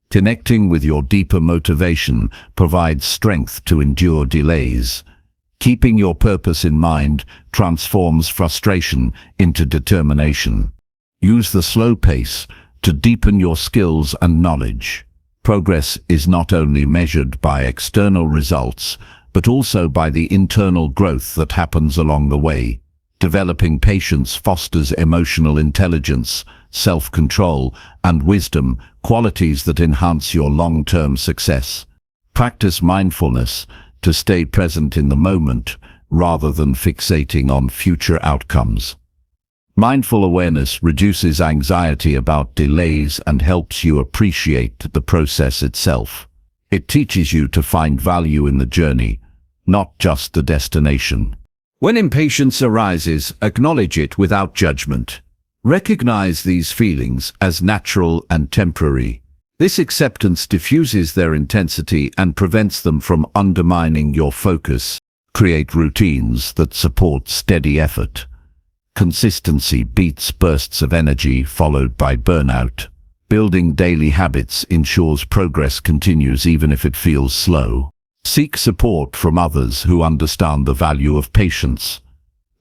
Connecting with your deeper motivation provides strength to endure delays. Keeping your purpose in mind transforms frustration into determination. Use the slow pace to deepen your skills and knowledge. Progress is not only measured by external results, but also by the internal growth that happens along the way. Developing patience fosters emotional intelligence, self-control, and wisdom, qualities that enhance your long-term success. Practice mindfulness to stay present in the moment rather than fixating on future outcomes. Mindful awareness reduces anxiety about delays and helps you appreciate the process itself. It teaches you to find value in the journey, not just the destination. When impatience arises, acknowledge it without judgment. Recognize these feelings as natural and temporary. This acceptance diffuses their intensity and prevents them from undermining your focus. Create routines that support steady effort. Consistency beats bursts of energy followed by burnout. Building daily habits ensures progress continues even if it feels slow. Seek support from others who understand the value of patience.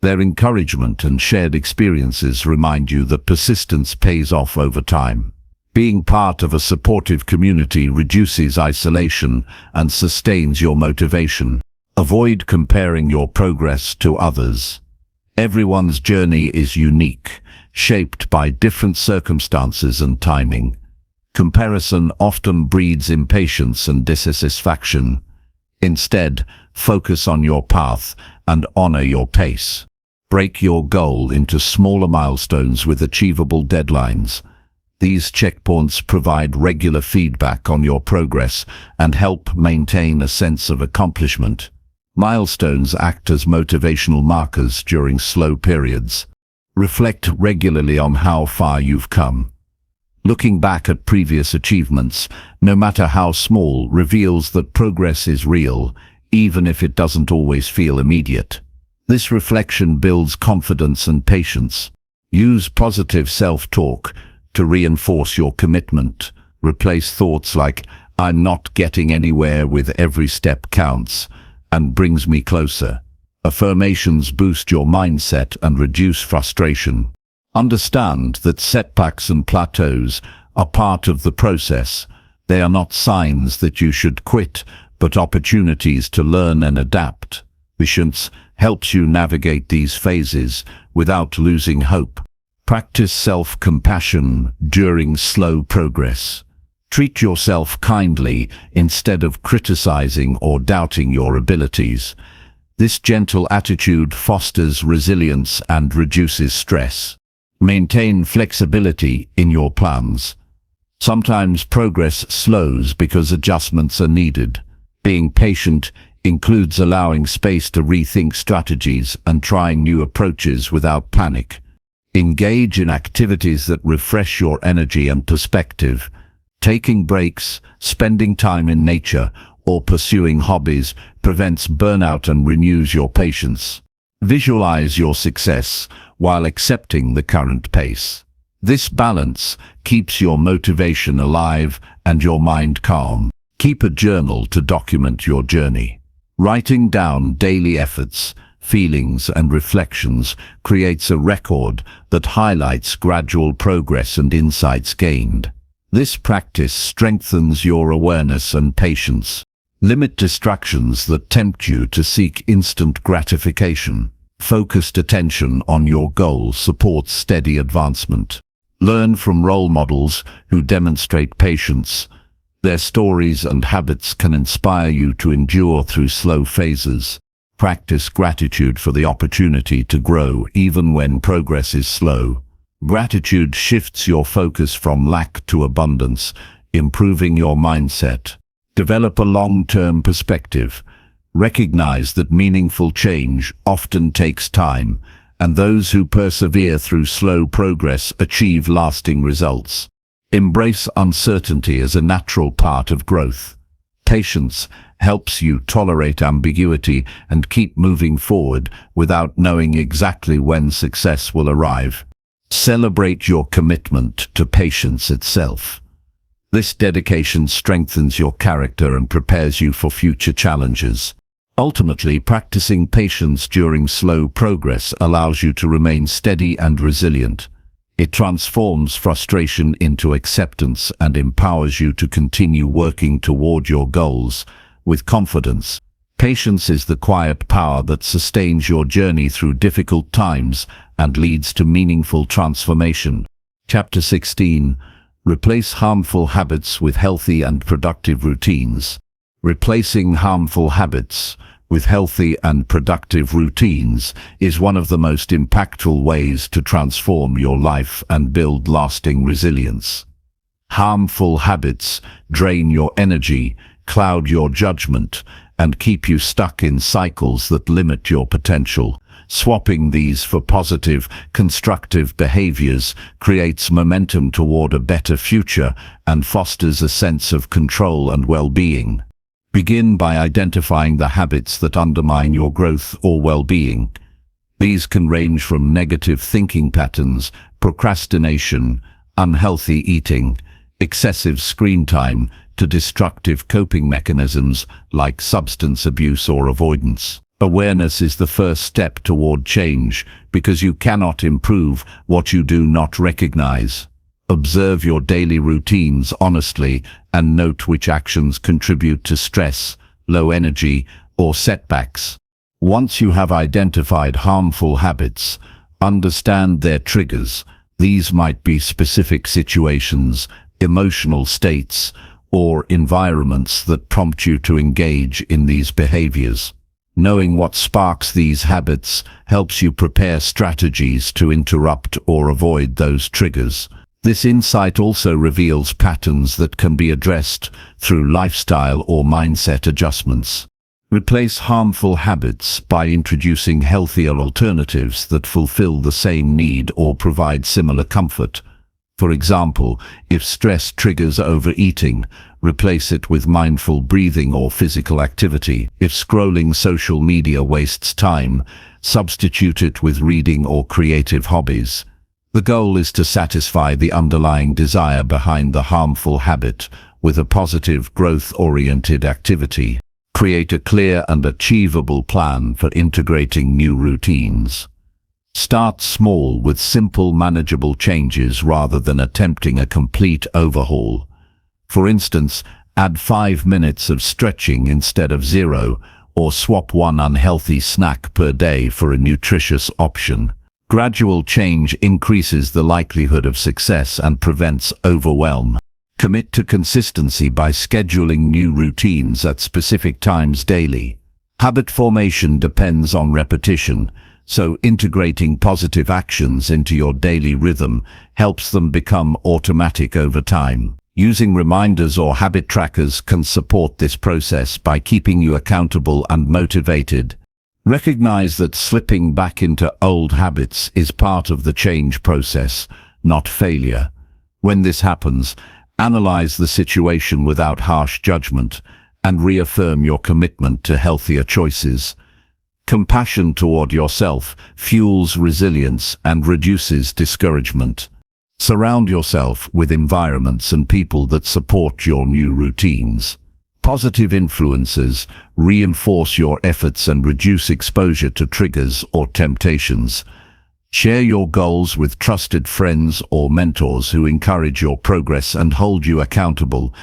Their encouragement and shared experiences remind you that persistence pays off over time. Being part of a supportive community reduces isolation and sustains your motivation. Avoid comparing your progress to others. Everyone's journey is unique, shaped by different circumstances and timing. Comparison often breeds impatience and dissatisfaction. Instead, focus on your path and honor your pace. Break your goal into smaller milestones with achievable deadlines. These checkpoints provide regular feedback on your progress and help maintain a sense of accomplishment. Milestones act as motivational markers during slow periods. Reflect regularly on how far you've come. Looking back at previous achievements, no matter how small, reveals that progress is real, even if it doesn't always feel immediate. This reflection builds confidence and patience. Use positive self-talk to reinforce your commitment. Replace thoughts like, "I'm not getting anywhere" with "every step counts and brings me closer." Affirmations boost your mindset and reduce frustration. Understand that setbacks and plateaus are part of the process. They are not signs that you should quit, but opportunities to learn and adapt. Patience helps you navigate these phases without losing hope. Practice self-compassion during slow progress. Treat yourself kindly instead of criticizing or doubting your abilities. This gentle attitude fosters resilience and reduces stress. Maintain flexibility in your plans. Sometimes progress slows because adjustments are needed. Being patient includes allowing space to rethink strategies and trying new approaches without panic. Engage in activities that refresh your energy and perspective. Taking breaks, spending time in nature, or pursuing hobbies prevents burnout and renews your patience. Visualize your success while accepting the current pace. This balance keeps your motivation alive and your mind calm. Keep a journal to document your journey. Writing down daily efforts, feelings, and reflections creates a record that highlights gradual progress and insights gained. This practice strengthens your awareness and patience. Limit distractions that tempt you to seek instant gratification. Focused attention on your goal supports steady advancement. Learn from role models who demonstrate patience. Their stories and habits can inspire you to endure through slow phases. Practice gratitude for the opportunity to grow even when progress is slow. Gratitude shifts your focus from lack to abundance, improving your mindset. Develop a long-term perspective. Recognize that meaningful change often takes time, and those who persevere through slow progress achieve lasting results. Embrace uncertainty as a natural part of growth. Patience helps you tolerate ambiguity and keep moving forward without knowing exactly when success will arrive. Celebrate your commitment to patience itself. This dedication strengthens your character and prepares you for future challenges. Ultimately, practicing patience during slow progress allows you to remain steady and resilient. It transforms frustration into acceptance and empowers you to continue working toward your goals with confidence. Patience is the quiet power that sustains your journey through difficult times and leads to meaningful transformation. Chapter 16. Replace harmful habits with healthy and productive routines. Replacing harmful habits with healthy and productive routines is one of the most impactful ways to transform your life and build lasting resilience. Harmful habits drain your energy, cloud your judgment, and keep you stuck in cycles that limit your potential. Swapping these for positive, constructive behaviors creates momentum toward a better future and fosters a sense of control and well-being. Begin by identifying the habits that undermine your growth or well-being. These can range from negative thinking patterns, procrastination, unhealthy eating, excessive screen time, to destructive coping mechanisms like substance abuse or avoidance. Awareness is the first step toward change because you cannot improve what you do not recognize. Observe your daily routines honestly and note which actions contribute to stress, low energy, or setbacks. Once you have identified harmful habits, understand their triggers. These might be specific situations, emotional states, or environments that prompt you to engage in these behaviors. Knowing what sparks these habits helps you prepare strategies to interrupt or avoid those triggers. This insight also reveals patterns that can be addressed through lifestyle or mindset adjustments. Replace harmful habits by introducing healthier alternatives that fulfill the same need or provide similar comfort. For example, if stress triggers overeating, replace it with mindful breathing or physical activity. If scrolling social media wastes time, substitute it with reading or creative hobbies. The goal is to satisfy the underlying desire behind the harmful habit with a positive, growth-oriented activity. Create a clear and achievable plan for integrating new routines. Start small with simple, manageable changes rather than attempting a complete overhaul. For instance, add 5 minutes of stretching instead of 0, or swap one unhealthy snack per day for a nutritious option. Gradual change increases the likelihood of success and prevents overwhelm. Commit to consistency by scheduling new routines at specific times daily. Habit formation depends on repetition, so integrating positive actions into your daily rhythm helps them become automatic over time. Using reminders or habit trackers can support this process by keeping you accountable and motivated. Recognize that slipping back into old habits is part of the change process, not failure. When this happens, analyze the situation without harsh judgment and reaffirm your commitment to healthier choices. Compassion toward yourself fuels resilience and reduces discouragement. Surround yourself with environments and people that support your new routines. Positive influences reinforce your efforts and reduce exposure to triggers or temptations. Share your goals with trusted friends or mentors who encourage your progress and hold you accountable.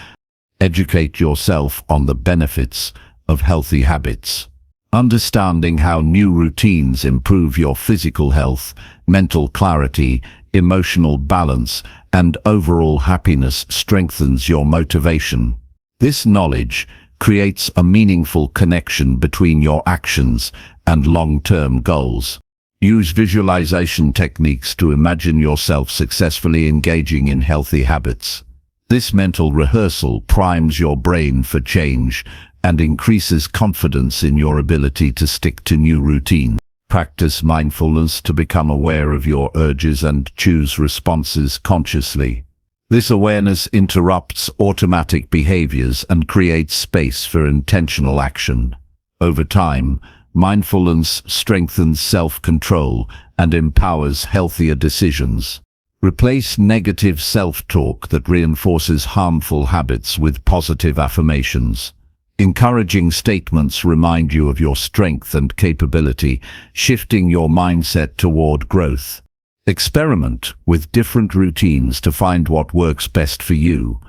Educate yourself on the benefits of healthy habits. Understanding how new routines improve your physical health, mental clarity, emotional balance, and overall happiness strengthens your motivation. This knowledge creates a meaningful connection between your actions and long-term goals. Use visualization techniques to imagine yourself successfully engaging in healthy habits. This mental rehearsal primes your brain for change and increases confidence in your ability to stick to new routines. Practice mindfulness to become aware of your urges and choose responses consciously. This awareness interrupts automatic behaviors and creates space for intentional action. Over time, mindfulness strengthens self-control and empowers healthier decisions. Replace negative self-talk that reinforces harmful habits with positive affirmations. Encouraging statements remind you of your strength and capability, shifting your mindset toward growth. Experiment with different routines to find what works best for you.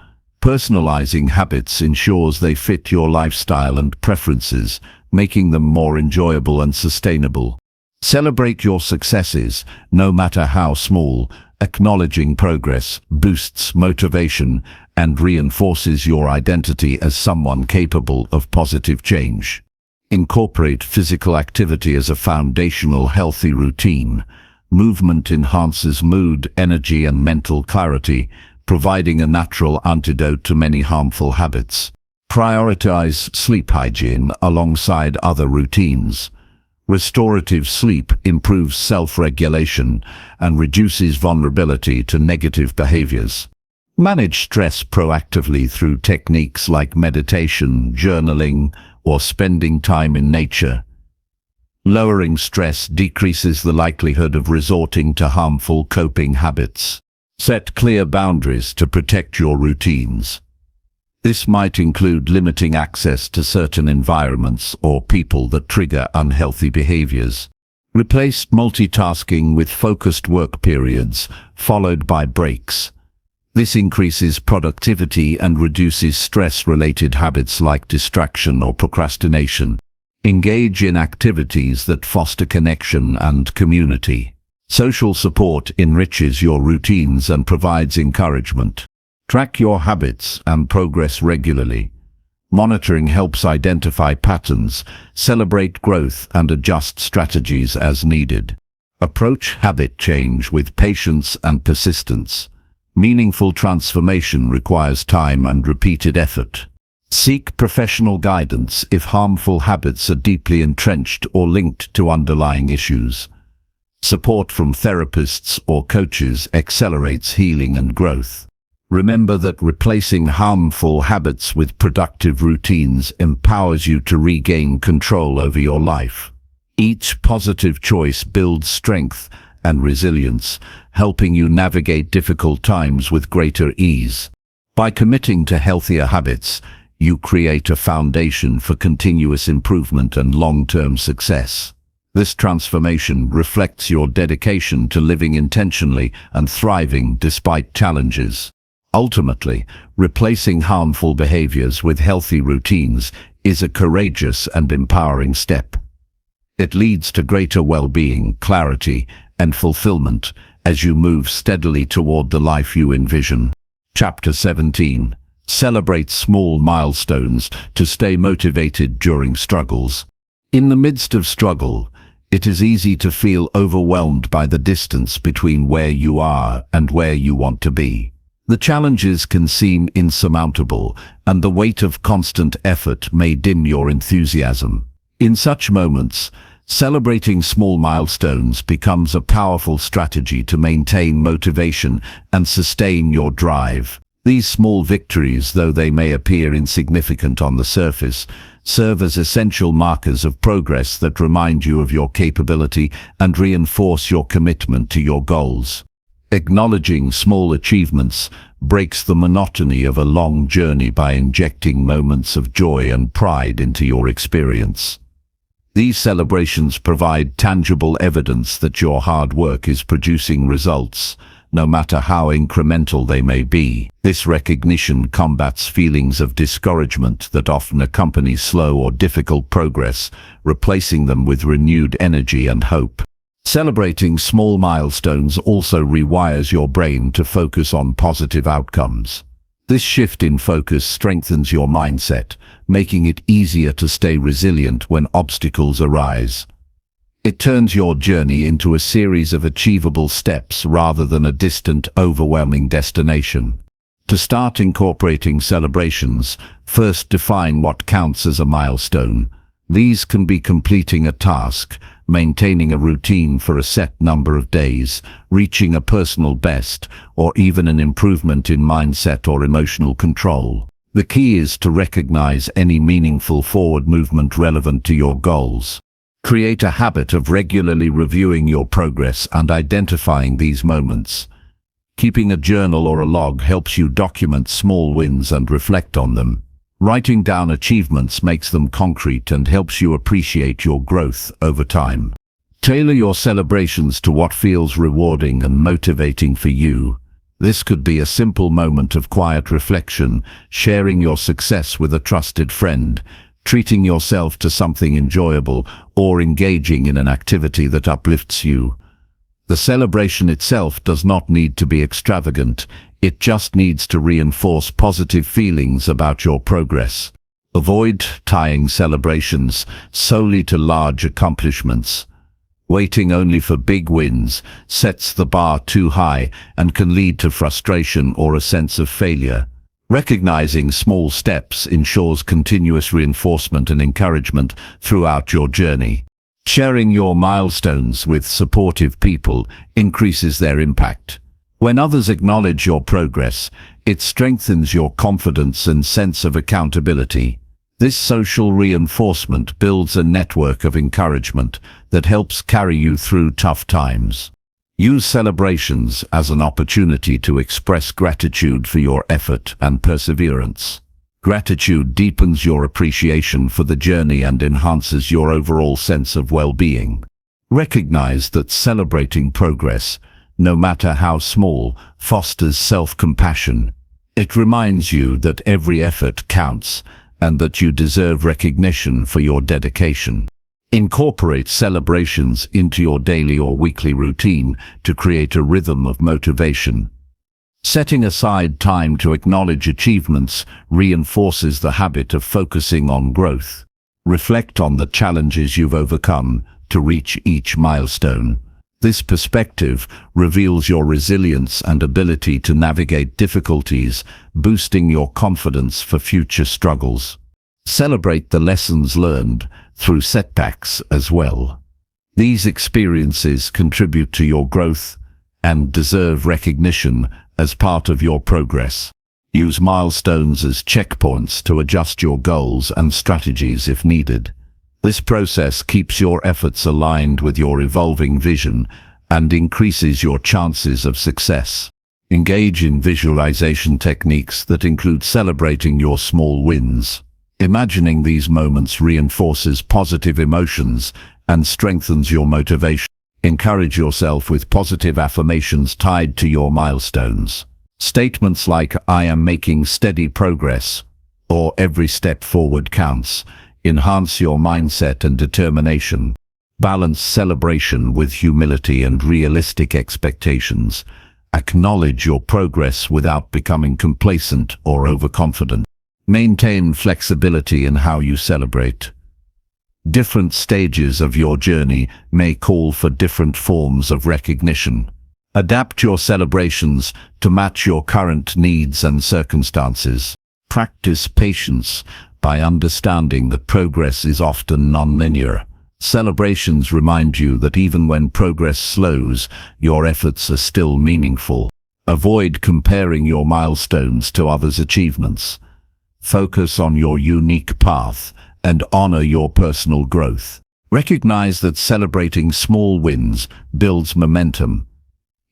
Personalizing habits ensures they fit your lifestyle and preferences, making them more enjoyable and sustainable. Celebrate your successes, no matter how small. Acknowledging progress boosts motivation and reinforces your identity as someone capable of positive change. Incorporate physical activity as a foundational healthy routine. Movement enhances mood, energy, and mental clarity, providing a natural antidote to many harmful habits. Prioritize sleep hygiene alongside other routines. Restorative sleep improves self-regulation and reduces vulnerability to negative behaviors. Manage stress proactively through techniques like meditation, journaling, or spending time in nature. Lowering stress decreases the likelihood of resorting to harmful coping habits. Set clear boundaries to protect your routines. This might include limiting access to certain environments or people that trigger unhealthy behaviors. Replace multitasking with focused work periods, followed by breaks. This increases productivity and reduces stress-related habits like distraction or procrastination. Engage in activities that foster connection and community. Social support enriches your routines and provides encouragement. Track your habits and progress regularly. Monitoring helps identify patterns, celebrate growth, and adjust strategies as needed. Approach habit change with patience and persistence. Meaningful transformation requires time and repeated effort. Seek professional guidance if harmful habits are deeply entrenched or linked to underlying issues. Support from therapists or coaches accelerates healing and growth. Remember that replacing harmful habits with productive routines empowers you to regain control over your life. Each positive choice builds strength and resilience, helping you navigate difficult times with greater ease. By committing to healthier habits, you create a foundation for continuous improvement and long-term success. This transformation reflects your dedication to living intentionally and thriving despite challenges. Ultimately, replacing harmful behaviors with healthy routines is a courageous and empowering step. It leads to greater well-being, clarity, and fulfillment as you move steadily toward the life you envision. Chapter 17. Celebrate small milestones to stay motivated during struggles. In the midst of struggle, it is easy to feel overwhelmed by the distance between where you are and where you want to be. The challenges can seem insurmountable, and the weight of constant effort may dim your enthusiasm. In such moments, celebrating small milestones becomes a powerful strategy to maintain motivation and sustain your drive. These small victories, though they may appear insignificant on the surface, serve as essential markers of progress that remind you of your capability and reinforce your commitment to your goals. Acknowledging small achievements breaks the monotony of a long journey by injecting moments of joy and pride into your experience. These celebrations provide tangible evidence that your hard work is producing results, no matter how incremental they may be. This recognition combats feelings of discouragement that often accompany slow or difficult progress, replacing them with renewed energy and hope. Celebrating small milestones also rewires your brain to focus on positive outcomes. This shift in focus strengthens your mindset, making it easier to stay resilient when obstacles arise. It turns your journey into a series of achievable steps rather than a distant, overwhelming destination. To start incorporating celebrations, first define what counts as a milestone. These can be completing a task, maintaining a routine for a set number of days, reaching a personal best, or even an improvement in mindset or emotional control. The key is to recognize any meaningful forward movement relevant to your goals. Create a habit of regularly reviewing your progress and identifying these moments. Keeping a journal or a log helps you document small wins and reflect on them. Writing down achievements makes them concrete and helps you appreciate your growth over time. Tailor your celebrations to what feels rewarding and motivating for you. This could be a simple moment of quiet reflection, sharing your success with a trusted friend, treating yourself to something enjoyable, or engaging in an activity that uplifts you. The celebration itself does not need to be extravagant. It just needs to reinforce positive feelings about your progress. Avoid tying celebrations solely to large accomplishments. Waiting only for big wins sets the bar too high and can lead to frustration or a sense of failure. Recognizing small steps ensures continuous reinforcement and encouragement throughout your journey. Sharing your milestones with supportive people increases their impact. When others acknowledge your progress, it strengthens your confidence and sense of accountability. This social reinforcement builds a network of encouragement that helps carry you through tough times. Use celebrations as an opportunity to express gratitude for your effort and perseverance. Gratitude deepens your appreciation for the journey and enhances your overall sense of well-being. Recognize that celebrating progress, no matter how small, fosters self-compassion. It reminds you that every effort counts and that you deserve recognition for your dedication. Incorporate celebrations into your daily or weekly routine to create a rhythm of motivation. Setting aside time to acknowledge achievements reinforces the habit of focusing on growth. Reflect on the challenges you've overcome to reach each milestone. This perspective reveals your resilience and ability to navigate difficulties, boosting your confidence for future struggles. Celebrate the lessons learned through setbacks as well. These experiences contribute to your growth and deserve recognition as part of your progress. Use milestones as checkpoints to adjust your goals and strategies if needed. This process keeps your efforts aligned with your evolving vision and increases your chances of success. Engage in visualization techniques that include celebrating your small wins. Imagining these moments reinforces positive emotions and strengthens your motivation. Encourage yourself with positive affirmations tied to your milestones. Statements like "I am making steady progress" or "every step forward counts" enhance your mindset and determination. Balance celebration with humility and realistic expectations. Acknowledge your progress without becoming complacent or overconfident. Maintain flexibility in how you celebrate. Different stages of your journey may call for different forms of recognition. Adapt your celebrations to match your current needs and circumstances. Practice patience by understanding that progress is often non-linear. Celebrations remind you that even when progress slows, your efforts are still meaningful. Avoid comparing your milestones to others' achievements. Focus on your unique path and honor your personal growth. Recognize that celebrating small wins builds momentum.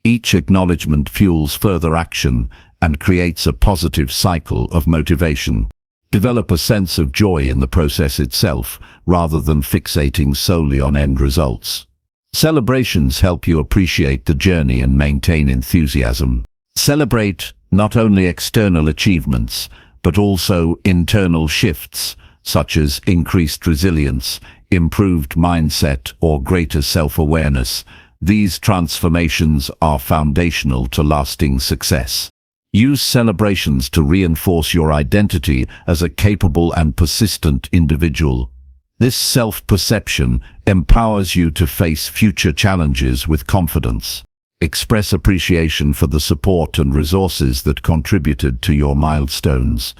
Each acknowledgement fuels further action and creates a positive cycle of motivation. Develop a sense of joy in the process itself, rather than fixating solely on end results. Celebrations help you appreciate the journey and maintain enthusiasm. Celebrate not only external achievements, but also internal shifts, such as increased resilience, improved mindset, or greater self-awareness. These transformations are foundational to lasting success. Use celebrations to reinforce your identity as a capable and persistent individual. This self-perception empowers you to face future challenges with confidence. Express appreciation for the support and resources that contributed to your milestones.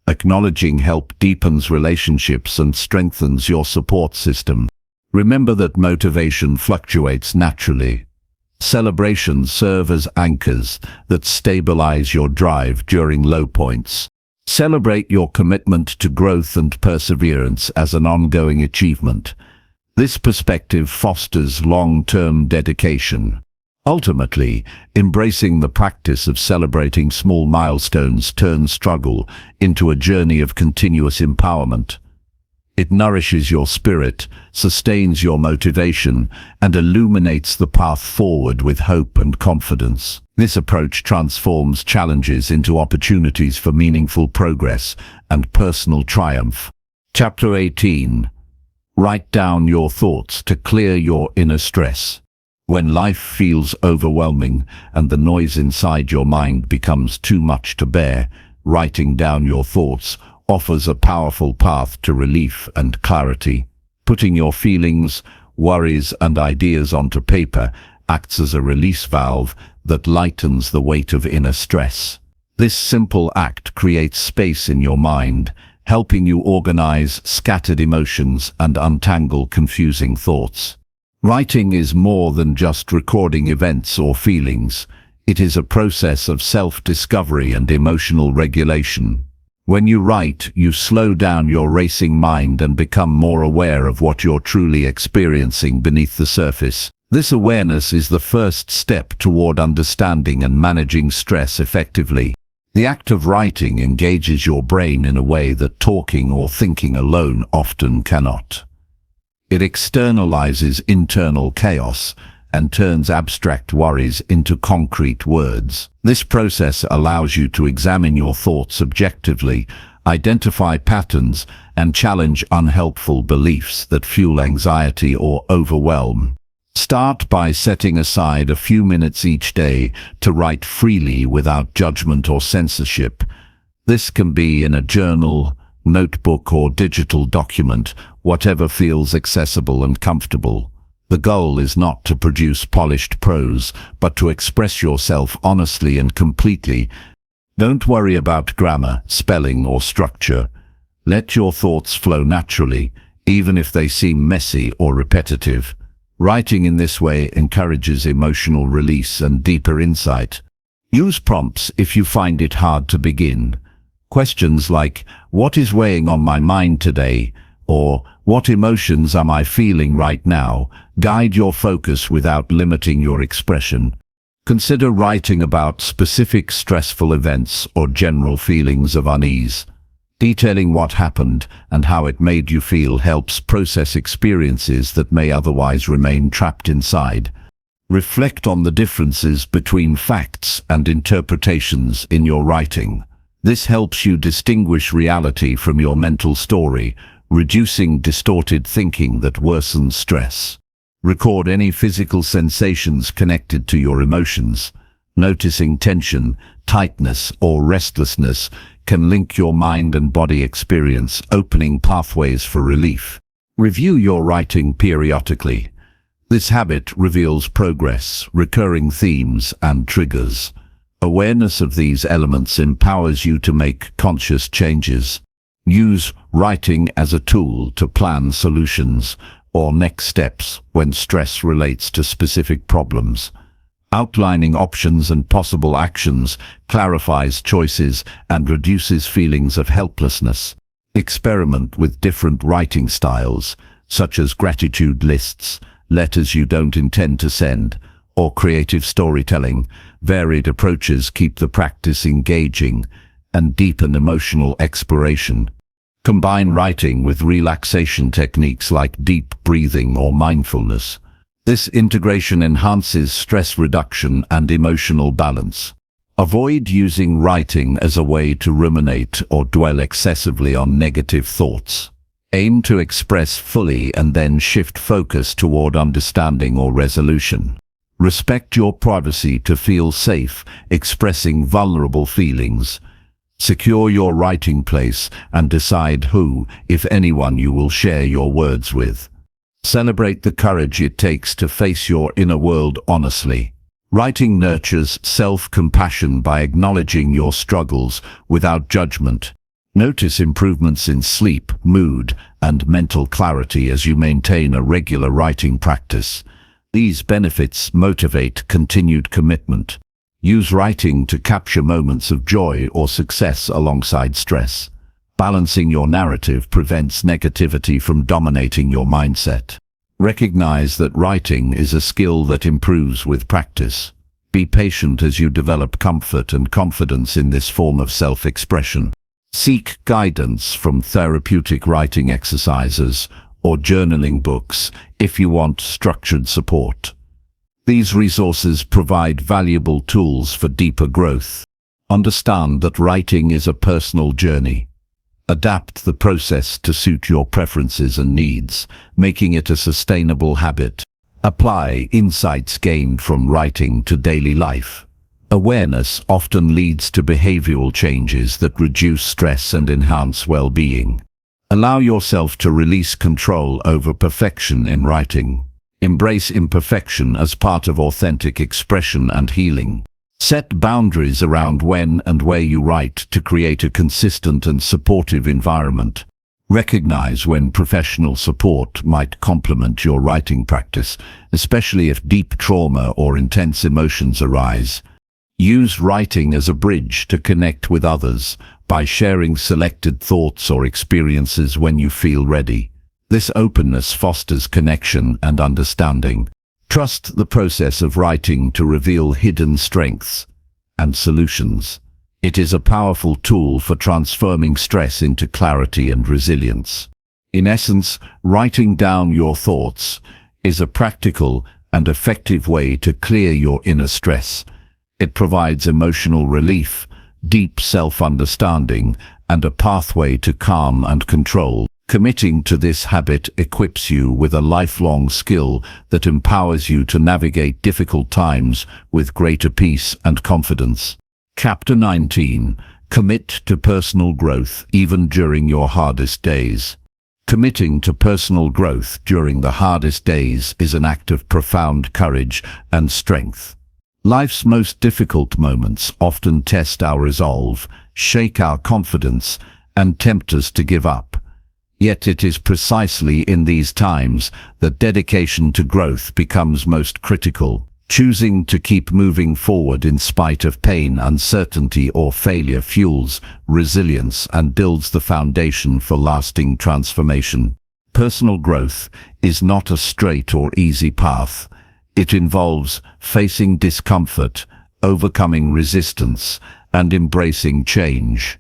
Acknowledging help deepens relationships and strengthens your support system. Remember that motivation fluctuates naturally. Celebrations serve as anchors that stabilize your drive during low points. Celebrate your commitment to growth and perseverance as an ongoing achievement. This perspective fosters long-term dedication. Ultimately, embracing the practice of celebrating small milestones turns struggle into a journey of continuous empowerment. It nourishes your spirit, sustains your motivation, and illuminates the path forward with hope and confidence. This approach transforms challenges into opportunities for meaningful progress and personal triumph. Chapter 18. Write down your thoughts to clear your inner stress. When life feels overwhelming and the noise inside your mind becomes too much to bear, writing down your thoughts offers a powerful path to relief and clarity. Putting your feelings, worries, and ideas onto paper acts as a release valve that lightens the weight of inner stress. This simple act creates space in your mind, helping you organize scattered emotions and untangle confusing thoughts. Writing is more than just recording events or feelings. It is a process of self-discovery and emotional regulation. When you write, you slow down your racing mind and become more aware of what you're truly experiencing beneath the surface. This awareness is the first step toward understanding and managing stress effectively. The act of writing engages your brain in a way that talking or thinking alone often cannot. It externalizes internal chaos and turns abstract worries into concrete words. This process allows you to examine your thoughts objectively, identify patterns, and challenge unhelpful beliefs that fuel anxiety or overwhelm. Start by setting aside a few minutes each day to write freely without judgment or censorship. This can be in a journal, notebook, or digital document, whatever feels accessible and comfortable. The goal is not to produce polished prose, but to express yourself honestly and completely. Don't worry about grammar, spelling, or structure. Let your thoughts flow naturally, even if they seem messy or repetitive. Writing in this way encourages emotional release and deeper insight. Use prompts if you find it hard to begin. Questions like, "What is weighing on my mind today?" or "What emotions am I feeling right now?" guide your focus without limiting your expression. Consider writing about specific stressful events or general feelings of unease. Detailing what happened and how it made you feel helps process experiences that may otherwise remain trapped inside. Reflect on the differences between facts and interpretations in your writing. This helps you distinguish reality from your mental story, reducing distorted thinking that worsens stress. Record any physical sensations connected to your emotions. Noticing tension, tightness, or restlessness can link your mind and body experience, opening pathways for relief. Review your writing periodically. This habit reveals progress, recurring themes, and triggers. Awareness of these elements empowers you to make conscious changes. Use writing as a tool to plan solutions or next steps when stress relates to specific problems. Outlining options and possible actions clarifies choices and reduces feelings of helplessness. Experiment with different writing styles, such as gratitude lists, letters you don't intend to send, or creative storytelling. Varied approaches keep the practice engaging and deepen emotional exploration. Combine writing with relaxation techniques like deep breathing or mindfulness. This integration enhances stress reduction and emotional balance. Avoid using writing as a way to ruminate or dwell excessively on negative thoughts. Aim to express fully and then shift focus toward understanding or resolution. Respect your privacy to feel safe expressing vulnerable feelings. Secure your writing place and decide who, if anyone, you will share your words with. Celebrate the courage it takes to face your inner world honestly. Writing nurtures self-compassion by acknowledging your struggles without judgment. Notice improvements in sleep, mood, and mental clarity as you maintain a regular writing practice. These benefits motivate continued commitment. Use writing to capture moments of joy or success alongside stress. Balancing your narrative prevents negativity from dominating your mindset. Recognize that writing is a skill that improves with practice. Be patient as you develop comfort and confidence in this form of self-expression. Seek guidance from therapeutic writing exercises or journaling books if you want structured support. These resources provide valuable tools for deeper growth. Understand that writing is a personal journey. Adapt the process to suit your preferences and needs, making it a sustainable habit. Apply insights gained from writing to daily life. Awareness often leads to behavioral changes that reduce stress and enhance well-being. Allow yourself to release control over perfection in writing. Embrace imperfection as part of authentic expression and healing. Set boundaries around when and where you write to create a consistent and supportive environment. Recognize when professional support might complement your writing practice, especially if deep trauma or intense emotions arise. Use writing as a bridge to connect with others by sharing selected thoughts or experiences when you feel ready. This openness fosters connection and understanding. Trust the process of writing to reveal hidden strengths and solutions. It is a powerful tool for transforming stress into clarity and resilience. In essence, writing down your thoughts is a practical and effective way to clear your inner stress. It provides emotional relief, deep self-understanding, and a pathway to calm and control. Committing to this habit equips you with a lifelong skill that empowers you to navigate difficult times with greater peace and confidence. Chapter 19. Commit to personal growth even during your hardest days. Committing to personal growth during the hardest days is an act of profound courage and strength. Life's most difficult moments often test our resolve, shake our confidence, and tempt us to give up. Yet it is precisely in these times that dedication to growth becomes most critical. Choosing to keep moving forward in spite of pain, uncertainty, or failure fuels resilience and builds the foundation for lasting transformation. Personal growth is not a straight or easy path. It involves facing discomfort, overcoming resistance, and embracing change.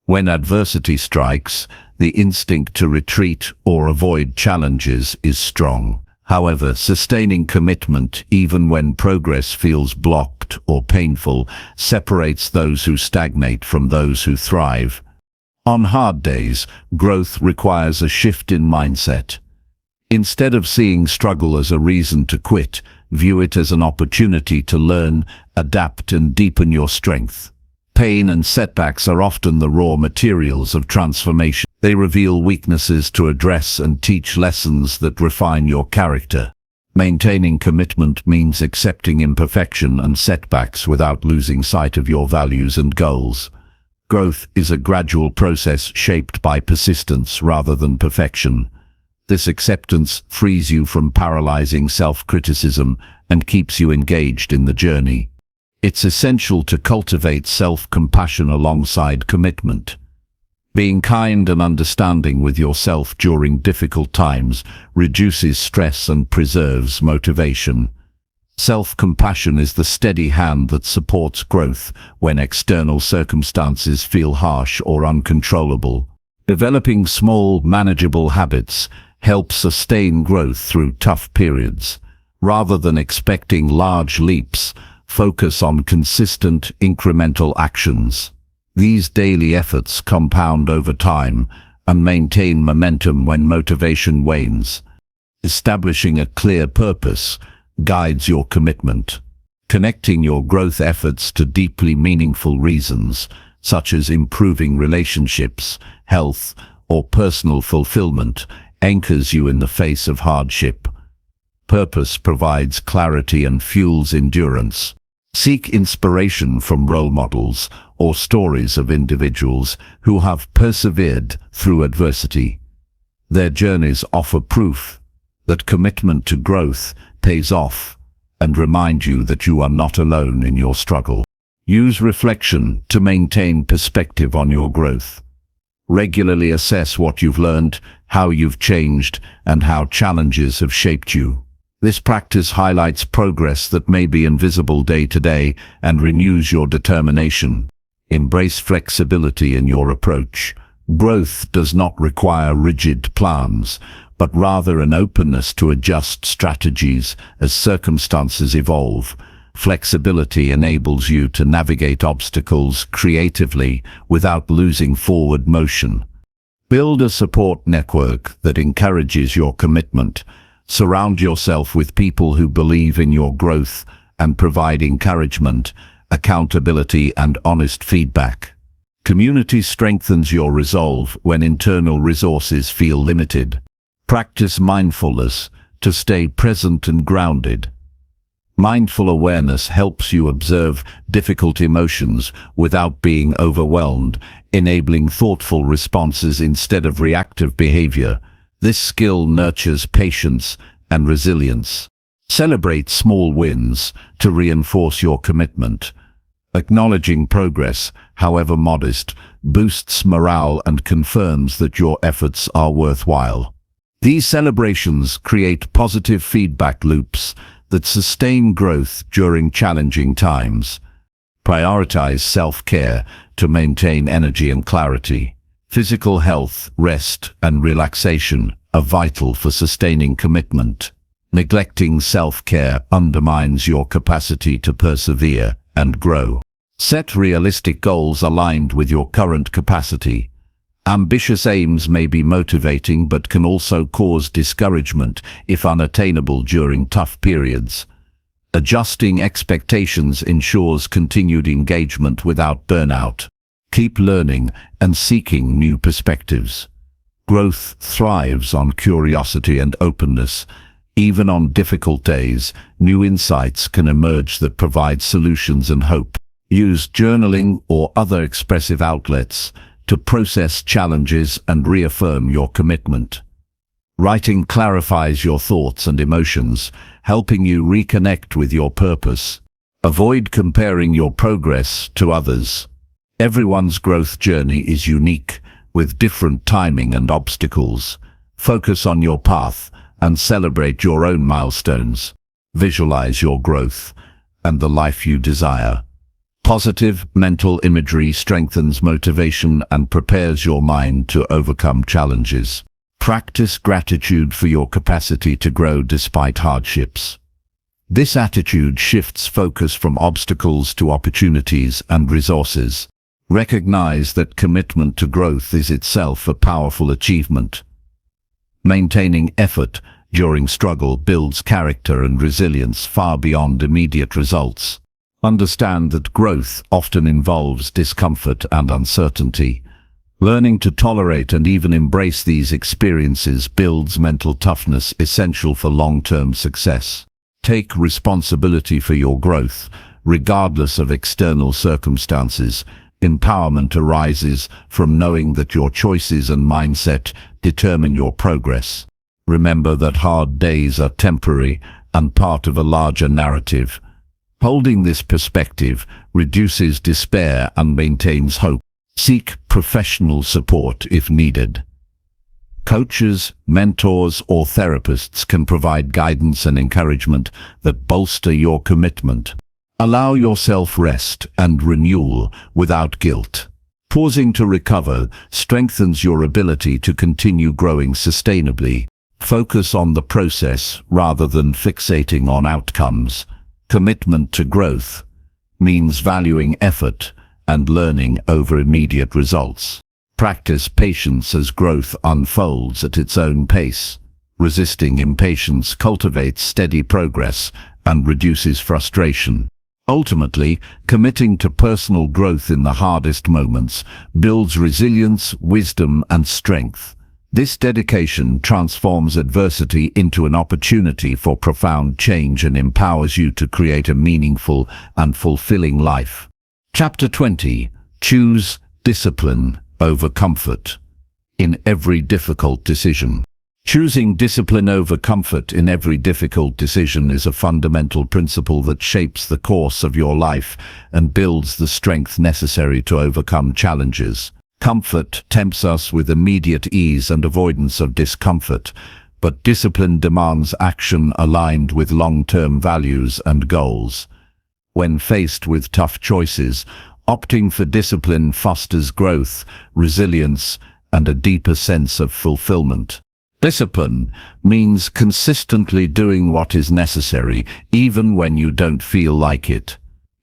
When adversity strikes, the instinct to retreat or avoid challenges is strong. However, sustaining commitment, even when progress feels blocked or painful, separates those who stagnate from those who thrive. On hard days, growth requires a shift in mindset. Instead of seeing struggle as a reason to quit, view it as an opportunity to learn, adapt, and deepen your strength. Pain and setbacks are often the raw materials of transformation. They reveal weaknesses to address and teach lessons that refine your character. Maintaining commitment means accepting imperfection and setbacks without losing sight of your values and goals. Growth is a gradual process shaped by persistence rather than perfection. This acceptance frees you from paralyzing self-criticism and keeps you engaged in the journey. It's essential to cultivate self-compassion alongside commitment. Being kind and understanding with yourself during difficult times reduces stress and preserves motivation. Self-compassion is the steady hand that supports growth when external circumstances feel harsh or uncontrollable. Developing small, manageable habits helps sustain growth through tough periods. Rather than expecting large leaps, focus on consistent, incremental actions. These daily efforts compound over time and maintain momentum when motivation wanes. Establishing a clear purpose, guides your commitment. Connecting your growth efforts to deeply meaningful reasons, such as improving relationships, health, or personal fulfillment, anchors you in the face of hardship. Purpose provides clarity and fuels endurance. Seek inspiration from role models or stories of individuals who have persevered through adversity. Their journeys offer proof that commitment to growth pays off and remind you that you are not alone in your struggle. Use reflection to maintain perspective on your growth. Regularly assess what you've learned, how you've changed, and how challenges have shaped you. This practice highlights progress that may be invisible day to day and renews your determination. Embrace flexibility in your approach. Growth does not require rigid plans, but rather an openness to adjust strategies as circumstances evolve. Flexibility enables you to navigate obstacles creatively without losing forward motion. Build a support network that encourages your commitment. Surround yourself with people who believe in your growth and provide encouragement, accountability, and honest feedback. Community strengthens your resolve when internal resources feel limited. Practice mindfulness to stay present and grounded. Mindful awareness helps you observe difficult emotions without being overwhelmed, enabling thoughtful responses instead of reactive behavior. This skill nurtures patience and resilience. Celebrate small wins to reinforce your commitment. Acknowledging progress, however modest, boosts morale and confirms that your efforts are worthwhile. These celebrations create positive feedback loops that sustain growth during challenging times. Prioritize self-care to maintain energy and clarity. Physical health, rest, and relaxation are vital for sustaining commitment. Neglecting self-care undermines your capacity to persevere and grow. Set realistic goals aligned with your current capacity. Ambitious aims may be motivating but can also cause discouragement if unattainable during tough periods. Adjusting expectations ensures continued engagement without burnout. Keep learning and seeking new perspectives. Growth thrives on curiosity and openness. Even on difficult days, new insights can emerge that provide solutions and hope. Use journaling or other expressive outlets to process challenges and reaffirm your commitment. Writing clarifies your thoughts and emotions, helping you reconnect with your purpose. Avoid comparing your progress to others. Everyone's growth journey is unique, with different timing and obstacles. Focus on your path and celebrate your own milestones. Visualize your growth and the life you desire. Positive mental imagery strengthens motivation and prepares your mind to overcome challenges. Practice gratitude for your capacity to grow despite hardships. This attitude shifts focus from obstacles to opportunities and resources. Recognize that commitment to growth is itself a powerful achievement. Maintaining effort during struggle builds character and resilience far beyond immediate results. Understand that growth often involves discomfort and uncertainty. Learning to tolerate and even embrace these experiences builds mental toughness essential for long-term success. Take responsibility for your growth, regardless of external circumstances. Empowerment arises from knowing that your choices and mindset determine your progress. Remember that hard days are temporary and part of a larger narrative. Holding this perspective reduces despair and maintains hope. Seek professional support if needed. Coaches, mentors, or therapists can provide guidance and encouragement that bolster your commitment. Allow yourself rest and renewal without guilt. Pausing to recover strengthens your ability to continue growing sustainably. Focus on the process rather than fixating on outcomes. Commitment to growth means valuing effort and learning over immediate results. Practice patience as growth unfolds at its own pace. Resisting impatience cultivates steady progress and reduces frustration. Ultimately, committing to personal growth in the hardest moments builds resilience, wisdom, and strength. This dedication transforms adversity into an opportunity for profound change and empowers you to create a meaningful and fulfilling life. Chapter 20. Choose discipline over comfort in every difficult decision. Choosing discipline over comfort in every difficult decision is a fundamental principle that shapes the course of your life and builds the strength necessary to overcome challenges. Comfort tempts us with immediate ease and avoidance of discomfort, but discipline demands action aligned with long-term values and goals. When faced with tough choices, opting for discipline fosters growth, resilience, and a deeper sense of fulfillment. Discipline means consistently doing what is necessary, even when you don't feel like it.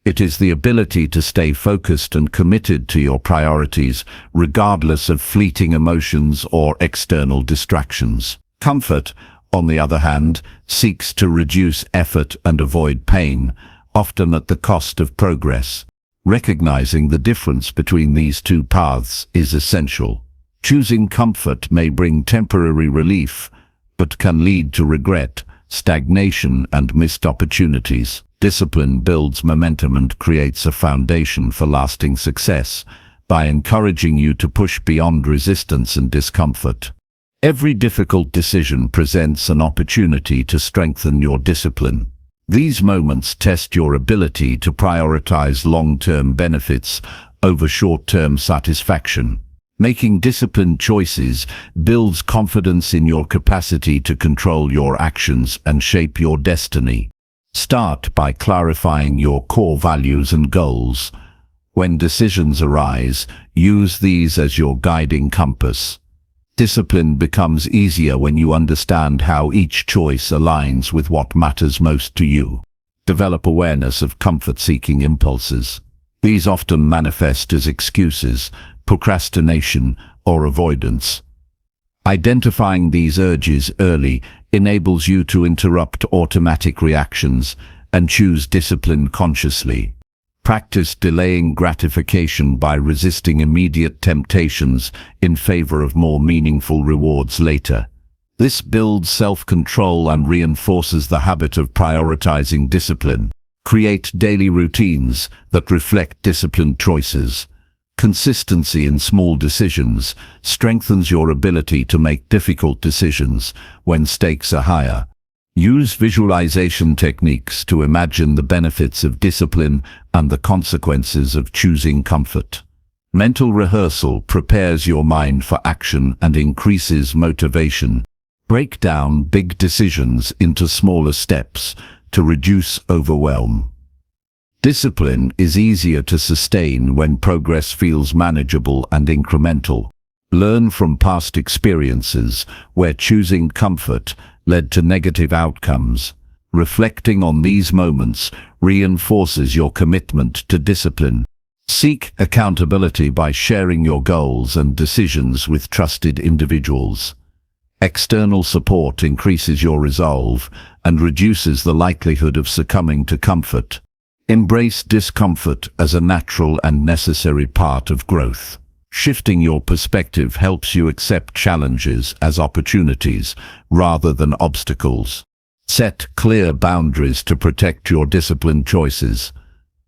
It is the ability to stay focused and committed to your priorities, regardless of fleeting emotions or external distractions. Comfort, on the other hand, seeks to reduce effort and avoid pain, often at the cost of progress. Recognizing the difference between these two paths is essential. Choosing comfort may bring temporary relief, but can lead to regret, stagnation, and missed opportunities. Discipline builds momentum and creates a foundation for lasting success by encouraging you to push beyond resistance and discomfort. Every difficult decision presents an opportunity to strengthen your discipline. These moments test your ability to prioritize long-term benefits over short-term satisfaction. Making disciplined choices builds confidence in your capacity to control your actions and shape your destiny. Start by clarifying your core values and goals. When decisions arise, use these as your guiding compass. Discipline becomes easier when you understand how each choice aligns with what matters most to you. Develop awareness of comfort-seeking impulses. These often manifest as excuses, procrastination, or avoidance. Identifying these urges early enables you to interrupt automatic reactions and choose discipline consciously. Practice delaying gratification by resisting immediate temptations in favor of more meaningful rewards later. This builds self-control and reinforces the habit of prioritizing discipline. Create daily routines that reflect disciplined choices. Consistency in small decisions strengthens your ability to make difficult decisions when stakes are higher. Use visualization techniques to imagine the benefits of discipline and the consequences of choosing comfort. Mental rehearsal prepares your mind for action and increases motivation. Break down big decisions into smaller steps to reduce overwhelm. Discipline is easier to sustain when progress feels manageable and incremental. Learn from past experiences where choosing comfort led to negative outcomes. Reflecting on these moments reinforces your commitment to discipline. Seek accountability by sharing your goals and decisions with trusted individuals. External support increases your resolve and reduces the likelihood of succumbing to comfort. Embrace discomfort as a natural and necessary part of growth. Shifting your perspective helps you accept challenges as opportunities rather than obstacles. Set clear boundaries to protect your disciplined choices.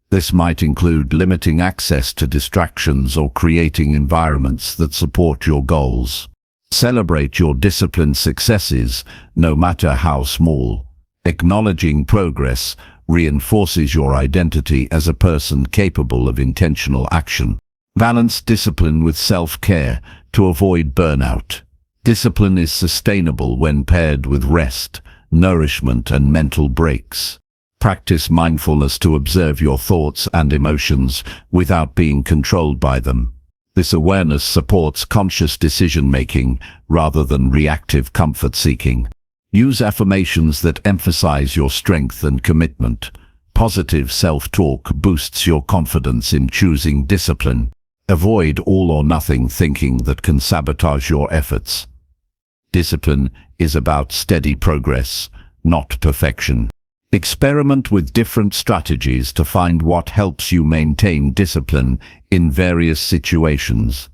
This might include limiting access to distractions or creating environments that support your goals. Celebrate your disciplined successes, no matter how small. Acknowledging progress reinforces your identity as a person capable of intentional action. Balance discipline with self-care to avoid burnout. Discipline is sustainable when paired with rest, nourishment, and mental breaks. Practice mindfulness to observe your thoughts and emotions without being controlled by them. This awareness supports conscious decision-making rather than reactive comfort-seeking. Use affirmations that emphasize your strength and commitment. Positive self-talk boosts your confidence in choosing discipline. Avoid all-or-nothing thinking that can sabotage your efforts. Discipline is about steady progress, not perfection. Experiment with different strategies to find what helps you maintain discipline in various situations.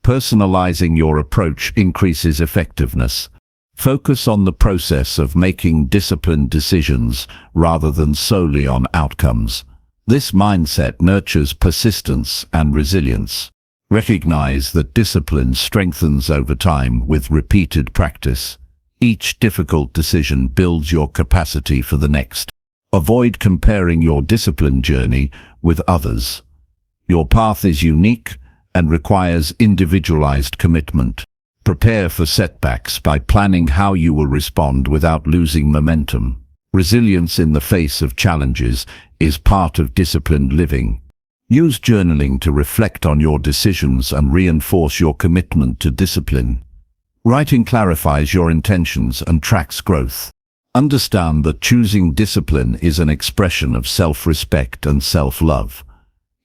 Personalizing your approach increases effectiveness. Focus on the process of making disciplined decisions rather than solely on outcomes. This mindset nurtures persistence and resilience. Recognize that discipline strengthens over time with repeated practice. Each difficult decision builds your capacity for the next. Avoid comparing your discipline journey with others. Your path is unique and requires individualized commitment. Prepare for setbacks by planning how you will respond without losing momentum. Resilience in the face of challenges is part of disciplined living. Use journaling to reflect on your decisions and reinforce your commitment to discipline. Writing clarifies your intentions and tracks growth. Understand that choosing discipline is an expression of self-respect and self-love.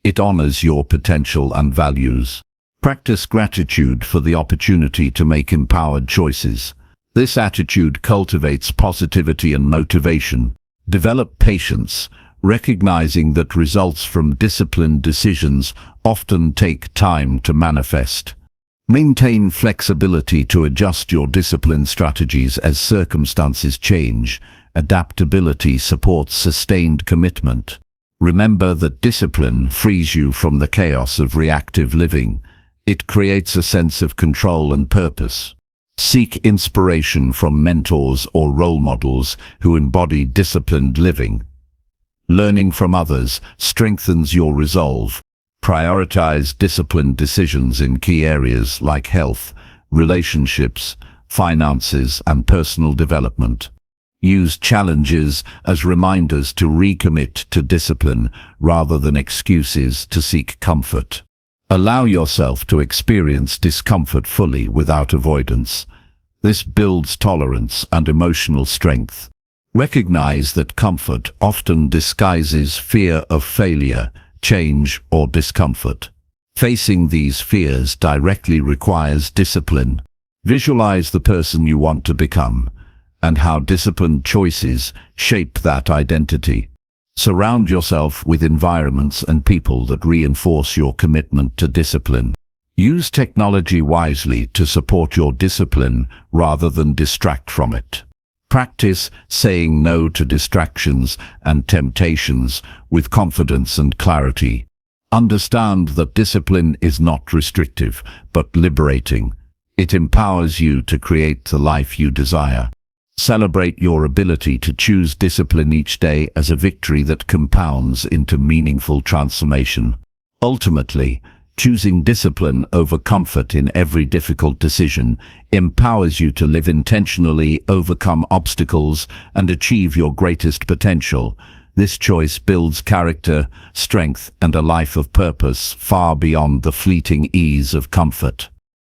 It honors your potential and values. Practice gratitude for the opportunity to make empowered choices. This attitude cultivates positivity and motivation. Develop patience, recognizing that results from disciplined decisions often take time to manifest. Maintain flexibility to adjust your discipline strategies as circumstances change. Adaptability supports sustained commitment. Remember that discipline frees you from the chaos of reactive living. It creates a sense of control and purpose. Seek inspiration from mentors or role models who embody disciplined living. Learning from others strengthens your resolve. Prioritize disciplined decisions in key areas like health, relationships, finances, and personal development. Use challenges as reminders to recommit to discipline rather than excuses to seek comfort. Allow yourself to experience discomfort fully without avoidance. This builds tolerance and emotional strength. Recognize that comfort often disguises fear of failure, change, or discomfort. Facing these fears directly requires discipline. Visualize the person you want to become and how disciplined choices shape that identity. Surround yourself with environments and people that reinforce your commitment to discipline. Use technology wisely to support your discipline rather than distract from it. Practice saying no to distractions and temptations with confidence and clarity. Understand that discipline is not restrictive, but liberating. It empowers you to create the life you desire. Celebrate your ability to choose discipline each day as a victory that compounds into meaningful transformation. Ultimately, choosing discipline over comfort in every difficult decision empowers you to live intentionally, overcome obstacles, and achieve your greatest potential. This choice builds character, strength, and a life of purpose far beyond the fleeting ease of comfort.